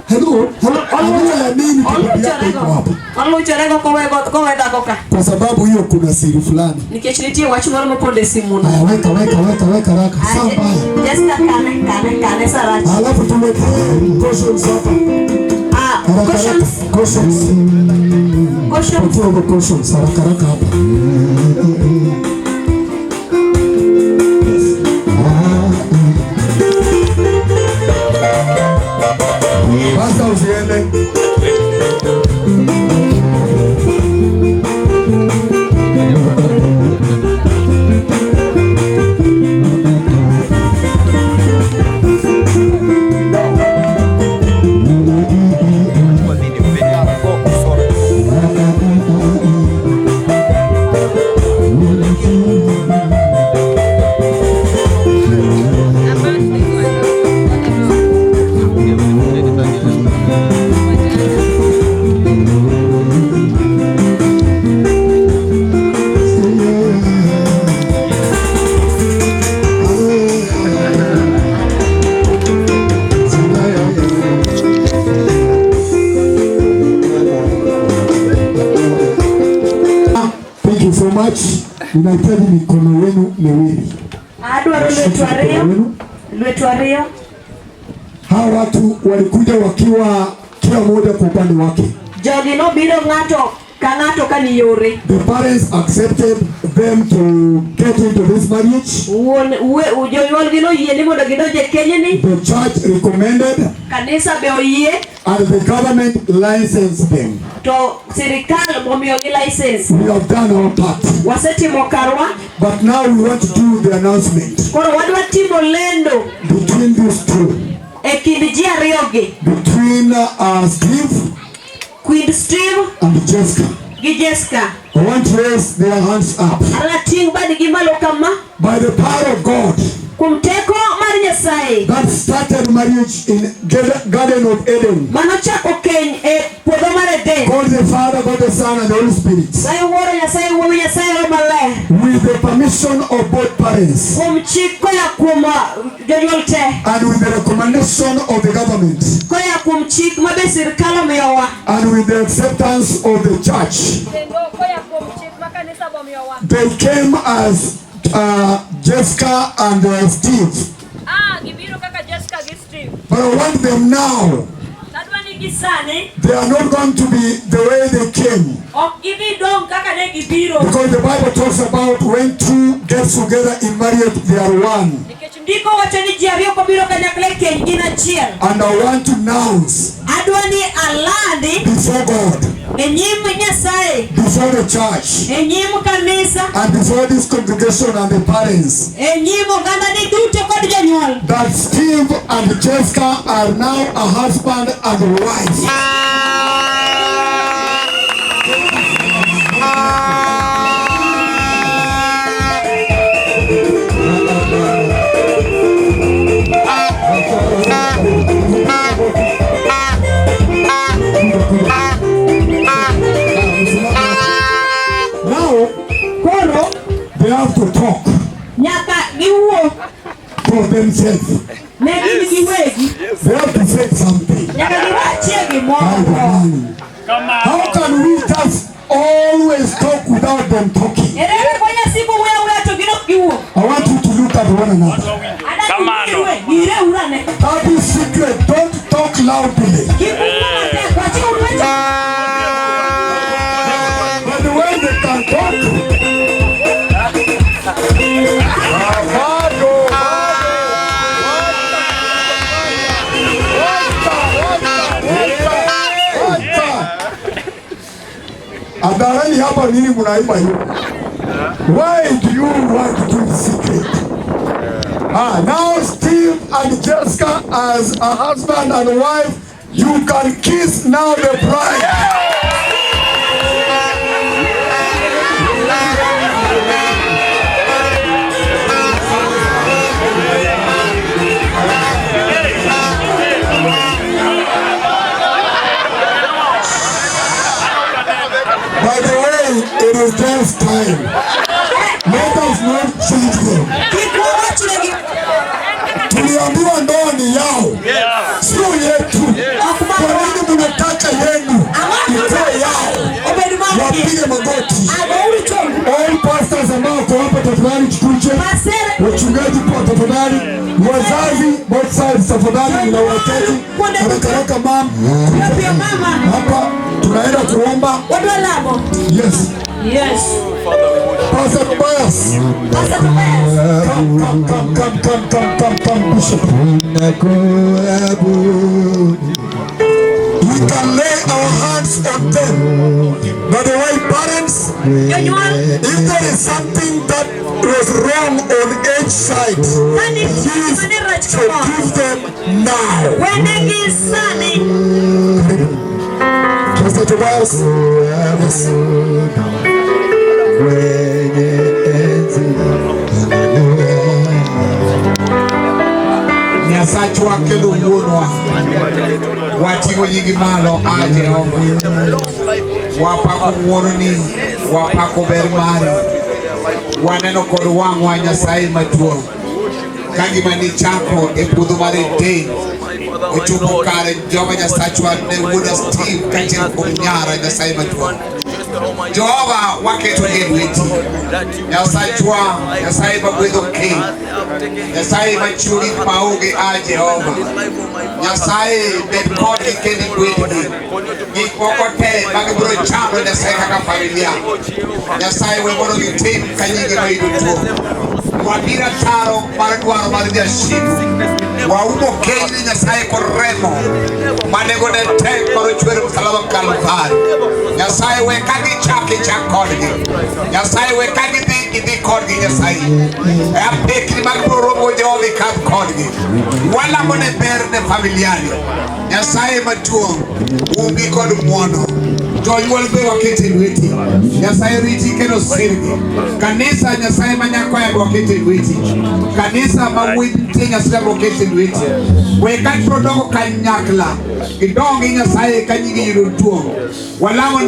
Ya nini kwa koka. Kwa sababu hiyo kuna siri fulani. Nikechilitie wachumaro mponde simu. Weka raka. Samba. Jessica kane sarachi. Alafu tumeke cautions hapa. Cautions. Cautions. Haraka hapa. Basta usiende. Ninahitaji mikono yenu miwili. Adwaro lwetu ariyo. Hawa watu walikuja wakiwa kila mmoja kwa upande wake. Jogi nobiro ng'ato ka ng'ato ka ni yore. The parents accepted them to get into this marriage. Jonyuolgi noyie ni mondo gidonje kenyni. The church recommended. Kanisa be oyie. And the government licensed them. To sirikal momiyogi license. We have done our part. Wasetimo karwa. But now we want to do the announcement. Koro wadwa timo lendo. Between these two. E kind ji ariyogi. Between Steve. Queen Steve. And Jessica. Gi Jessica. I want to raise their hands up. Alating badgi malo kama. By the power of God. Kumteko mar Nyasaye. That started marriage in Garden of Eden. Manochako keny e puodho mar Eden. God the Father, God the Son, and the Holy Spirit. Nyasaye Wuoro, Nyasaye Wuowi, Nyasaye Roho Maler. With the permission of both parents. Kuom chik koya kuom jonyuol te. And with the recommendation of the government. Koya kuom chik ma be sirkal omiyowa. And with the acceptance of the church. Kendo koya kuom chik ma kanisa omiyowa. They came as Jessica and Steve. Gibiro kaka Jessica gi Steve. But I want them now. Tadwani gisani. They are not going to be the way they came. Ok gibi dong kaka ne gibiro. Because the Bible talks about when two get together in marriage, they are one. Nikech ndiko wacho ni ji ariyo kobiro kanyakla e keny gin achiel. And I want to announce. Adwani alandi. Before God. E nyim Nyasaye. Before the church. E nyim kanisa. And before this congregation and the parents. E nyim oganda ni duto kod jonyuol. That Steve and Jessica are now a husband and wife. They have to talk for themselves. They have to say something. How can we just always talk without them talking? I want you to look at one another. That is secret. Don't talk loudly. But the way they can talk. Adarani hapa nini mnaiba hiyo? Why do you want to do secret? Now Steve and Jessica as a husband and wife, you can kiss now the bride. By the way, it is just time. Let us not change them. Tuliambiwa ndoa ni yao, sio yetu. Kwa nini mnataka yenu ikuwe yao? Wapige magoti. All pastors ambao kwa hapa tafadhali chukuje. Wachungaji kwa tafadhali. Wazazi, both sides tafadhali na wakati. Haraka mama. Hapa tunaenda kuomba. Yes. Yes. Pastor Tobias. Pastor Tobias. Come, Bishop. We can lay our hands on them. By the way, parents, if there is something that was wrong on each side, please forgive them now. Pastor Tobias. Yes. Nyasachu akelo wuonwa wating'o nyingi malo aje wapako wuoroni wapako ber mari waneno kod wang'wa Nyasaye maduong' ka gima nichako e puodho mar Eden ochopo kare Jehova Nyasaye ne wuoda Steve kaachiel kuom nyara Nyasaye maduong'. Jehova waketo lweti. Nyasaye chwa, Nyasaye magwedho king. Nyasaye machuli maonge a Jehova. Nyasaye bed kodgi kendo gwedhgi. Gik moko te magibiro chamo Nyasaye kaka familia. Nyasaye we mondo gitim ka nyingi mayudo tuo. Wabira taro mar dwaro mar jashimu. Waumo kendi Nyasaye kod remo manego ne tek mar chwer msalaba Kalvari. Nyasaye we chak kodgi. Nyasaye we gidhi kodgi Nyasaye. E apekni mag romo Jehova kadh kodgi. Walamo ne ber ne familiani. Nyasaye maduong' umgi kod muono. Jonyuol be wakete lweti. Nyasaye riti kendo sirgi. Kanisa Nyasaye manyako ya wakete lweti. Kanisa mawinti Nyasaye wakete lweti. Weka prodongo kanyakla. Gidongi Nyasaye kanyigi yudo duong'. Walamo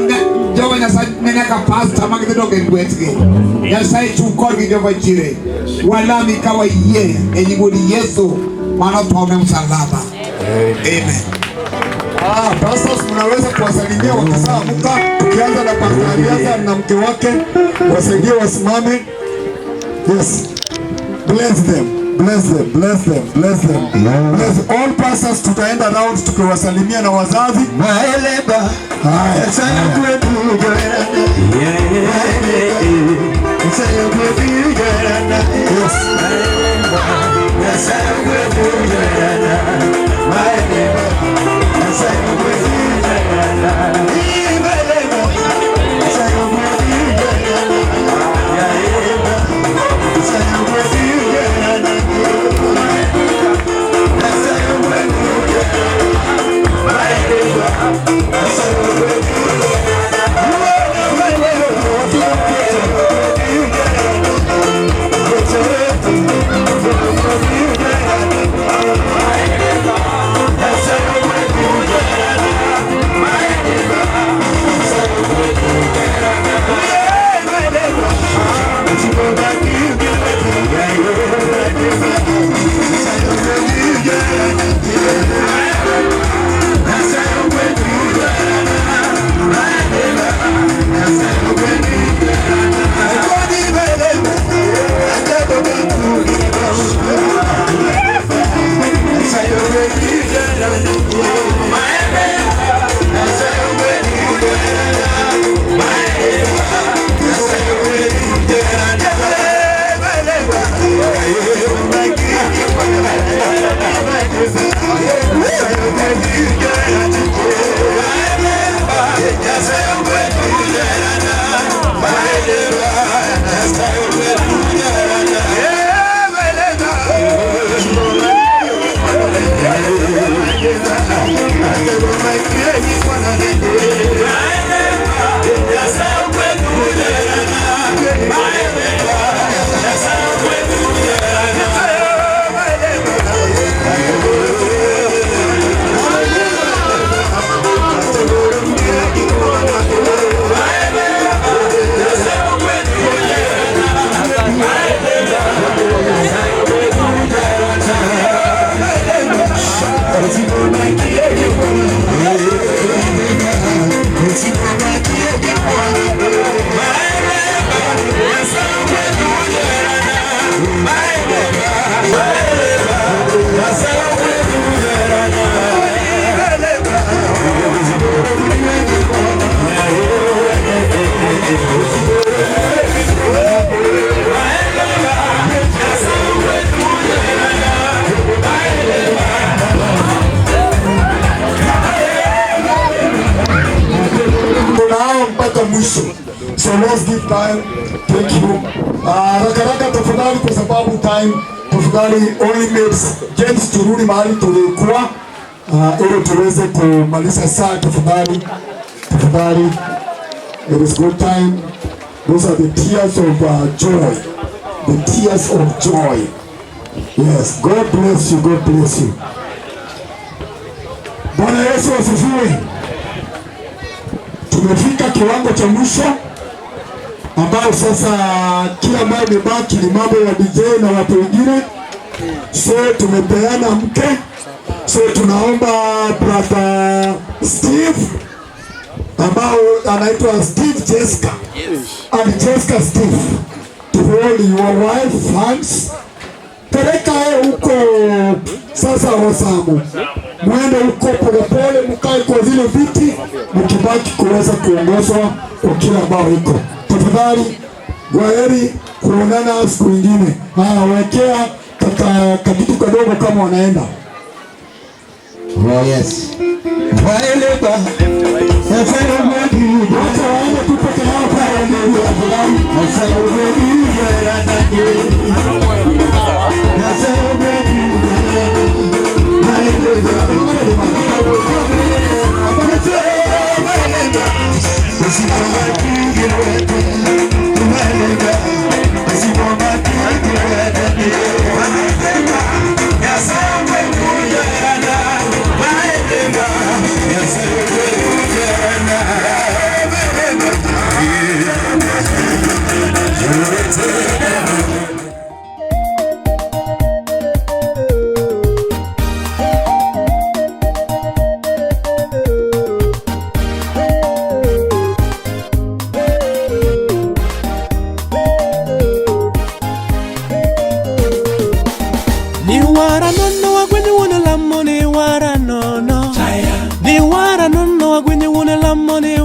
Jehova Nyasaye menaka pastor magidongo lwetgi. Nyasaye chukodgi Jehova Jireh. Walami kawa yie e nyinguni Yesu manotome msalaba. Amen. Pastors mnaweza kuwasalimia wakisamuka, tukianza na Pastor Aliaza na mke wake, wasaidie wasimame. Yes. Bless them. Bless them. Bless them. Bless them. Bless all pastors, tutaenda round tukiwasalimia na wazazi. Maeleba. Haya. So let's give time. Thank you. Rakaraka tafadhali kwa sababu time tafadhali only makes James turudi mahali tulikuwa ili tuweze kumaliza saa tafadhali. Tafadhali. It is good time. Those are the tears of joy. The tears of joy. Yes. God bless you. God bless you. Bwana Yesu asifiwe. Tumefika kiwango cha mwisho ambao sasa kila ambayo imebaki ni mambo ya DJ na watu wengine. So tumepeana mke. So tunaomba brother Steve ambao anaitwa Steve Jessica. And Jessica Steve, to hold your wife hands. Peleka huko sasa Rosamu. Mwende huko polepole, mkae kwa zile viti, mkibaki kuweza kuongozwa kwa kila ambao iko. Tafadhali, gwaheri, kuonana siku nyingine. Wekea kakitu kadogo kama wanaenda. Oh yes. Waeleba. Sasa ndio wacha waende tupate hapa ndio afadhali. Sasa ndio Ni wara no no agwenye wone lamone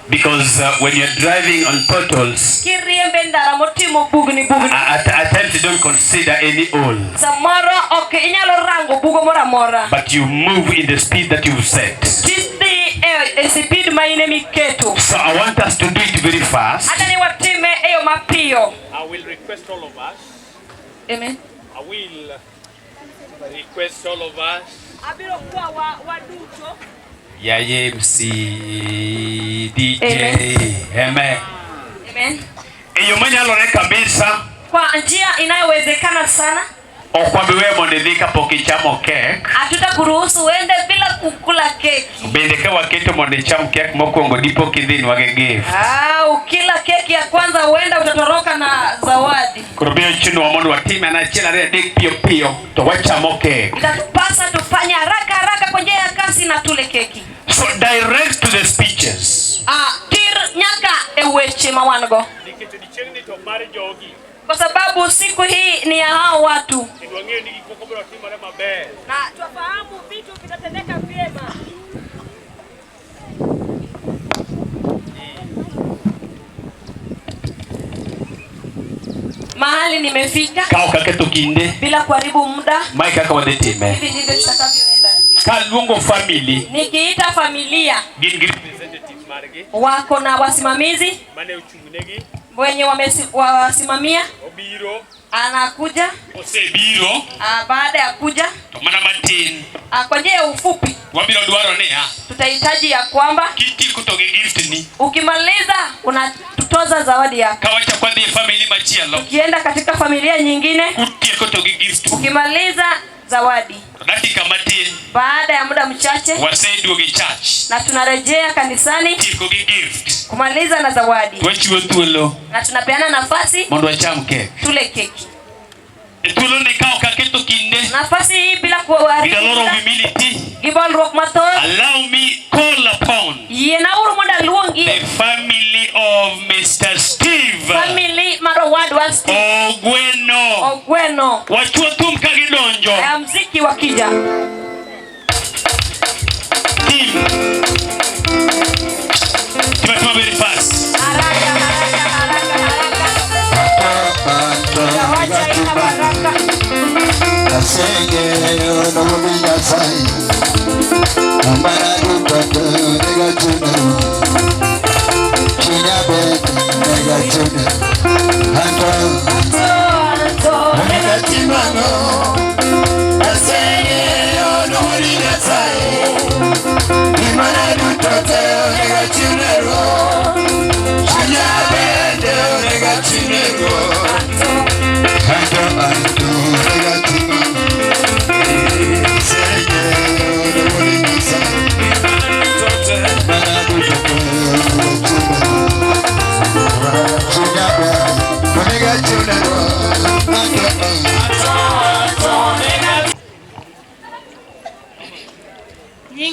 Because when you're driving on potholes, at times you don't consider any oil, but you move in the speed that you've set. So I want us to do it very fast. I will request all of us. Amen. I will request all of us. Yeah, MC, DJ, amen. Amen. Kwa njia inayowezekana sana. Okwambiwe mondedhika pokichamo kek. Hatutakuruhusu uende bila kukula keki. Bendeke waketo mondecham kek mokwongo dipo kidhin wagege. Ukila keki ya kwanza uenda utatoroka na zawadi. Kurubio chunu wa mondo wa time anachela rea dik pio pio to wachamo kek. Itatupasa tufanye haraka kwa njia ya kasi na tule keki. So direct to the speeches. Tir nyaka eweche mawango. Kwa sababu siku hii ni ya hao watu. Na tufahamu vitu vitatendeka vyema. Mahali nimefika. Kao kaketo kinde. Bila kuharibu muda. Maika kwa detime. Hivi ndivyo tutakavyoenda. Kalungo family. Nikiita familia. Wako na wasimamizi. Wenye wasimamia. Anakuja. Baada ya kuja. Kwa njia ya ufupi. Tutahitaji ya kwamba ukimaliza unatutoza zawadi yako. Ukienda katika familia nyingine ukimaliza zawadi. Baada ya muda mchache na tunarejea kanisani kumaliza na zawadi. Na tunapeana nafasi tule keki. Nafasi hii bila kuharibu. Allow me call upon the family of Mr. Steve Ogweno. Wachua tumka gidonjo. Mziki wakija. Timatuma very fast.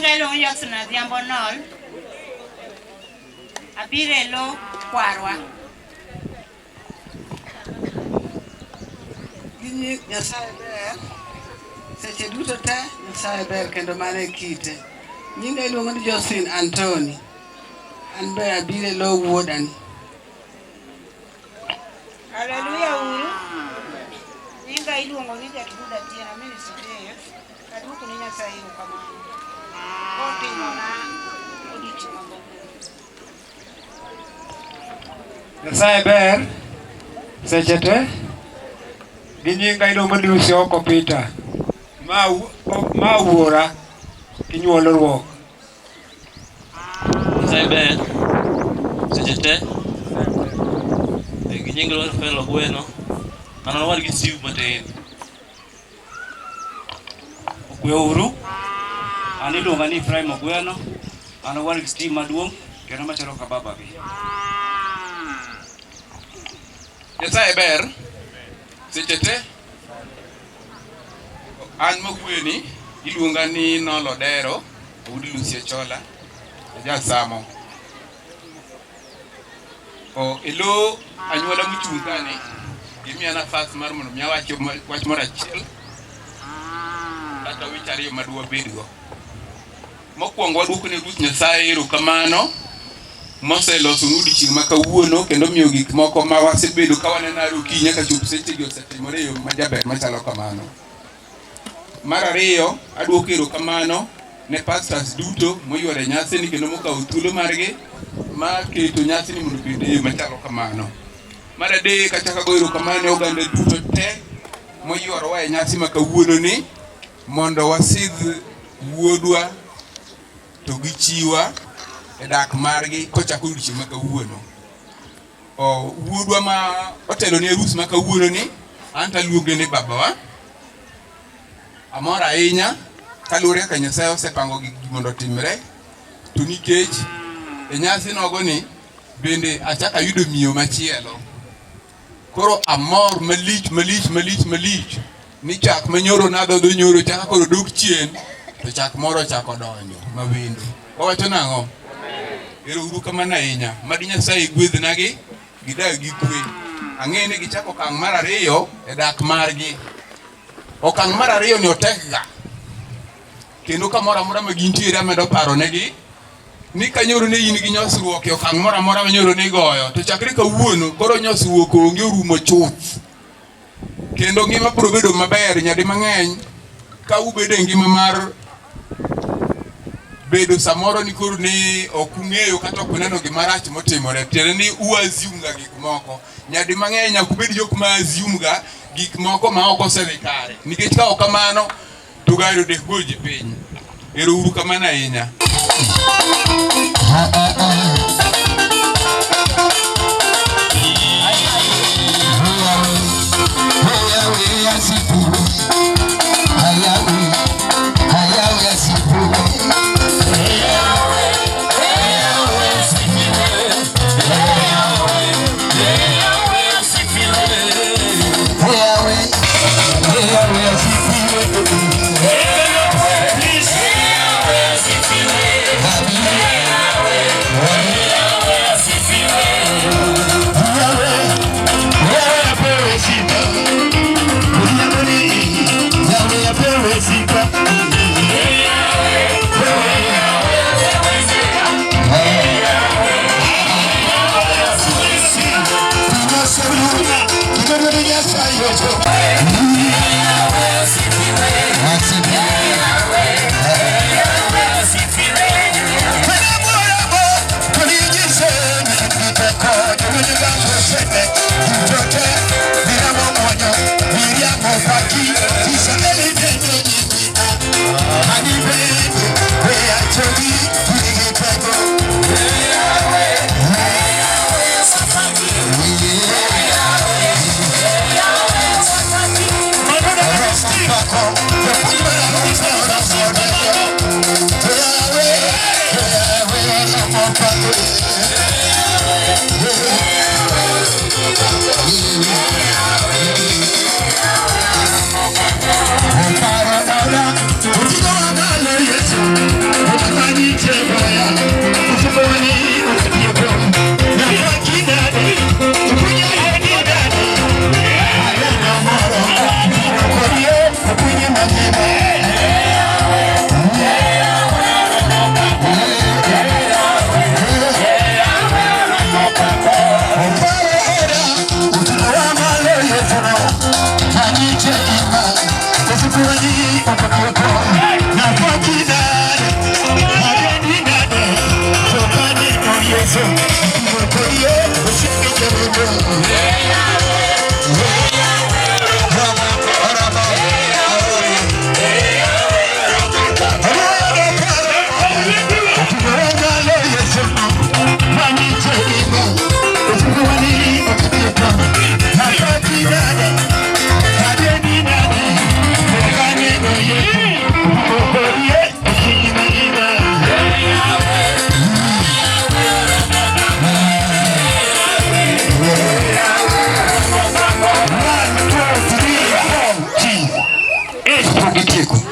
Nyinga ilo Jackson Adhiambo Nol. Abire lo kwarwa. Gini Nyasaye ber. Seche duto te Nyasaye ber kendo mane kite. Nyinga iluongo ni Josephine Anthony. An be abire lo wuodani. Hallelujah uru. Nyinga iluongo ni Jatuda Tiena Ministry. Kaduku ni Nyasaye ukamano. Kotimona odichi mambo. Nyasaye ber. Seche te. Ginyinga iluongo ni Usioko Peter. Ma wuora kinyuolo ruok. Nyasaye ber. Seche te. Ginyinga iluongo ni Felo Gweno. Ano war gi siu matin. Okwe uru. An iluonga ni Ephraim Ogweno. An war gi Steve maduong' kendo machalo ka baba gi. Nyasaye ber. Seche te. An mogweni iluonga ni Nolo Dero, Udi Lucia Chola, Jasamo. Elo anyuola mochung' kani, gimiya nafas mar mondo miya wach moro achiel kata wich ariyo madwa bedgo. Mokwongo waduoko ne Ruoth Nyasaye erokamano moseloso odiechieng' ma kawuono kendo miyo gik moko ma wasebedo ka waneno okinyi nyaka chop sechegi osetimore e yo majaber machalo kamano. Mar ariyo, aduoko erokamano ne pastors duto moyworo e nyasini kendo mokawo thuolo margi ma keto nyasini mondo obed e yo machalo kamano. Mar adek, achako ago erokamano ne oganda duto te moyworowa e nyasi ma kawuononi mondo wasidh wuodwa to gi chiwa e dak margi kochako odiechieng' ma kawuono. Wuodwa ma otelo ne arus ma kawuononi anto aluonge ni babawa. Amor ahinya kaluwore kaka Nyasaye osepango gik mondo otimre, to nikech e nyasi nogoni bende achako ayudo miyo machielo. Koro amor malich ni chak manyoro nadhodho nyoro chaka koro dok chien to chak moro chako donjo mawendo. Wawacho nang'o? Ero uru kamano ahinya. Mad Nyasaye gwedhnagi gidag gi kwe. Ang'e ni gichako okang' mar ariyo e dak margi. Okang' mar ariyo ni otekga. Kendo kamoro amora ma gintiere amedo paro negi ni kanyoro ne in gi nyosruok e okang' moro amora ma nyoro ni goyo to chakre kawuono koro nyosruok onge orumo chuth. Kendo ngima biro bedo maber nyadi mang'eny ka ubedo e ngima mar bedo samoro ni koro ni ok ung'eyo kata ok uneno gima rach motimore. Tiende ni uassume ga gik moko. Nyadi mang'eny nyaka ubed jok ma assume ga gik moko ma ok osedhi kare. Nikech ka ok kamano to gayudo dek goji piny. Ero uru kamano ahinya. Yes.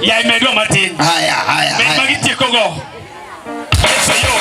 Ya imedoa Martin. Haya. Magiti kogo. Pesa yo.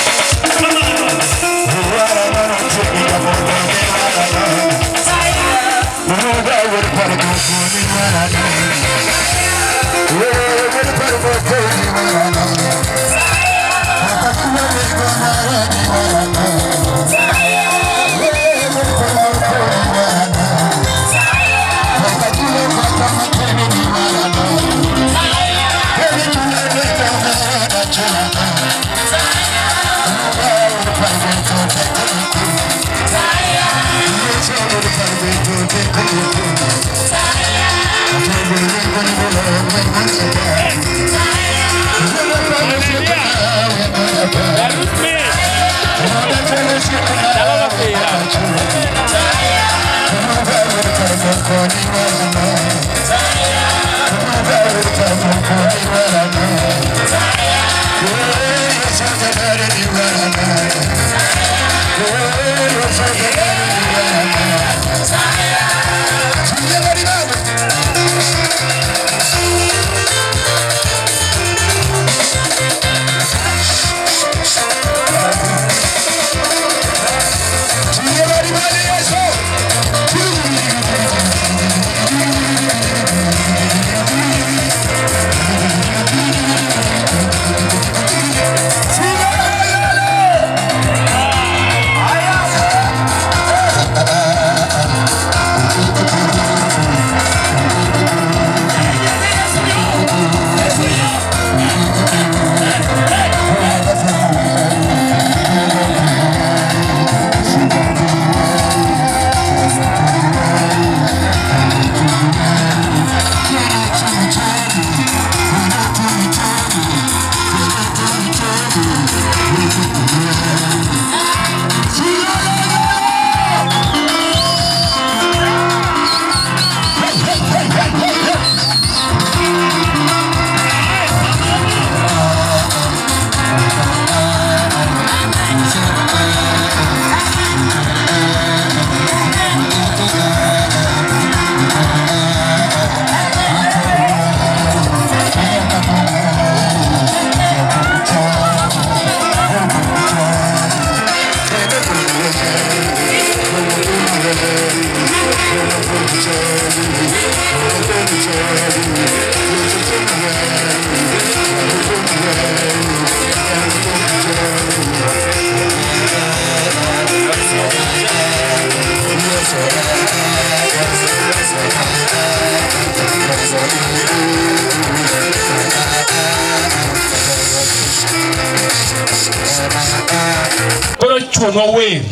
Chuno we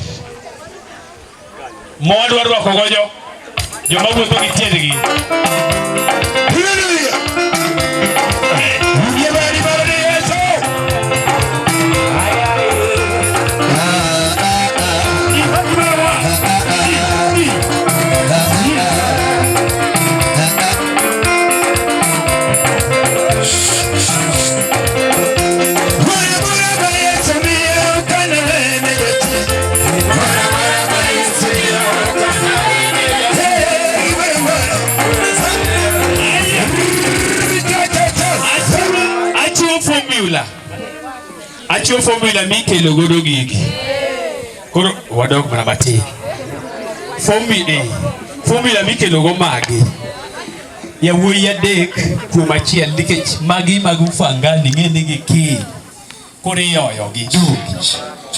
Mwadwa rwa kogojo Joma wuotho gi tiendgi Achiwo formula mikelo godo gigi. Koro wadok mana matin. Formula mikelo go magi. Ya wuoyi adek kuom achiel nikech magi mag Ufangani ng'eni gi ki. Koro iyoyo gi jogi.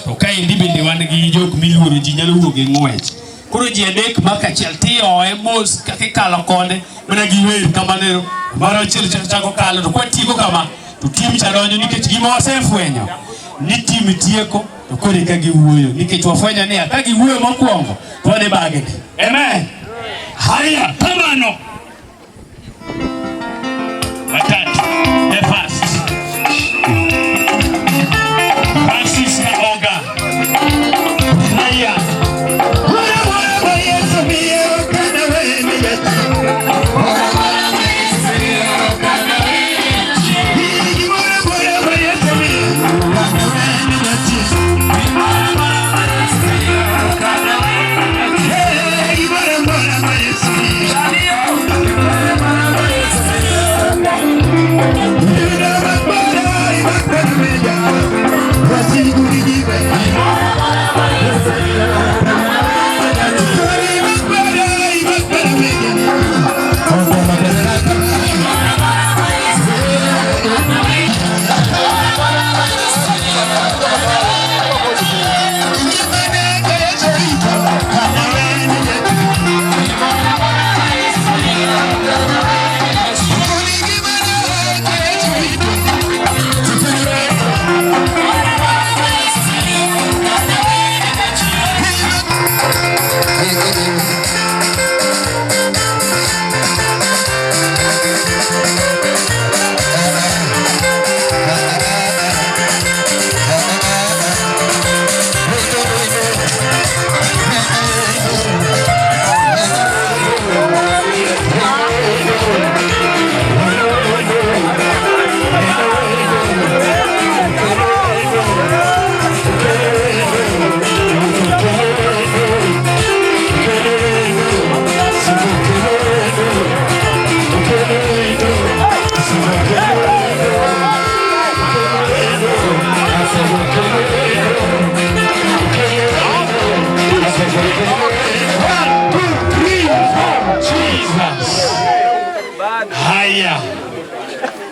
To ka indi bende wan gi jok miluoro ji nyalo wuok gi ng'wech. Koro ji adek maka achiel tiyoe mos kaka ikalo kode mana gi wer kamano. Mara achiel chako kalo to kwa tieko kama to tim charonyo nikech gima wasefwenyo ni tim tieko to koro ka giwuoyo nikech wafwenyo ni ka giwuoyo mokwongo to ne bagni. Amen. Haya kamano matatu the first Francis na Oga haya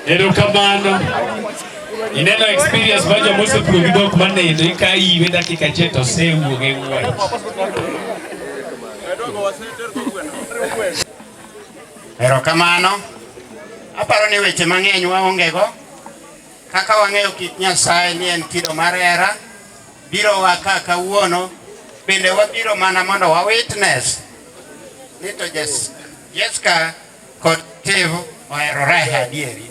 Erokamano. Ineno experience bajo mose puongi dok maneno ika iwe dakika cheto sewuok e ng'wech. Erokamano. Aparo ni weche mang'eny waongego. Kaka wang'eyo kit Nyasaye ni en kido mar hera, biro wa ka kawuono bende wabiro mana mondo wa witness ni to Jessica kod Steve oherore adieri.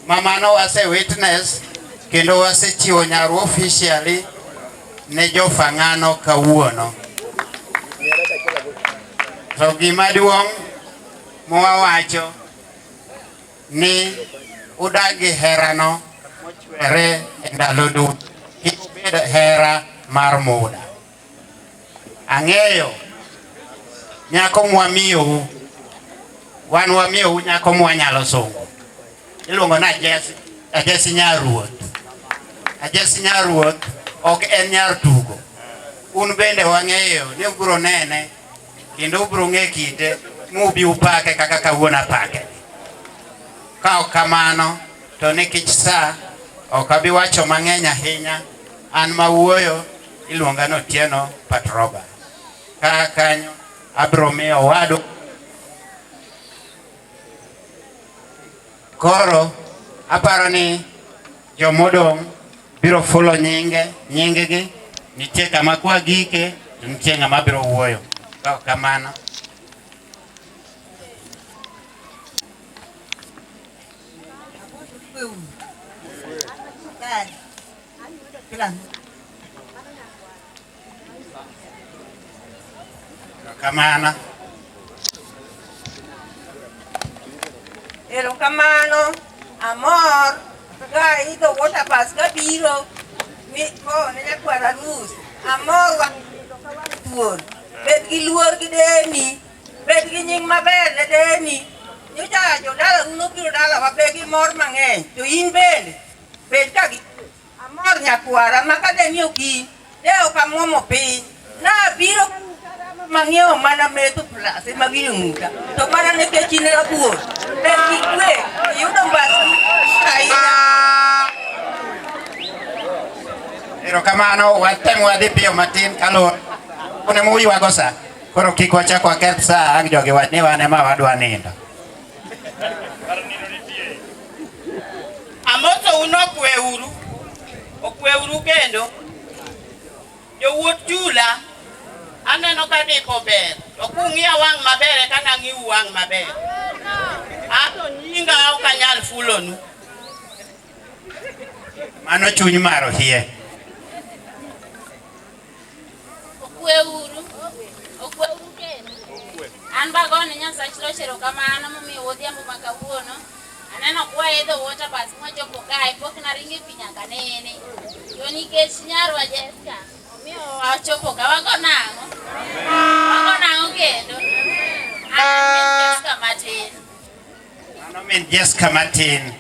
Mamano wase witness kendo wasechiwo nyaro officially ne jofang'ano kawuono. To gima duong' mwawacho ni udagi herano mochwere e ndalo duto, kik ubed hera mar muda. Ang'eyo nyako mwamiyou, wan wamiyou nyako mwanyalo songo. Iluongo na Jesse Nyaruoth. Jesse Nyaruoth ok en nyar tugo. Un bende wang'eyo ni ubro nene kendo ubro ng'e kite mubi upake kaka kawuono apake. Ka ok kamano to nikech sa ok abi wacho mang'eny ahinya, an mawuoyo iluonga no Otieno Patroba. Ka kanyo abro miyo wadu. Koro aparo ni jomodong' biro fulo nyingegi, nitie kama kwa gike, nitie ng'ama biro wuoyo. Ka ok kamano kamano. Erokamano, amor, ka idho water pass ka biro mi ko ne nyakwara rus. Amor wa tuor. Bet gi luor gi deni, bet gi nying maber ne deni. Nyocha jodala uno biro dala wabe gi mor mang'eny. To in bende bet ka gi amor nyakwara maka deni oki. Deo kamuomo piny. Na biro mang'eyo mana meto plus ema biro ng'uta. To mana nekech in rabuor. Bet gi kwe, yudo mbasi ahinya. Erokamano, watem wadhi piyo matin kaluwore kune muyiwago sa. Koro kik wachak waketh sa ang' jogi wach ni wan ema wadwa nindo. Amoso uno okweuru kendo. Jowuot chula aneno ka diko ber. To kung'iya wang' maber eka nang'iu wang' maber. Ato nyinga ok anyal fulonu. Mano chuny mar ohie. Okweuru kendo. An bagone Nyasaye loch erokamano momiyo odhiambo ma kawuono. Aneno kwaidho water pass mwachopo kae pok naringe pi nyaka nene. To nikech nyarwa Jessica omiyo wachopo ka wago nang'o? Wago nang'o kendo? An Jessica matin. Mano min Jessica matin.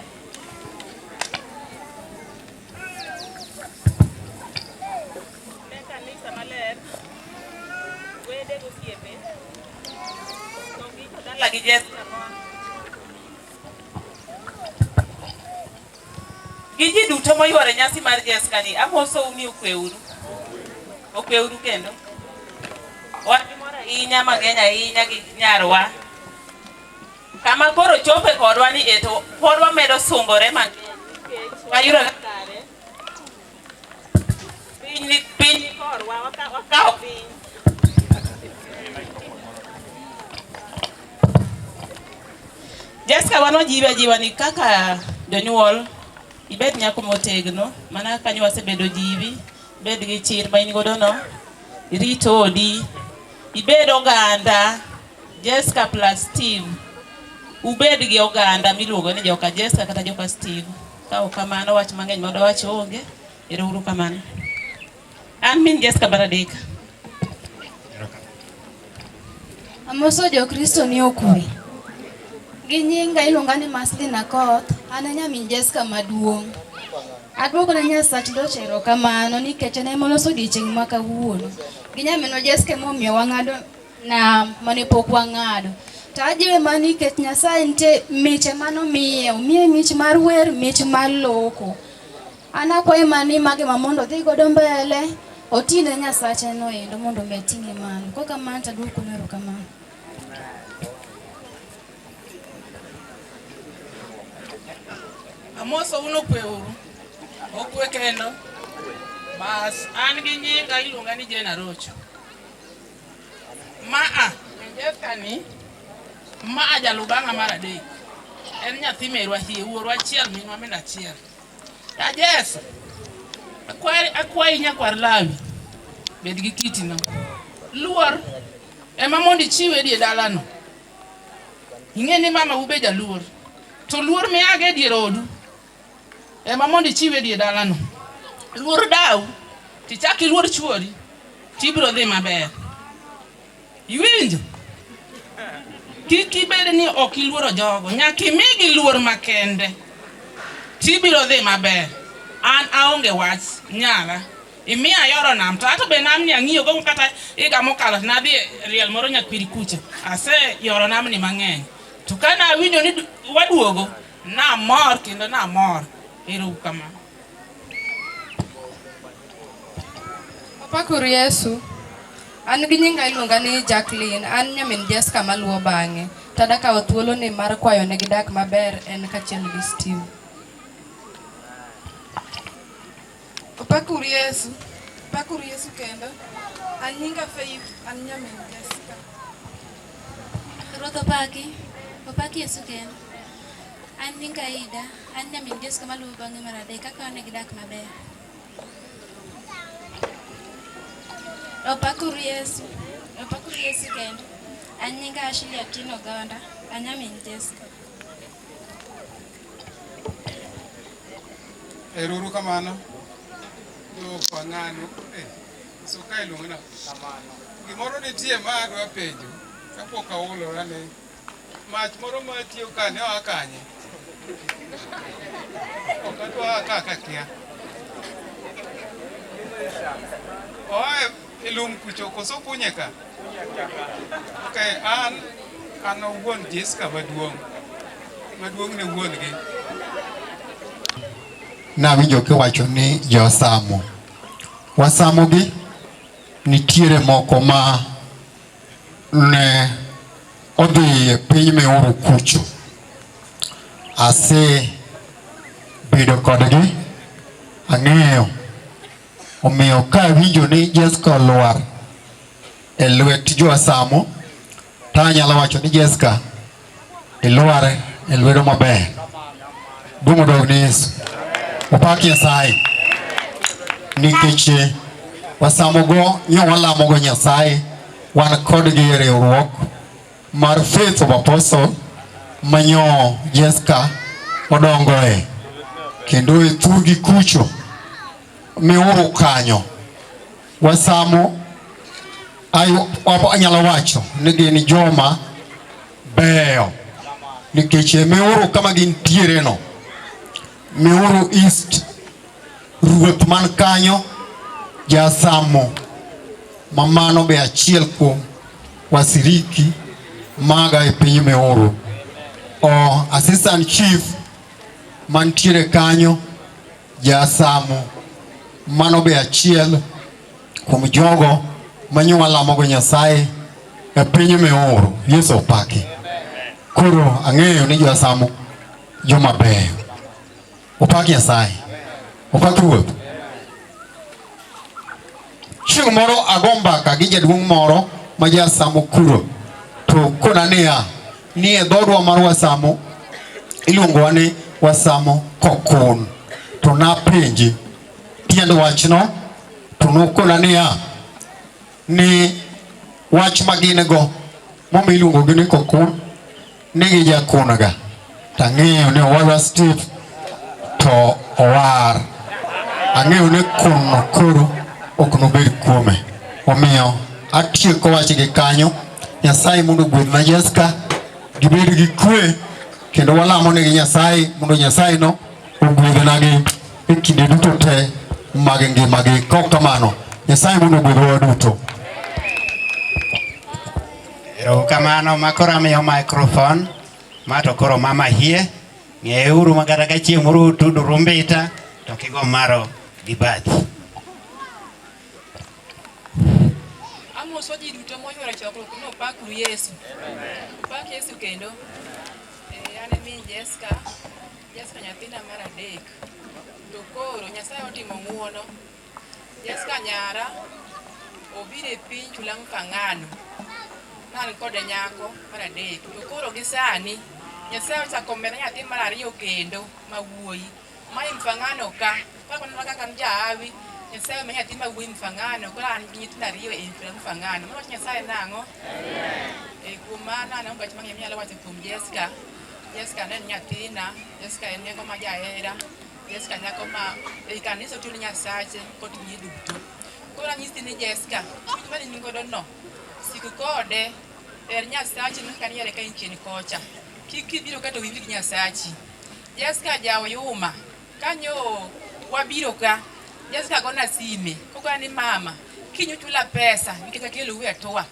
Lagi Jessica. Giji duto moyware nyasi mar Jessica ni amoso uni okweuru kendo. Wan gi mor ahinya mang'eny ahinya gi nyarwa. Kama koro chope kodwa ni eto pod wamedo sungore mang'eny. Wayudo kare. Piny korwa wakawo piny. Jessica wan wajiwa ni kaka jonyuol ibed nyako motegno mana kanyo wasebedo jiwi, bed gi chir ma in godo no, irito odi, ibed oganda Jessica plus Steve, ubed gi oganda miluongo ni joka Jessica kata joka Steve. Ka ok kamano wach mang'eny mondo wach onge. Erouru kamano. An min Jessica Baradeka. Amoso jo Kristo ni okwe. Gi nyinga iluonga ni Maslin Akoth, an e nyamin Jessica maduong'. Aduogo ne Nyasaye loch erokamano nikech ne moloso odiechieng' ma kawuono. Gi nyaminwa Jessica momiyo wang'ado nam mane pok wang'ado. Tajiwe mani ket Nyasaye nte miche mano miye, umiye mich mar wer, mich mar loko. Ana kwa imani mage mamondo dhi godo mbele, otine Nyasache no endo mondo metinge malo. Kwa kama taduku nero kama. Amoso uno kwe uru, okwe kendo, bas angi nyinga ilunga ni Jane Arocho. Maa, njefani, maa jalubanga maradek. En nyathi merwa hie, uorwa chiel minwa menda chiel. Ya Jesu, akwai nyakwar lawi, bedgi kiti no. Luor, ema mondi chiwe die dalano. Ingeni mama ube jaluor. To luor me age die rodu. Ema mondi chiwe die dalano. Luor daw, tichaki luor chuori, tibiro dhi maber. Iwinjo? Kiki bede ni okiluoro jogo, nyaki migi luor makende. Tibiro dhi maber. An aonge wach nyala. Imiya yoro nam, to ato be nam ni ang'iyo go kata iga mokalo na dhi riel moro nyakwiri kucha. Ase yoro nam ni mang'eny. To kana awinjo ni waduogo, na mor kendo na mor. Ero kama. Opakuru Yesu. An gi nyinga iluonga ni Jacqueline, an nyamin Jessica maluwo bang'e. Tadaka othuolo ni mar kwayo ne gidak maber en kachiel gi Steve. Opakuru Yesu. Opakuru Yesu kendo. An nyinga Faith, an nyamin Jessica. Ruoth opaki. Opaki Yesu kendo. An nyinga Ida, an nyamin Jessica maluwo bang'e mar adek kakwayo ne gidak maber. Opakuru Yesu. Opakuru Yesu kendo. An nyinga Ashley Atino Gonda, an nyamin Jessica. Eruru kamano. Yo pangano. So kai lungana kamano. Gimoro nitie ma adwa penjo. Kapok aulora ne. Mach moro ma tiyo ka ne akanye. Okatwa kaka kia. Oe ilum kucho koso punyeka. Okay, an wuon Jessica maduong ne wuon gi. Na winjo kiwacho ni josamo. Wasamo gi nitiere moko ma ne odhi e piny Meru kucho. Ase bedo kodgi, ang'eyo. Omiyo ka winjo ni Jessica olwar e lwet jowasamo, tanyalo wacho ni Jessica ilwar e lwedo maber. Dumo dog ni Yesu. Opak Nyasaye. Nikech wasamo go nyo walamo go Nyasaye, wan kodgi e riwruok mar Faith of Apostle manyo Jessica odongoe. Kendo e thurgi kucho Meru kanyo wasamo anyalo wacho ni gin joma beyo nikech Meru kama gintiere no, Meru East, ruoth man kanyo jasamo mamano be achiel kuom wasiriki maga e piny Meru. Assistant chief mantiere kanyo jasamo mano be achiel kuom jogo manyo lamo go Nyasaye e piny Meru. Yesu opaki. Koro ang'eyo ni josamo joma beyo. Opaki Nyasaye. Opaki ruoth. Chieng' moro agombaka gi jaduong' moro ma jasamo kuro. To kona niya ni e dhodwa mar wasamo iluongowa ni wasamo kokun. To napenji tiend wachno, to nokona niya ni wach magin go momi iluongo gi ni kokun nigi jakunga. Tang'eyo ni owadwa Steve to owar. Ang'eyo ni kuno koro ok nobed kuome. Omiyo atieko wachgi kanyo. Nyasaye mondo gwedhna Jessica, gibed gi kwe, kendo walamo negi Nyasaye mondo Nyasaye no ogwedhnagi e kinde duto te mag ngimagi. Kok kamano Nyasaye mondo ogwedhwa duto. Erokamano makoro amiyo microphone mato koro mama hie ng'euru magara ka chieng' moro tudo rumbita to kigo maro gi bathi. Amoso ji duto moywero chokruok no pakuru Yesu. Pak Yesu kendo. An min Jessica nyathina mar adek. To koro Nyasaye otimo ng'uono. Jessica nyara obiro e piny chulang' Fangano. Nan kode nyako mar adek. To koro gi sani Nyasaye ochako mena nyathi mar ariyo kendo ma wuoyi. Mai Mfangano ka. Kaka njahawi. Nyasaye omiya nyathi ma wuoyi Mfangano. Koro an gi nyithindo ariyo e Mfangano. Mano Nyasaye nang'o? Kuom mano an onge wach mang'eny minyalo wacho kuom Jessica. Jessica ne en nyathina. Jessica en nyako ma jahera. Jessica nyako ma ei kanisa otiyo ne Nyasache kotinye duto. Koro anyisi ni Jessica, chuny mane in godo no, sik kode, her Nyasachi kaka nihere ka in chien kocha. Kik ibiro kato winji gi Nyasachi. Jessica jaoyuma, kanyo wabiro ka, Jessica gona sime, koka ni mama, kinyo chula pesa, nikech akelo uwe atua.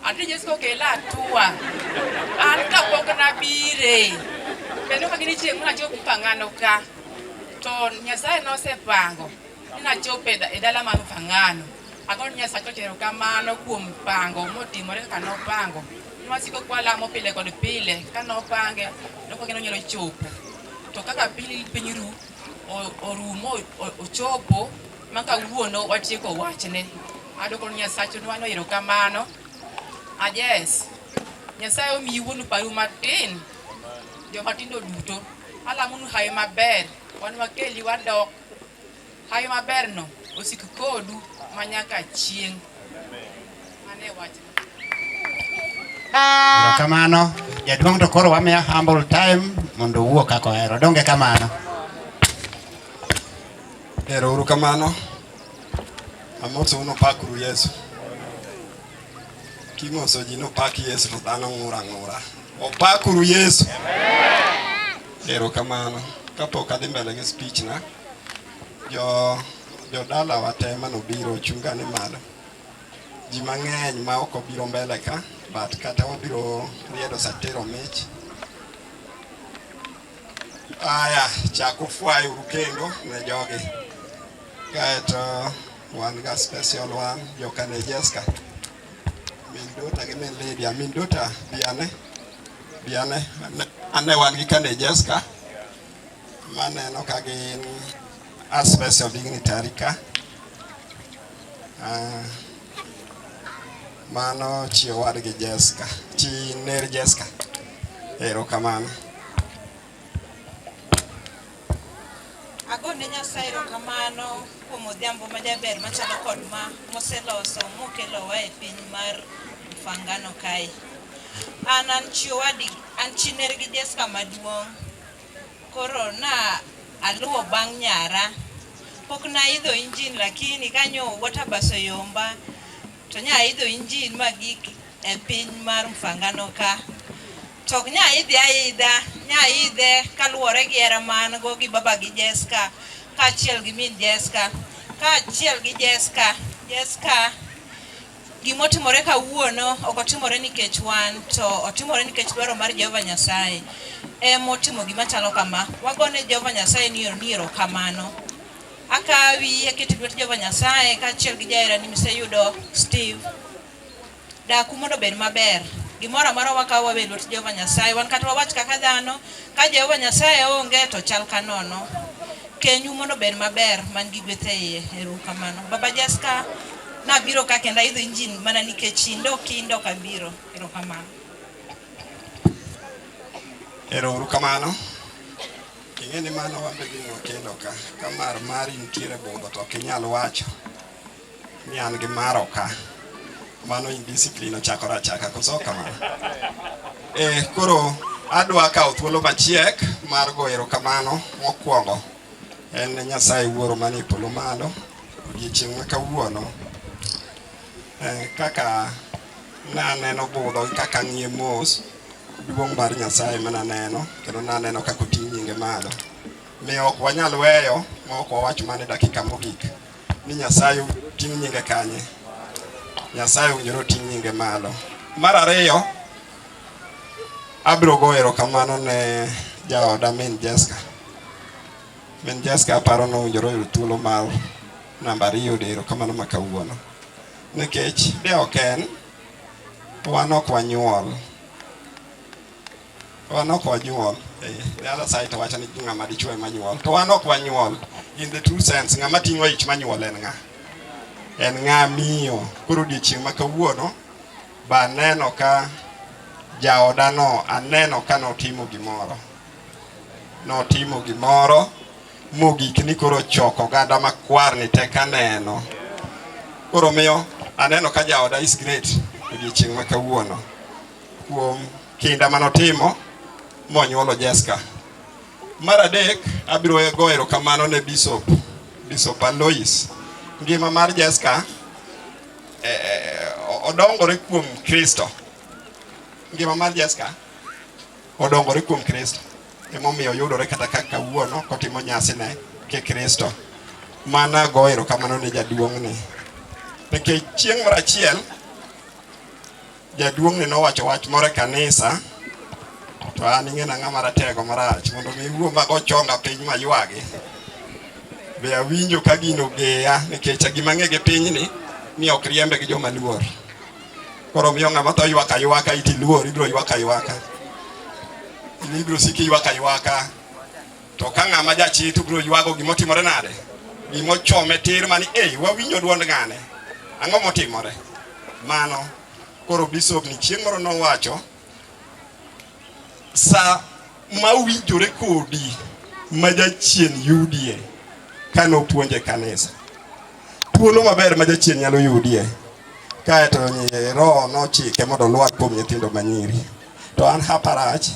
Ati Jessica okela atua. An kapok nabire. Bendo kagini chieng' muna chopo Fangano ka. To Nyasaye nosepango. Nina chopo e dala mar Fangano. Agon Nyasaye otero kamano kuom pango motimore kaka nopango. Nwasiko kwa lamo pile kod pile. Ka nopange, loko kendo nyalo chopo. To kaka piny ru, orumo, ochopo, maka wuono watieko wachne. Adoko Nyasaye nwano ero kamano. Yes. Nyasaye omiyi wuonu paru matin. Joma tindo duto. Alamunu hayo maber. Wan wakeli wadok. Hayo maber no. Osik kodu manyaka chieng'. Mane wacho. Erokamano. Jaduong' to koro wamiya humble time mondo wuo kako hero. Donge kamano. Erokamano. Amoso uno pakuru Yesu. Kimoso ji no paki Yesu to dhano ng'ura. Opakuru Yesu. Erokamano. Kapok adhi mbele gi speech na, jo dala watema nobiro chungane malo. Ji mang'eny ma ok obiro mbele ka, but kata wabiro riedo satero mich. Aya, chako fwayo kendo ne jogi. Kaeto wan ga special one, Jokane Jessica. Min dota gi min lady, min dota biane, ane wan gi Kane Jessica. Maneno ka gin aspects of dignitary ka. Mano chi wadgi Jessica, chi ner Jessica. Erokamano. Agone Nyasaye erokamano kuom odhiambo majaber machalo kod ma moseloso mokelowa e piny mar Fangano kae. An chi ner gi Jessica maduong'. Koro na aluwo bang' nyara. Pok na idho injin lakini kanyo Waterbass oyomba. To nya idho injin magik e piny mar Fangano ka. Tok nya idhe kaluwore gi hera man go gi baba gi Jessica. Kaachiel gi min Jessica. Kaachiel gi Jessica. Gimotimore kawuono ok otimore nikech wan, to otimore nikech dwaro mar Jehova Nyasaye. Motimo gima chalo kama. Wagone Jehova Nyasaye ni erokamano. Akawi eketi lwet Jehova Nyasaye kaachiel gi jahera ni miseyudo Steve. Daku mondo bed maber. Gimoro amora wakawo wabe lwet Jehova Nyasaye. Wan kata wawach kaka dhano, ka Jehova Nyasaye onge to chal kanono. Kenyu mondo bed maber man gi gweth e iye. Erokamano. Baba Jessica, nabiro ka kenda idho injin mana nikech kindo kabiro. Erokamano. Erokamano. Ing'eni mano wambe gino kendo ka. Kamar mari nitiere budho to kinyal wacho ni an gi maro ka. Mano indiscipline ochakore achaka koso kamano. Koro adwa kawo thuolo machiek mar go erokamano mokwongo. En Nyasaye Wuoro manie polo malo. Odiochieng' ma kawuono. Kaka naneno budho kaka ng'iye mos. Duong' mar Nyasaye mananeno kendo naneno kaka oting' nyinge malo. Miyo ok wanyal weyo ma ok wawach mana dakika mogik ni Nyasaye oting' nyinge kanye. Nyasaye owinjore oting' nyinge malo. Mar ariyo, abiro goyo erokamano ne jaoda min Jessica. Min Jessica aparo ni owinjore oyud thuolo mar namba 2 yudo erokamano ma kawuono. Nikech de ok en, wan ok wanyuol. Wan ok wanyuol. The other side wacho ni ng'ama dichuo ema nyuol. To wan ok wanyuol. In the true sense, ng'ama ting'o ich manyuol en ng'a? En ng'a miyo. Koro odiochieng' ma kawuono ba aneno ka jaoda no aneno ka notimo gimoro. Notimo gimoro mogik ni koro choko oganda makwar ni tek aneno. Koro miyo aneno ka jaoda is great odiochieng' ma kawuono. Kuom kinda manotimo monyuolo Jessica. Mar adek abiro go erokamano ne Bishop Alois. Ngima mar Jessica odongore kuom Kristo. Ngima mar Jessica odongore kuom Kristo. Emomiyo yudore kata kaka kawuono kotimo nyasi ne ke Kristo. Mana go erokamano ne jaduong' ni. Nikech chieng' moro achiel jaduong' ni nowacho wach moro e kanisa. To an ing'ena ng'ama ratego marach mondo mi wuo mago chonga piny maywagi. Be awinjo ka gino geya nikech gima ng'e gi piny ni ok riembe gi joma luor. Koro miyo ng'ama tho ywaka ywaka iti luor ibiro ywaka ywaka. Ibiro siki ywaka ywaka. To ka ng'ama jachitu biro ywago gimotimore nade? Gimochome tir mani wawinjo duond ng'ane. Ang'o motimore? Mano. Koro Bishop ni chieng' moro nowacho sa mawinjore kodi ma jachien yudie kano puonje kanisa. Thuolo maber ma jachien nyalo yudie. Kaeto roho nochike mondo lwar kuom nyithindo manyiri. To an haparach.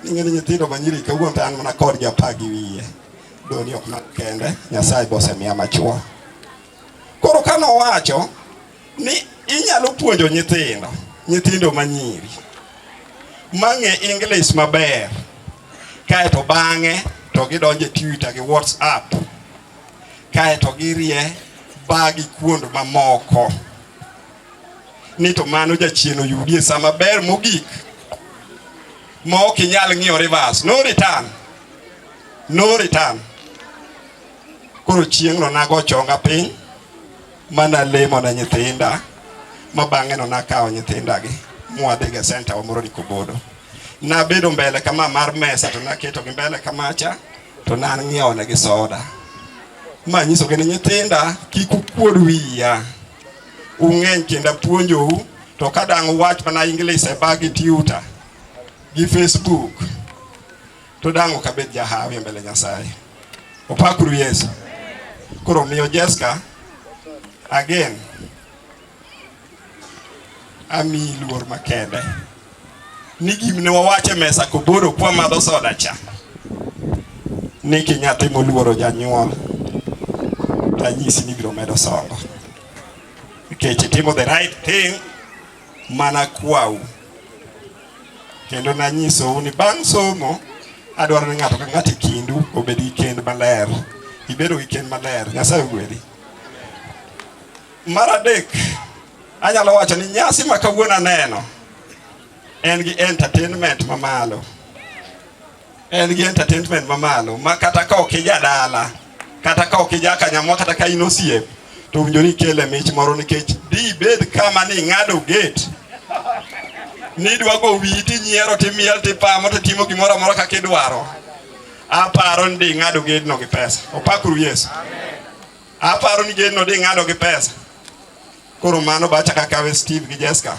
Ing'eni nyithindo manyiri kawuono to an mana kodgi 10 gi wiye. Doni ok makende, Nyasaye bosemiya machuo. Koro kanowacho ni inyalo puonjo nyithindo manyiri mang'e English maber. Kaeto bang'e to gidonje Twitter gi WhatsApp. Kaeto girie bagi kuond mamoko. Ni to mano jachien oyudie sama ber mogik. Ma ok inyal ng'iyo reverse. No return. Koro chieng' no nago chonga piny. Mana lemo na nyithinda. Ma bang'e no nakawo nyithindagi. Mwadhiga center wa Moroni Kobodo. Nabedo mbele kama mar mesa to naketo gi mbele kamacha. To nang'iewo negi soda. Ma nyiso gi ni nyithinda kik ukuod wiya. Ung'eny kenda puonjou. To kadang' wach mana English e bagi Twitter gi Facebook. To dang' ok abed jahawi mbele Nyasaye. Opakuru Yesu. Koro miyo Jessica again ami luor makende. Ni gimne wawache mesa Kobodo kwa madho soda cha. Niki nyathi moluoro janyuol. Tanyisi ni biro medo songo. Nikech timo the right thing mana kwau. Kendo nanyiso ni bang' somo adwaro ni ng'ato ka ng'ato kindu obed gi kend maler. Ibedo gi kend maler. Nyasaye ogwedhi. Mar adek anyalo wacho ni nyasi ma kawuono aneno en gi entertainment mamalo. En gi entertainment mamalo ma kata ka ok ija dala, kata ka ok ija kanyamo, kata ka in osiep to winjori kele mich moro nikech di bed kama ni ng'ado gate. Nidwa go witi nyiero timiel tipamo to timo gimoro amora kaka idwaro. Aparo ni ng'ado gate no gi pesa. Opakuru Yesu. Aparo ni gate no di ng'ado gi pesa. Koro mano bacha kakawe Steve gi Jessica.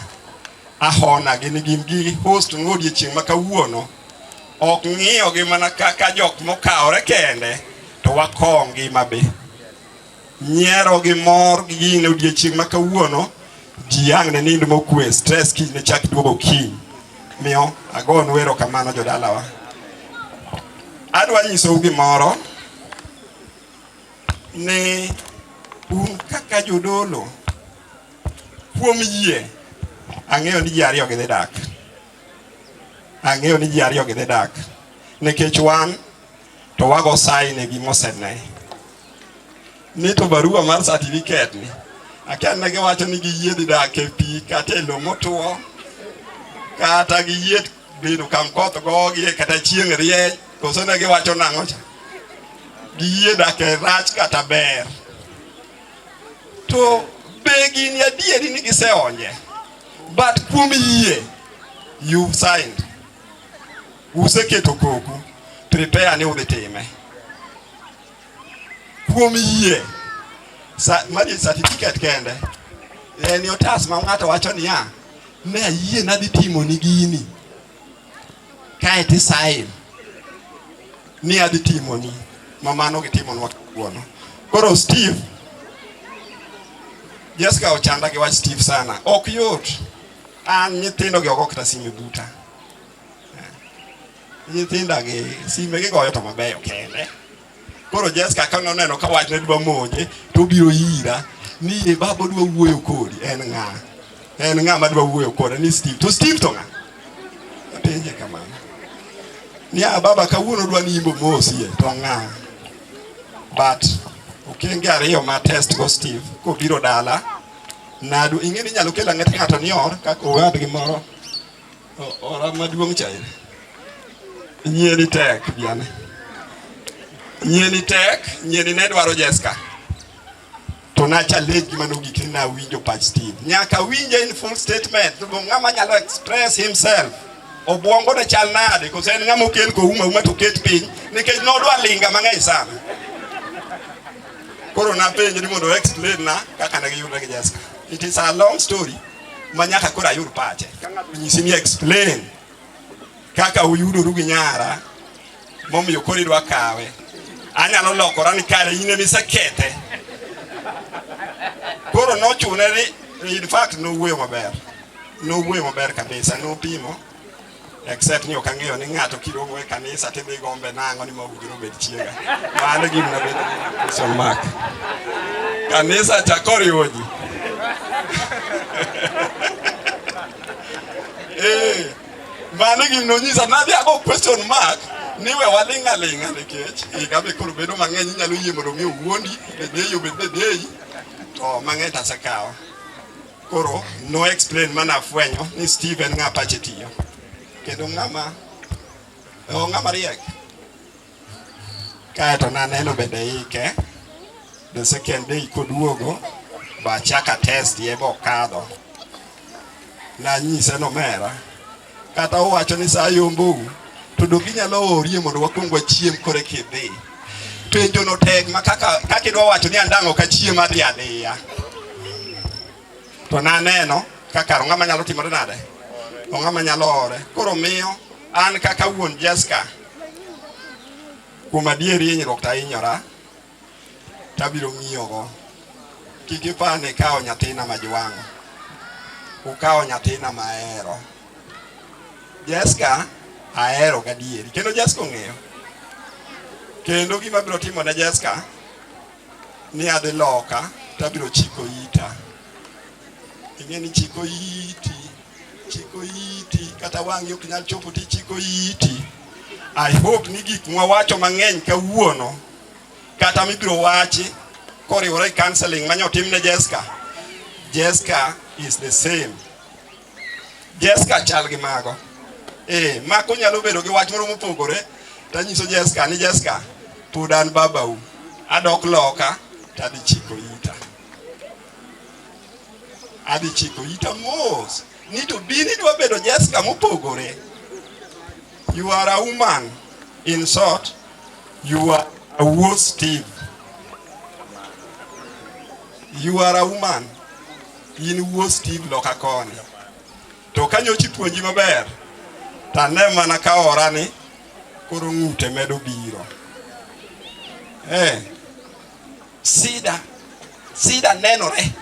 Ahona gini gi host ng'odie chieng' ma kawuono. Ok ng'iyo gi mana kaka jok mokawre kende to wakong ngima be. Nyiero gi mor gi gine odiechieng' ma kawuono ji ang' ne nindo mokwe stress kiny ne chak duogo kiny. Miyo agon wero kamano jodalawa. Adwa nyisou gimoro ni un kaka jodolo kuom yie ang'eyo ni ji ariyo gidhi dak. Ang'eyo ni ji ariyo gidhi dak. Nikech wan to wago sign e gimosene. Ni to barua mar certificate ni akia giwacho ni giyie dhi dak e pi kata e lowo motuo kata giyie bedo kam koth gogi kata chieng' rieny koso ne giwacho nang'o cha giyie dak e rach kata ber. To be gin adieri ni giseonje, but kuom yie you signed, useketo koku, prepare ni udhi time. Kuom yie mari certificate kende en otas ma ng'ato wacho niya, ne ayie nadhi timo ni gini kae ti sign ni adhi timo ni mamano gitimo nwa kuono. Koro Steve, Jessica ochanda gi wach Steve sana, ok yot. An nyithindo gi ok ta sime buta, nyithinda gi sime gi goyo to mabeyo kende. Koro Jessica ka noneno ka wach ne dwa monje to biro ira ni e babo dwa wuoyo kodi. En ng'a ma dwa wuoyo koda ni Steve. To Steve to ng'a? Apenje kamano. Ni baba kawuono dwa ni imbo mosie to ng'a? But okenge ariyo ma test go Steve ko biro dala nadu ingeni nyalo kela ng'ato ni or kaka owad gi moro ora maduong' chaire nyieni tek biane, nyieni tek, nyieni ne dwaro Jessica to na challenge gima nogik ni na winjo pach Steve nyaka winje in full statement to ng'ama nyalo express himself. Obwongo ne chal nade koso en ng'ama okel ko uma to ket piny nikech nodwa linga mang'eny sana. Koro na penjo ni mondo explain na kaka ne giyudo gi Jessica. It is a long story manyaka koro ayud pache. Nyisi ni explain kaka uyudo gi nyara momiyo koro idwa kawe. Anyalo lokora ni kare in emi sekete. Koro nochune ni in fact no wuoyo maber kabisa, no pimo except ni okang'eyo ni ng'ato kiromo e kanisa tidhi gombe nang'o ni mawinjore obed chiega. Mano gimna bedo question mark. Kanisa chakoriwo ji. Mano gimno nyisa nadhi ago question mark niwe walinga nikech higa be koro bedo mang'eny inyalo yie mondo mi owuondi bedeyi to mang'eny tasekawo. Koro no explain mana fwenyo ni Steven ng'a pache tiyo kendo ng'ama riek. Kae to naneno bende ike the second day koduogo ba chaka test ye bokadho na nyise nomera kata owacho ni sa yombo to do ginyalo orie mondo wakwong wachiem kore kidhi. Penjo no tek ma kaka idwa wacho ni andang'o ka chiem adhi adiya. To naneno kaka ng'ama nyalo timore nade, ng'ama nyalo ore. Koro miyo an kaka wuon Jessica kuom adieri hinyruok ta hinyora tabiro ng'iyogo. Kik ipa ni kawo nyathina ma jwang'o, ukawo nyathina ma ahero. Jessica ahero gadieri kendo Jessica ong'eyo. Kendo gima biro timo ne Jessica ni adhi loka tabiro chiko ita. Ingeni chiko iti kata wang'i ok nyal chopo ti chiko iti. I hope ni gik mwawacho mang'eny kawuono kata mibiro wachi koriwore counseling manyotim ne Jessica. Jessica is the same. Jessica chal gi mago. Mako nyalo bedo gi wach moro mopogore tanyiso Jessica ni Jessica pod an babau adok loka tadhi chiko ita. Adhi chiko ita mos. Ni to bini dwa bedo Jessica mopogore. You are a woman. In short, you are a worse Steve. You are a woman. In worse Steve loka koni. To kanyo chipuonji maber. Tane mana ka ora ni koro ng'ute medo biro. Sida nenore.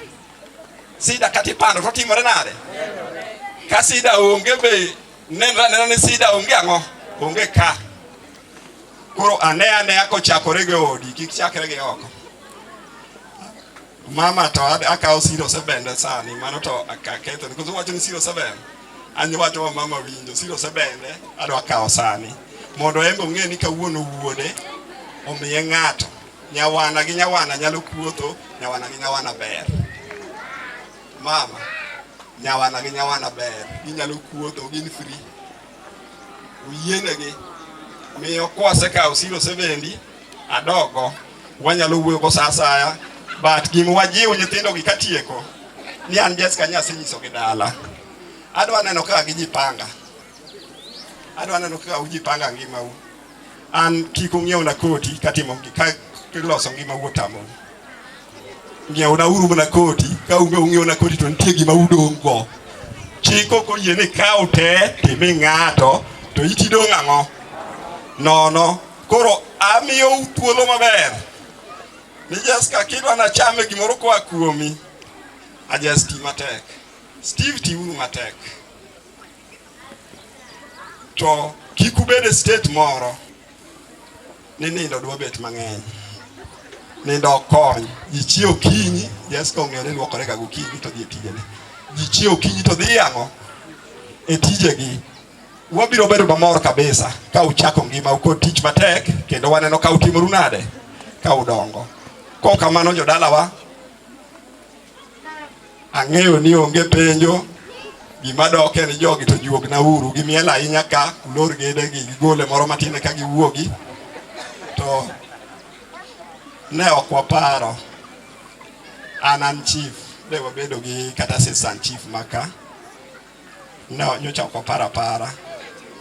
Sida katipando to timore nade. Ka sida onge be nenra ni sida onge ang'o. Onge ka. Koro ane akochakore ge odi kik chakre ge oko. Mama to akawo 07 sani mano to akaketho because wacho ni 07 anyo wacho wa mama winjo 07 adwa kawo sani mondo embe ong'e ni kawuono wuode omiye ng'ato nyawana gi nyawana nyalo kuotho, nyawana gi nyawana ber. Mama nyawana gi nyawana ber, ginyalo kuotho, gin free. uyienegi miyo kwase ka osiro sebendi adogo wanyalo wuoyo go sasaya but gimo wajiwo nyithindo gi katieko ni an Jessica nyase nyiso gi dala adwa neno ka gijipanga ngima u an kiko ngiew na koti katimo ka loso ngima u tamo ngiew na uru na koti ka ngiew na koti to nitie gima udong go chiko ko yene ka te timi ngato to iti dong ango no koro amiyo thuolo maber ni Jessica kidwa na chame gimoro kwa kuomi ajesti matek Steve tiuru matek to kikubede state moro ni nindo dwa bet mang'eny nindo kony jichio kinyi Jessica ong'ere luokore ka gokinyi to dhi tijene jichio kinyi to dhi yango e tijegi wabiro bedo mamor kabisa ka uchako ngima uko tich matek kendo waneno ka utimoru nade ka udongo ko kamano jodalawa ang'eyo ni onge penjo gima doke ni jogi to juog na uru gimiel ahinya ka kulor gede gi gole moro matine ka giwuogi to ne ok waparo an chief de wabedo gi kata assistant chief maka no nyocha ok wapara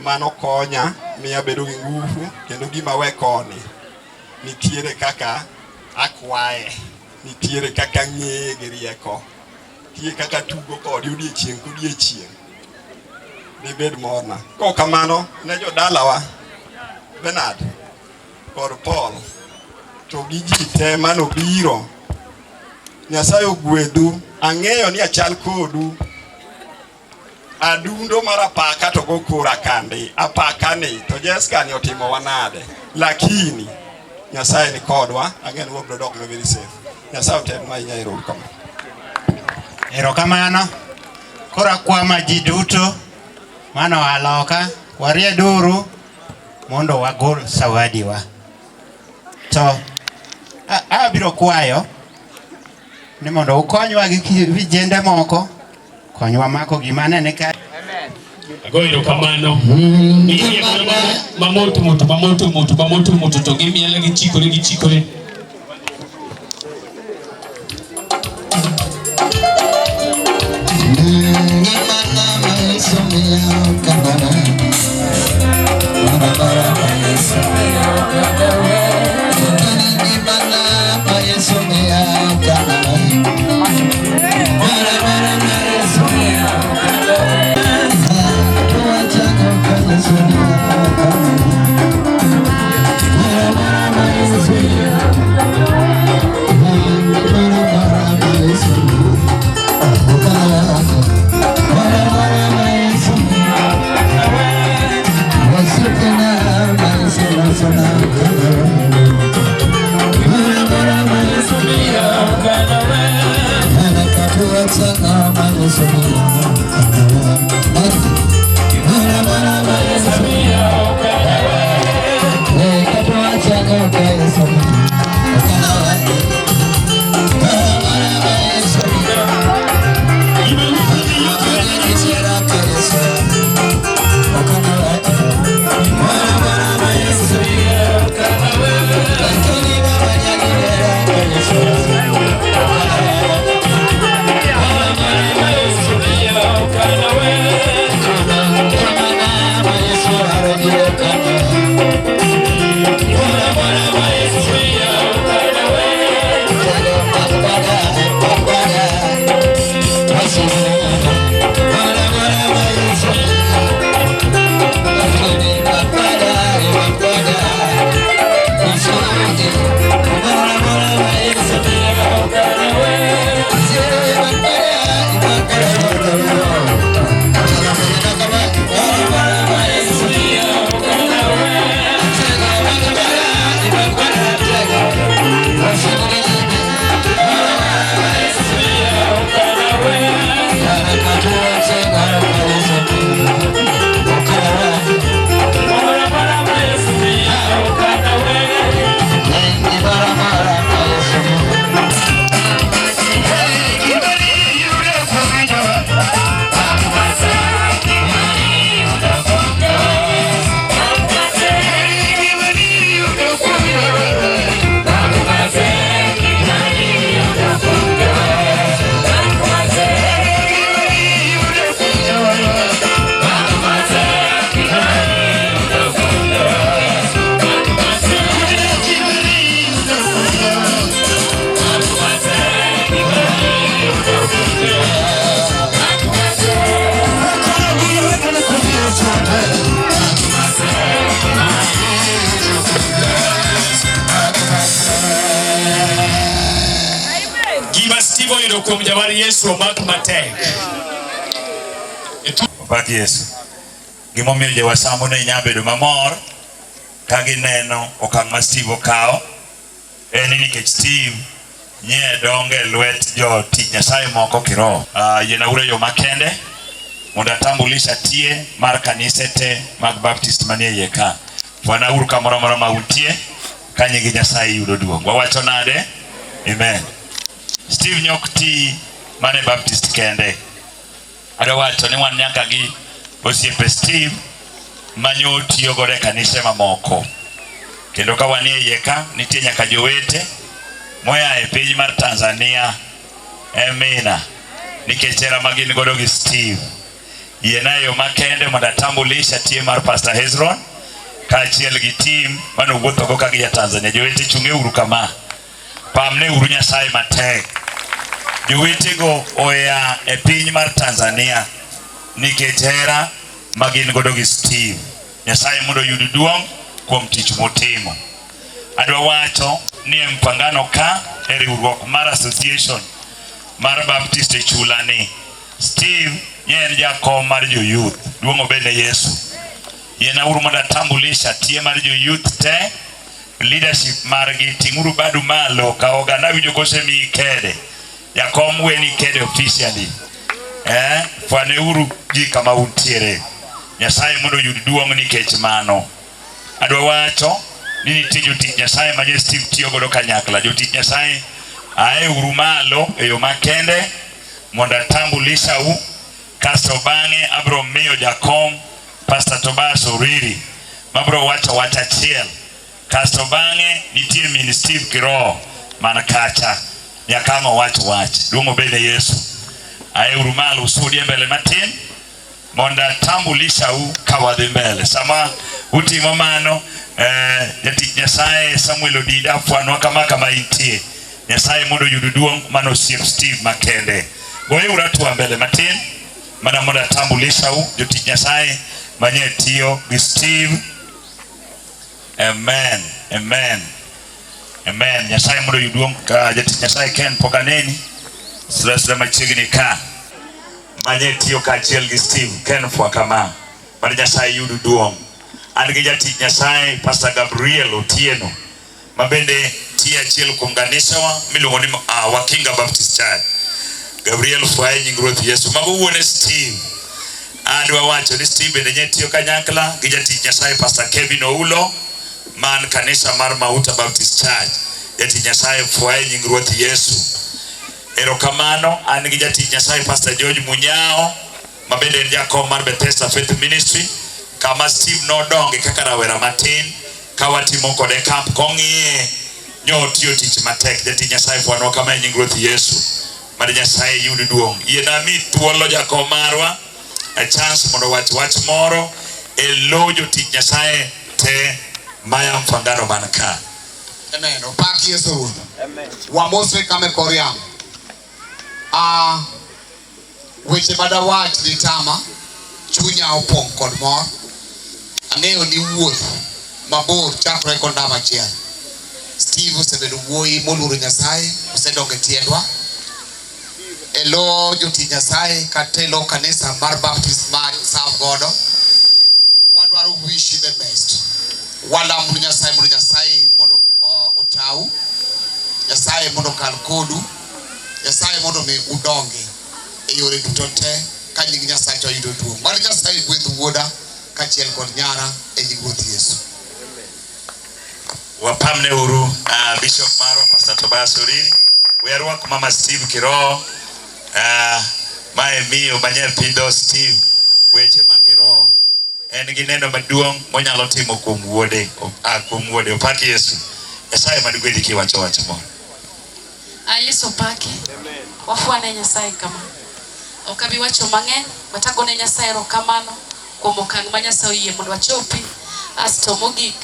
mano konya miya bedo gi nguvu kendo gima we koni nitiere kaka akwaye nitiere kaka ng'eye gi rieko tie kaka tugo kod odiechieng' kodiechieng' dibed morna ko kamano ne jodalawa Bernard kod Paul to gi ji te manobiro Nyasaye ogwedhu ang'eyo ni achal kodu adundo mar apaka to go kura kandi apaka ni to Jessica ni otimo wanade lakini Nyasaye ni kodwa ang'eyo ni wabro dok na very safe Nyasaye oted ma inya ero kama erokamano kora kwama ji duto mano aloka warie duru mondo wagol sawadiwa to abiro kwayo ni mondo ukonywa gi vijende moko konywa mako gima nene ka agoyo kamano mamoto moto to gimiele gichikore Yeah. gima Steve oyudo kuom jawar Yesu omak matek. Opak Yesu. Gimomiyo jawasamo ne nyabedo mamor ka gineno okang' ma Steve okawo en ni nikech Steve nye donge lwet jo tich Nyasaye moko kiroho. Yena ure yo makende mondo atambulisha tie mar kanise te mag Baptist manie iye ka. Wana uru kamoro moro ma untie ka nyingi Nyasaye yudo duong'. Wawacho nade? Amen. Steve nyokti mane Baptist kende. Adwa wacho ni wan nyaka gi osiepe Steve manyo tiyo gore kanise mamoko. Kendo ka wanie iye ka nitie nyaka jowete moya e piny mar Tanzania. Amina. Nikech hera magin godo gi Steve. Yena yo makende mondo atambulisha tie mar Pastor Hezron kaachiel gi team mano wuotho go ka gi Tanzania. Jowete chunge uru kama. Pamne uru Nyasaye matek. Jowete go oya e piny mar Tanzania nikech hera magin godo gi Steve. Nyasaye mondo yud duong' kuom tich motimo. Adwa wacho ni mpangano ka e riwruok mar association mar Baptist e chula ni. Steve nyen jakom mar jo youth. Duong' obed Yesu. Yena uru mondo atambulisha tie mar jo youth te leadership margi. Ting'uru badu malo ka oganda winjo kose mi kede. Jakom weni kede officially. Fwane uru gi kama untiere. Nyasaye mondo yud duong' nikech mano. Adwa wacho ni nitie jotich Nyasaye ma Steve tiyo godo kanyakla. Jotich Nyasaye ae uru malo e yo makende mondo atambulisha u. Kasto bang'e abro miyo jakom Pastor Tobias Oriri mabro wacho wach achiel. Kasto bang'e nitie min Steve kiroho man kacha nyaka wach. Duong' obed Yesu. Ae uru malo usudi mbele matin mondo atambulisha u kawadhi mbele. Sama utimo mano jatich Nyasaye Samuel Odida fwanwa kama intie. Nyasaye mondo yudu duong' mano osiep Steve makende. Goye uratua mbele matin mana mondo atambulisha u jotich Nyasaye manye tiyo gi Steve. Amen. Nyasaye mondo yudu duong' jatich Nyasaye Ken Pokaneni sura machiegni ka manye tiyo kaachiel gi Steve Ken fwa kama mar Nyasaye yudu duong'. An gi jatich Nyasaye Pastor Gabriel Otieno mabende tiyo achiel kuom ganisawa miluongo ni Wakinga Baptist Church. Gabriel fwaye nying Ruoth Yesu. Mago wuone Steve. Adwa wacho ni Steve bende nye tiyo kanyakla gi jatich Nyasaye Pastor Kevin Oulo man kanisa mar Mauta Baptist Church. Jatich Nyasaye fwaye nying Ruoth Yesu. Erokamano. An gi jatich Nyasaye Pastor George Munyao mabende en jakom mar Bethesda Faith Ministry kama Steve nodonge kaka rawera matin kawatimo kode camp kong'iye nyo tiyo tich matek. Jatich Nyasaye fwanwa kama nying Ruoth Yesu. Mar Nyasaye yud duong'. Yena mi thuolo jakom marwa a chance mondo wach moro e lo jotich Nyasaye te maya mfangano man ka. Amen. Opak Yesu. Amen. Wamose kame koriam. Weche badawach ditama chunya opong kod mor. Ang'eyo ni wuoth mabor chakre kod ndama achiel. Steve osebedo wuoyi moluoro Nyasaye, osedonge tiendwa. Elo jotich Nyasaye katelo kanisa mar Baptist mar South Godo. Wadwaro wish you the best. Walamo Nyasaye mondo otau. Nyasaye mondo kal kodu. Nyasaye mondo me udonge e yore duto te ka nying Nyasaye to yudo duong'. Mar Nyasaye gwedh wuoda kaachiel kod nyara e nying Ruoth Yesu. Wapamne uru Bishop Maro Pastor Tobias Oriri. Werwak Mama Steve kiroho. Mae miyo banyer pido Steve weche makiro. En gi neno maduong' monyalo timo kuom wuode. Opak Yesu. Nyasaye madugwedhi kiwacho wach moro. Yesu opaki. Wafwane Nyasaye kama. Okabi wacho mang'eny matagone Nyasaye erokamano kuom okang' ma Nyasaye oyie mondo wachopi. Asto mogik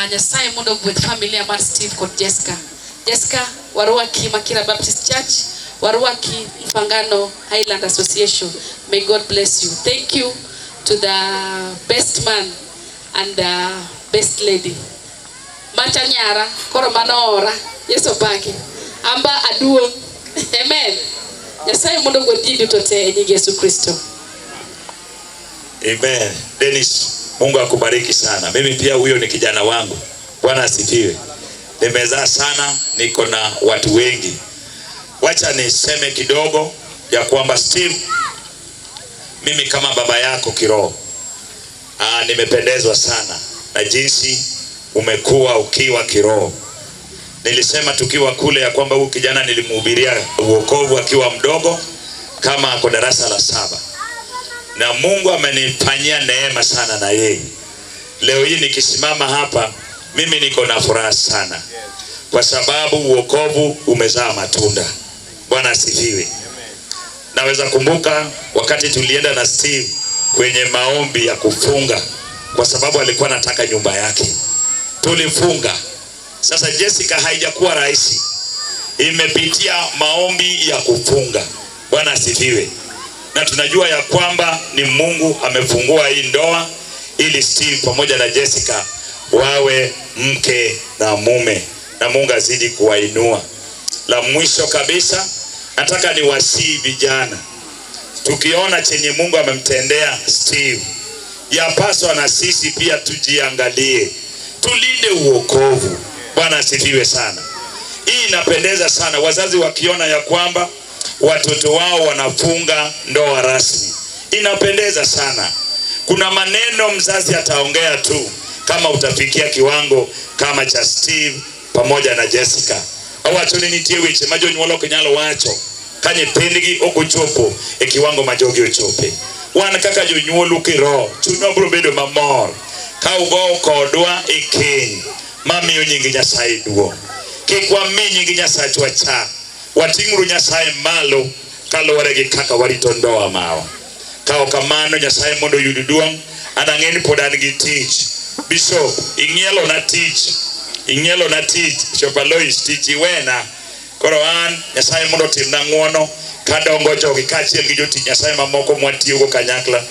Nyasaye mondo ogwedh familia mar Steve kod Jessica. Jessica warwaki Makira Baptist Church. Warwaki Mfangano Highland Association. May God bless you. Thank you to the best man and the best lady. Macha nyara koro mano ora. Yesu opaki. Amba aduong'. Amen. Nyasaye mondo godidi tote ni Yesu Kristo. Amen. Dennis, Mungu akubariki sana. Mimi pia huyo ni kijana wangu. Bwana asifiwe. Nimezaa sana, niko na watu wengi. Wacha niseme kidogo ya kwamba Steve, mimi kama baba yako kiroho, nimependezwa sana na jinsi umekuwa ukiwa kiroho. Nilisema tukiwa kule ya kwamba huyu kijana nilimhubiria wokovu akiwa mdogo kama ako darasa la 7. Na Mungu amenifanyia neema sana na yeye. Leo hii nikisimama hapa mimi niko na furaha sana kwa sababu wokovu umezaa matunda. Bwana asifiwe. Naweza kumbuka wakati tulienda na Steve kwenye maombi ya kufunga kwa sababu alikuwa anataka nyumba yake. Tulifunga. Sasa Jessica haijakuwa rahisi. Imepitia maombi ya kufunga. Bwana asifiwe. Na tunajua ya kwamba ni Mungu amefungua hii ndoa ili Steve pamoja na Jessica wawe mke na mume, na Mungu azidi kuwainua. La mwisho kabisa, nataka niwasihi vijana, tukiona chenye Mungu amemtendea Steve, yapaswa na sisi pia tujiangalie, tulinde uokovu. Bwana asifiwe sana. Hii inapendeza sana wazazi wakiona ya kwamba watoto wao wanafunga ndoa rasmi. Inapendeza sana. Kuna maneno mzazi ataongea tu kama utafikia kiwango kama cha Steve pamoja na Jessica. Awacho ni nitie weche majo nyuolo kenyalo wacho kanye pendigi okuchopo kiwango majogi ochope. Wan kaka jonyuolu kiroho chuno biro bedo mamor ka ugo kodwa keny mamiyo nying Nyasaye duong'. Kik wami nying Nyasachwa cha. Wating'uru Nyasaye malo kaluwore gi kaka warito ndoa mao. Ka ok kamano Nyasaye mondo yud duong'. Anang'eni pod an gi tich. Bishop, ing'ielo na tich. Bishop Alois tich iwena. Koro an Nyasaye mondo timna ng'wono kadongo jogi kaachiel gi jotich Nyasaye mamoko mwatiyogo kanyakla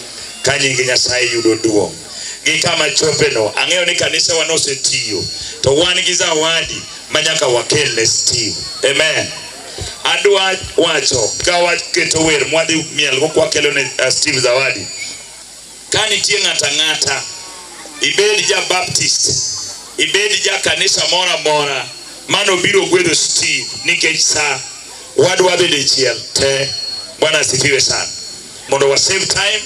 ka nying Nyasaye yudo duong'. Gi kama chopeno, ang'eyo ni kanisa wanosetiyo to wan gi zawadi manyaka wakel ne Steve. Amen. Adwa wacho ka waketo wer mwadhi miel go kwa kelo ne Steve zawadi. Kani tie ng'ata ibed ja Baptist, ibed ja kanisa mora mano biro gwedho Steve nikech sa wadwa dhi dichiel te. Bwana asifiwe sana. Mondo wa save time,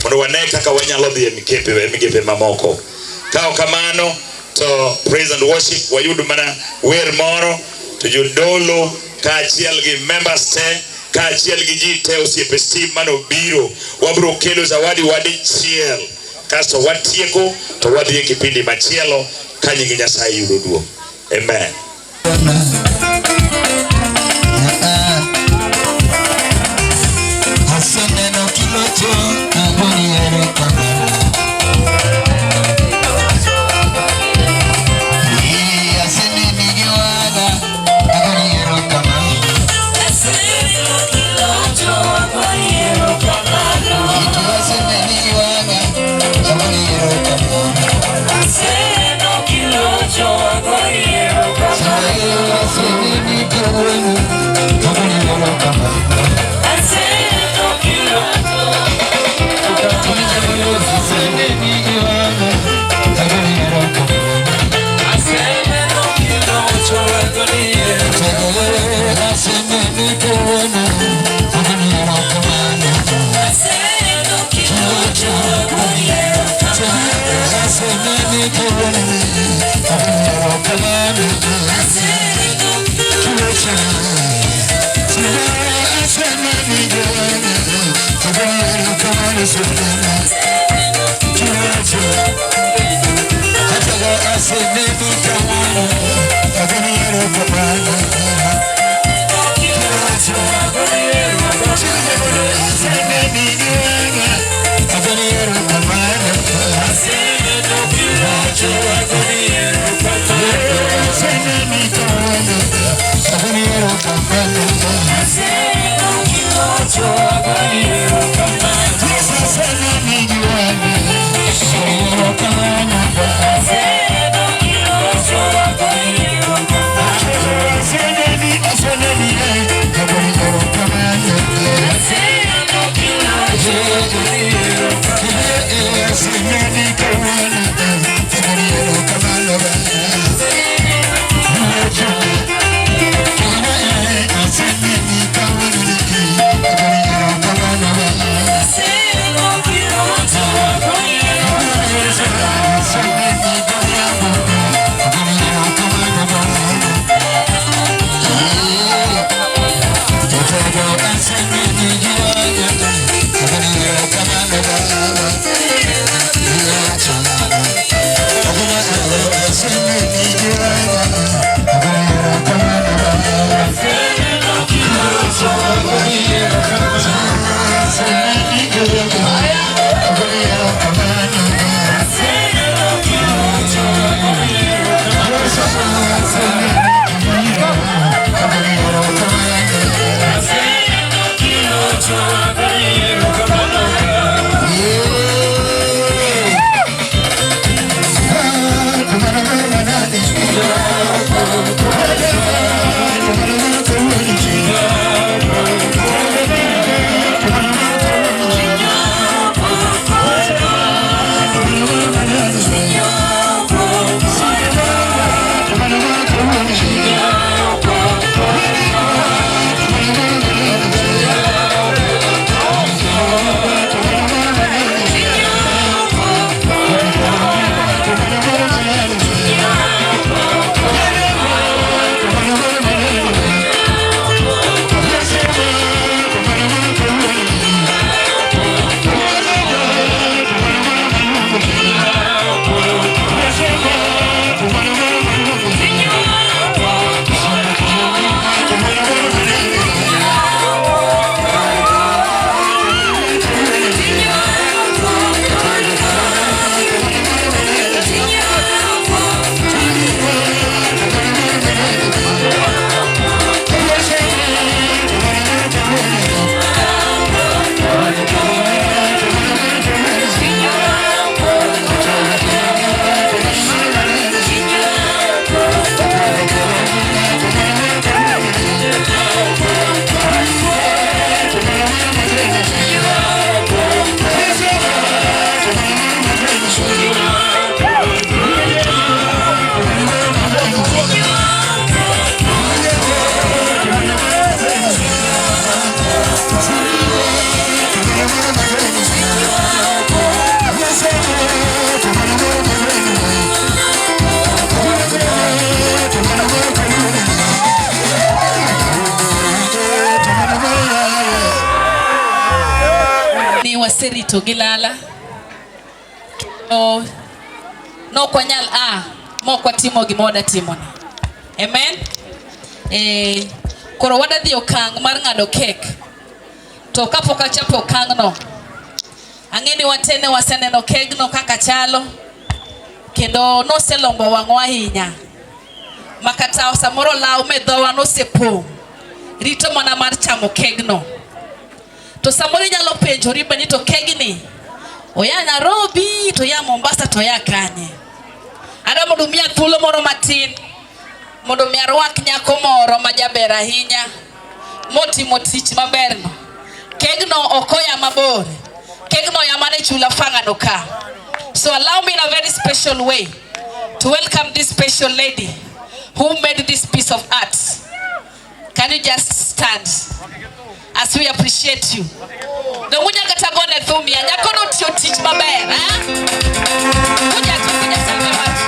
mondo wane kaka wanyalo dhi migepe mamoko. Ka kamano to praise and worship wayud mana wer moro to jodolo kaachiel gi members te kaachiel gi ji te osiepe Steve mano biro wabro kelo zawadi wadichiel kasto watieko to wadhi e kipindi machielo ka nying Nyasaye yudo duong'. Amen. Come on. waserito gi lala. No kwanyal mok watimo gima wadatimo ni. Amen. Koro wadadhi okang' mar ng'ado kek. To kapok achopo okang' no, ang'eni watene waseneno kegno kaka chalo, kendo noselombo wang'wa ahinya. Makata samoro law me dhowa nosepong', rito mana mar chamo kegno. To samoro inyalo penjori bende to kegni oya Nairobi to ya Mombasa to ya kanye. Ada mondo miya thuolo moro matin mondo mi arwak nyako moro ma jaber ahinya motimo tich maber no. Kegno okoya mabor, kegno yamane chula fangano ka. So allow me in a very special way to welcome this special lady who made this piece of art. Can you just stand as we appreciate you? The munya katagone thumi anyako no tio teach maber, Munya salve mat.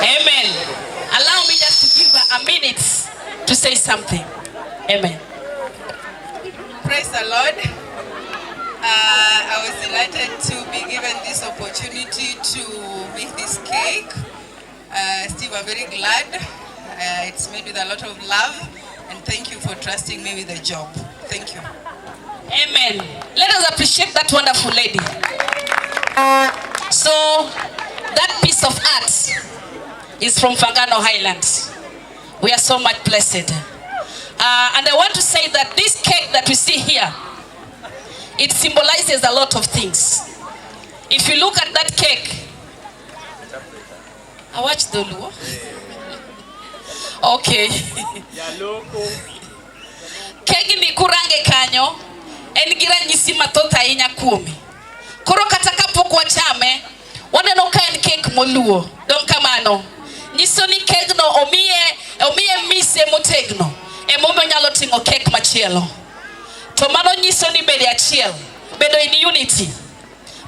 Amen. Allow me just to give her a minute to say something. Amen. Praise the Lord. I was delighted to be given this opportunity to make this cake. Steve, I'm very glad. It's made with a lot of love, and thank you for trusting me with the job. Thank you. Amen. Let us appreciate that wonderful lady. So, that piece of art is from Fangano Highlands. We are so much blessed. And I want to say that this cake that we see here, it symbolizes a lot of things. If you look at that cake, I watched the Luo. Okay. Keki ni kurange kanyo, enigira nyisi matota ahinya kuome. Koro kata kapok wachame, waneno ka en kek moluo. Don kamano. Nyiso ni kegno omiye mise motegno. Emomo nyalo tingo kek machielo. To mano nyiso ni bede achiel, bedo in unity.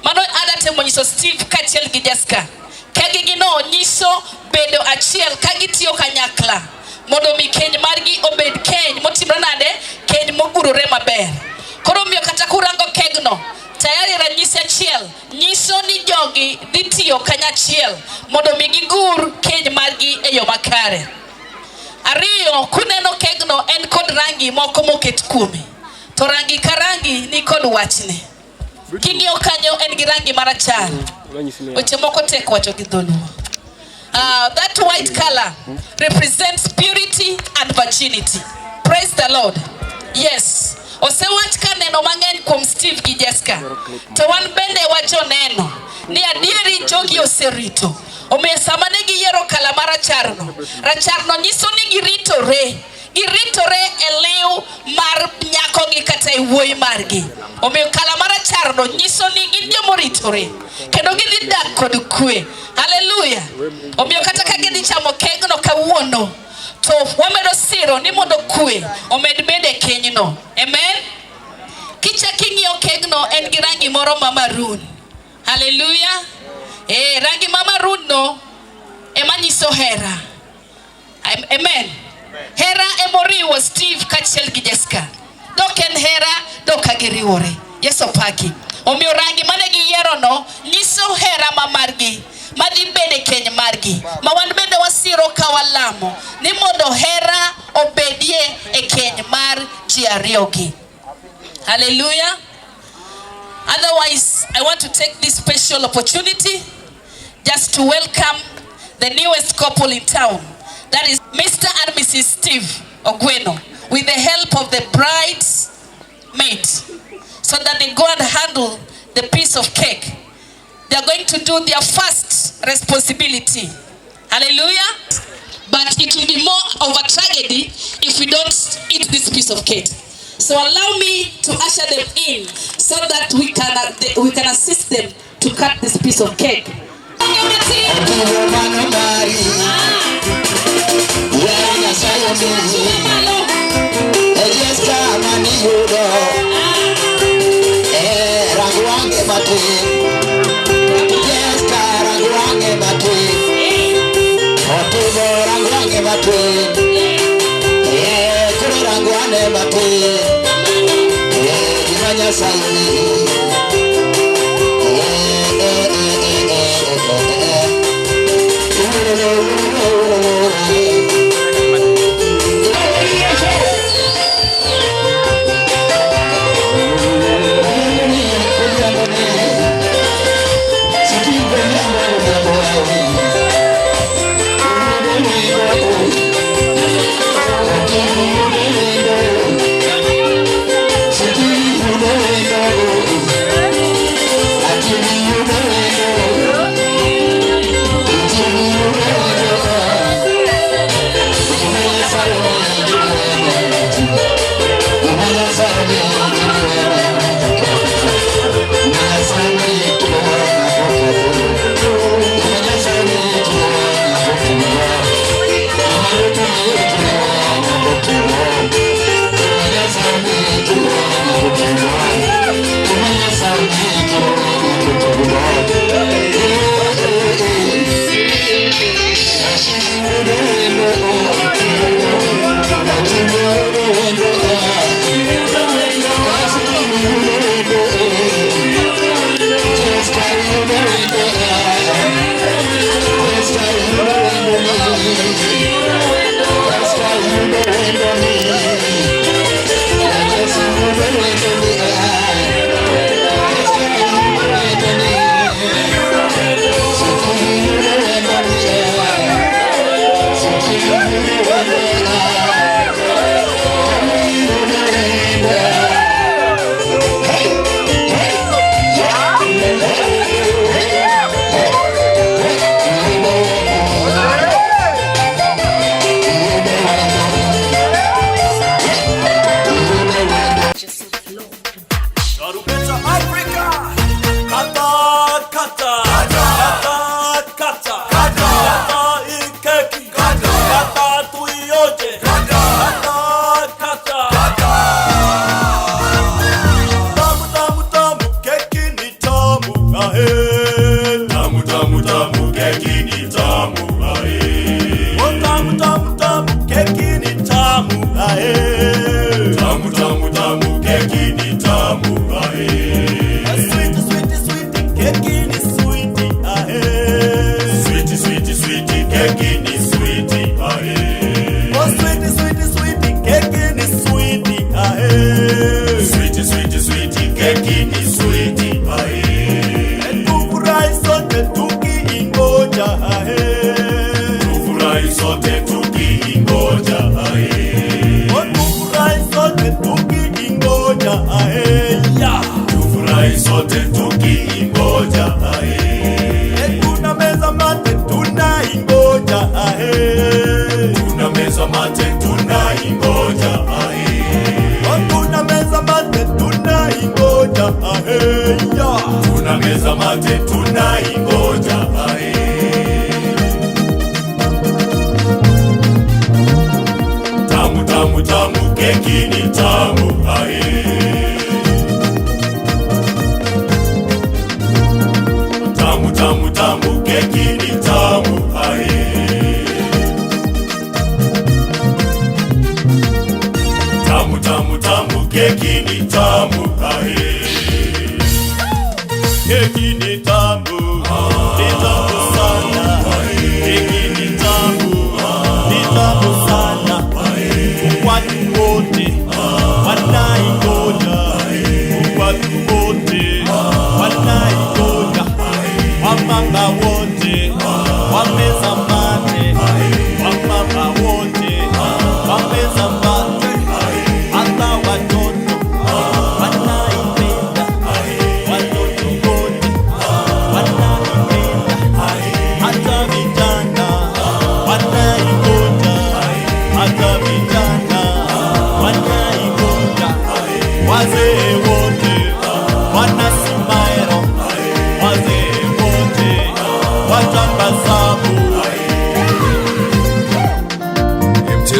Mano adatemo nyiso Steve kachiel gi Jessica. Kegi gino nyiso bedo achiel kagitiyo kanyakla. Mondo mi keny margi obed keny motimre nade, keny mogurore maber. Koro miyo kata kurango kegno, tayari ranyisi achiel nyiso ni jogi dhi tiyo kanyachiel mondo mi gigur keny margi e yo makare. Ariyo, kuneno kegno en kod rangi moko moket kuome. To rangi ka rangi ni kod wachne. King'iyo kanyo en gi rangi marachar. Weche moko tek wacho gi dholuo. That white color represents purity and virginity. Praise the Lord. Yes. Osewach ka neno mang'eny kuom Steve gi Jessica. To wan bende wacho neno ni adieri jogi oserito. Omiyo sama ne giyiero kala maracharno, racharno nyiso ni giritore e liw mar nyakogi kata e wuoyi margi. Omiyo kala maracharno nyiso ni gin jomoritore kendo gidhi dak kod kwe. Hallelujah. Omiyo kata ka gidhi chamo kegno kawuono, to wamedo siro ni mondo kwe omed bede kenyno. Amen. Kichaki ng'iyo kegno en gi rangi moro ma maroon. Hallelujah. Rangi ma maroon no ema nyiso hera. Amen. Hera emoriwo Steve kachiel gi Jessica. Dok en hera, dok agiriwore. Yeso paki. Omiyo rangi mane giyiero no nyiso hera ma margi, madhi bede keny margi. Ma wan bende wasiro ka walamo ni mondo hera obedie e keny mar ji ariyogi. Hallelujah. Otherwise, I want to take this special opportunity just to welcome the newest couple in town. That is Mr. and Mrs. Steve Ogweno, with the help of the bride's maid, so that they go and handle the piece of cake. They are going to do their first responsibility. Hallelujah. But it will be more of a tragedy if we don't eat this piece of cake. So allow me to usher them in so that we can assist them to cut this piece of cake.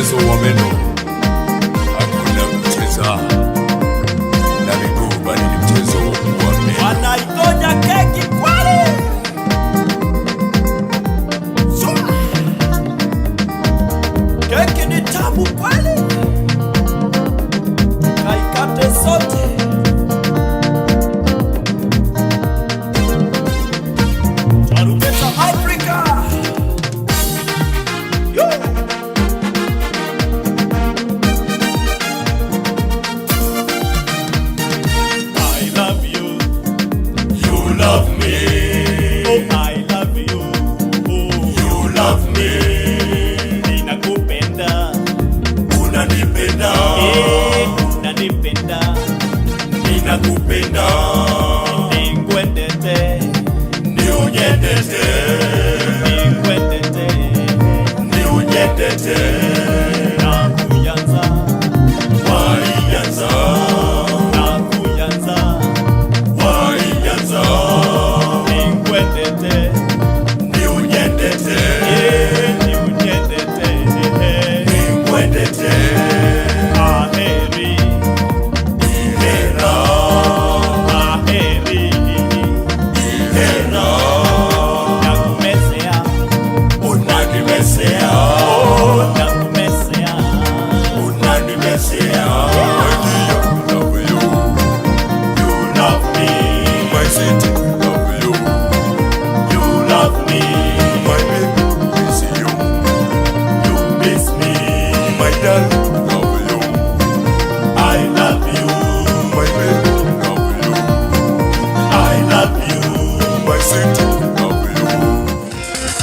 mchezo wa meno, hakuna kucheza na miguu, bali ni mchezo wa meno. Wanaigoja keki kwale. Keki ni tamu kweli. Kaikate sote. Tarubeta Africa. Yo. I love you. You love me. Oh, I love you. Oh, you love me. Ninakupenda. Unanipenda. Unanipenda. Ninakupenda. Ningwendete. Niunyendete. Ningwendete. Niunyendete. Nakuyanza. Waiyanza. Nakuyanza. Waiyanza. Ningwendete. Niunyendete. Niunyendete. Ningwendete. Aheri. Ihera. Aheri. Ihera. Nakumesea. Unanimesea. Nakumesea. Unanimesea. I love you. You love me. My city, love you. You love me. My baby, miss you. You miss me. My darling, love you. I love you. My baby, love you. I love you. My city, love you.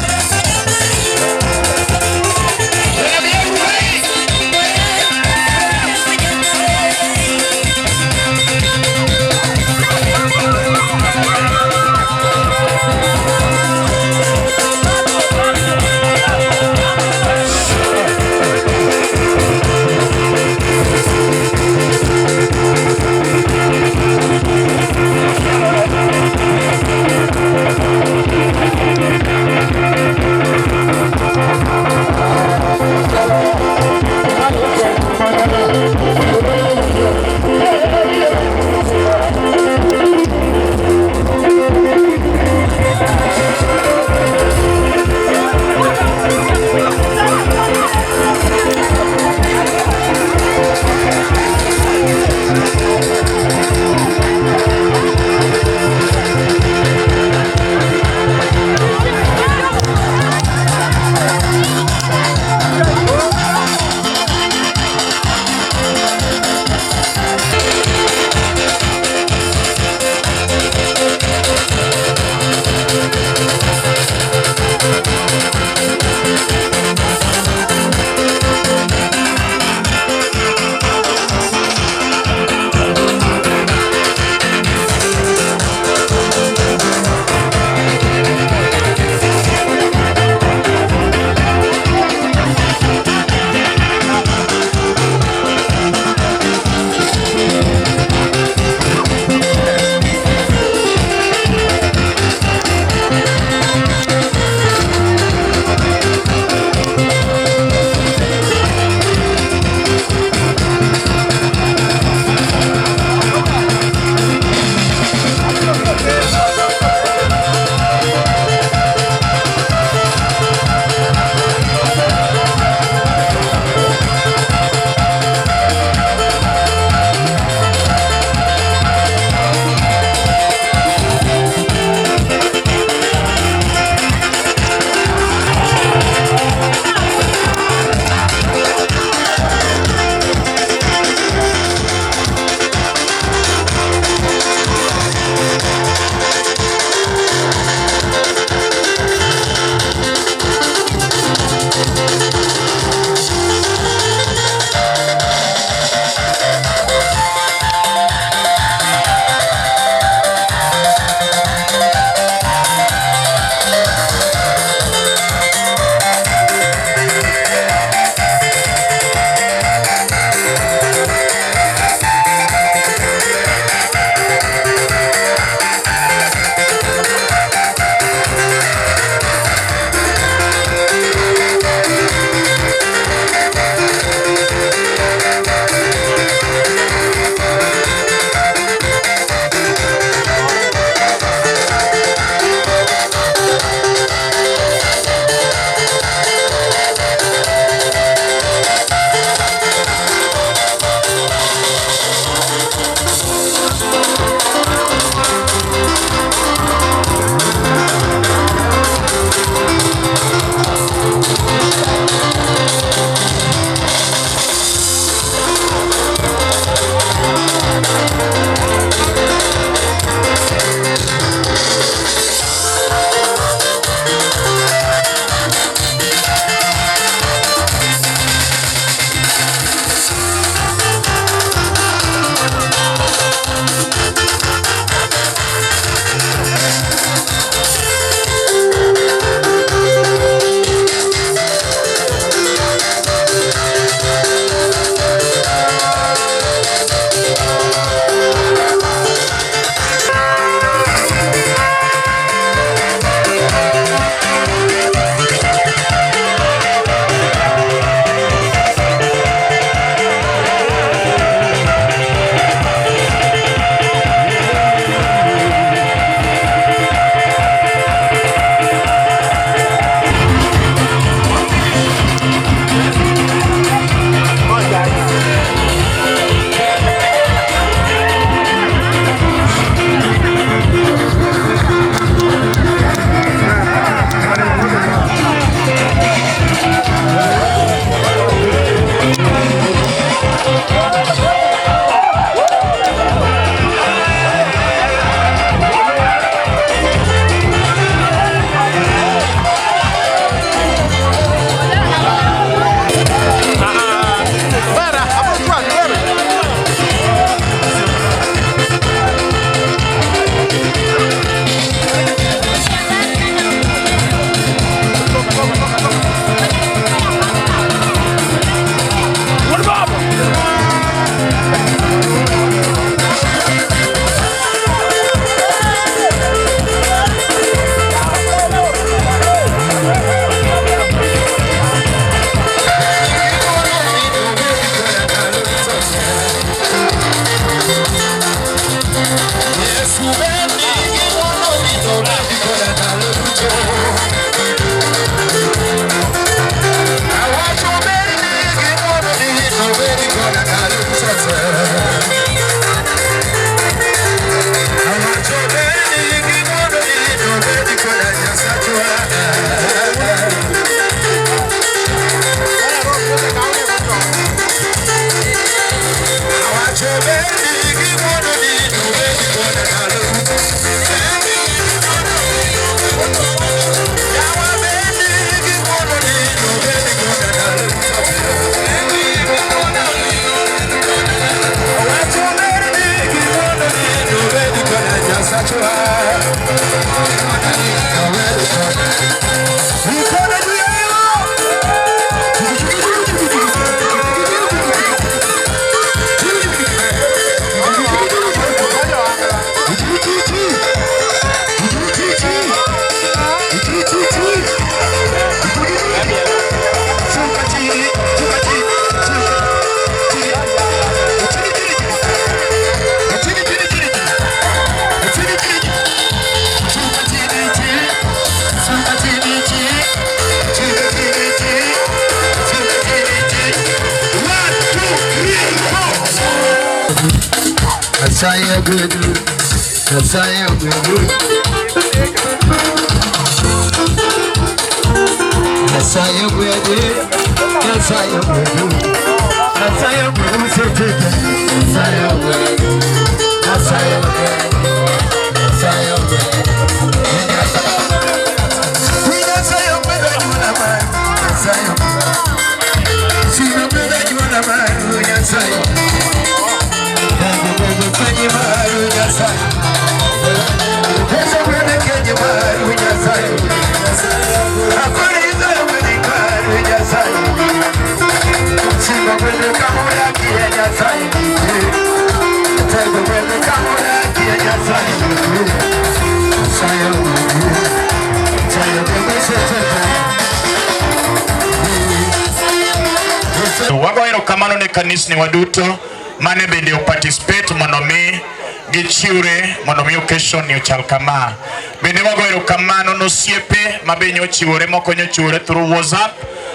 Nyasaye gwedu, Nyasaye gwedu, Nyasaye gwedu, Nyasaye gwedu, Nyasaye gwedu setete, Nyasaye gwedu, Nyasaye gwedu, Nyasaye gwedu, Nyasaye gwedu mama, Nyasaye gwedu, sino gwedu mama, Nyasaye Wagoero kamano ne kanisni waduto mane bende participate mondo mi gichiwre mondo mi occasion ni ochal kama. Bende wagoero kamano nosiepe mabenyo chiwore mokonyo chiwore through WhatsApp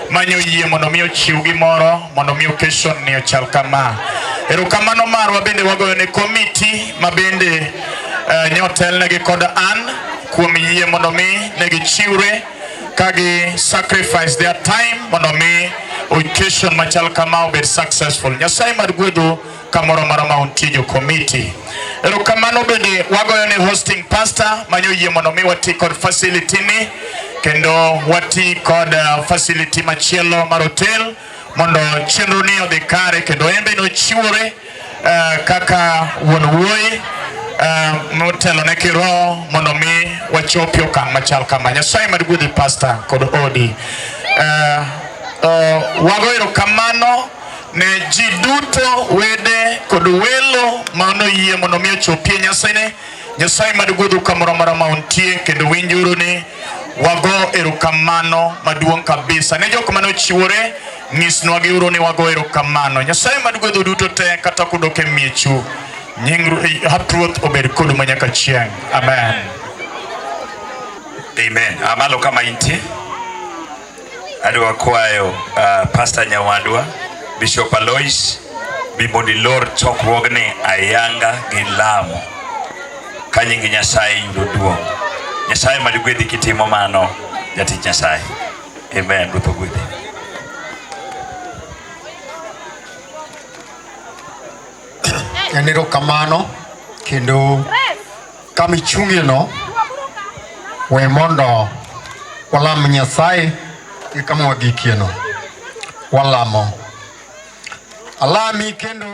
manyo yie mondo mi ochiw gimoro mondo mi occasion ni ochal kama. Erokamano marwa bende wagoyo ne committee mabende nyotel negi kod an kuom yie mondo mi negi chiwre kagi sacrifice their time mondo mi occasion machal kama obed successful. Nyasaye madgwedo kamoro marama untijo committee. Erokamano bende wagoyo ne hosting pastor manyo yie mondo mi wati kod facility ni kendo wati kod facility machielo mar hotel mondo chenro ni odhi kare kendo embe no chiwore kaka wuon wuoyi motelo ne kiro mondo mi wachopi okang' machal kama. Nyasaye madgwedhi pastor kod odi. Wagoero kamano ne ji duto wede kod welo mano yie mondo mi ochopie Nyasaye. Nyasaye madgwedho kamoro marama untie kendo winjuru ni wago erokamano maduong' kabisa ne jok mane ochiwore nyisnwa giuro ni wago erokamano. Nyasaye madgwedho duto te kata kudok e miechu nying hapruoth obed kodu manyaka chieng'. Amen. Amen. Amalo kama intie adwa kwayo Pastor Nyawadwa Bishop Alois Bimondi Lord chokruogni ayanga gi lamo ka nying Nyasaye yudo duong'. Nyasaye madgwedhi kitimo mano jatich Nyasaye. Amen. Ruth ogwedhi. Enero kamano kendo kama ichung'ie no we mondo walam Nyasaye e kama wagikie no walamo alami kendo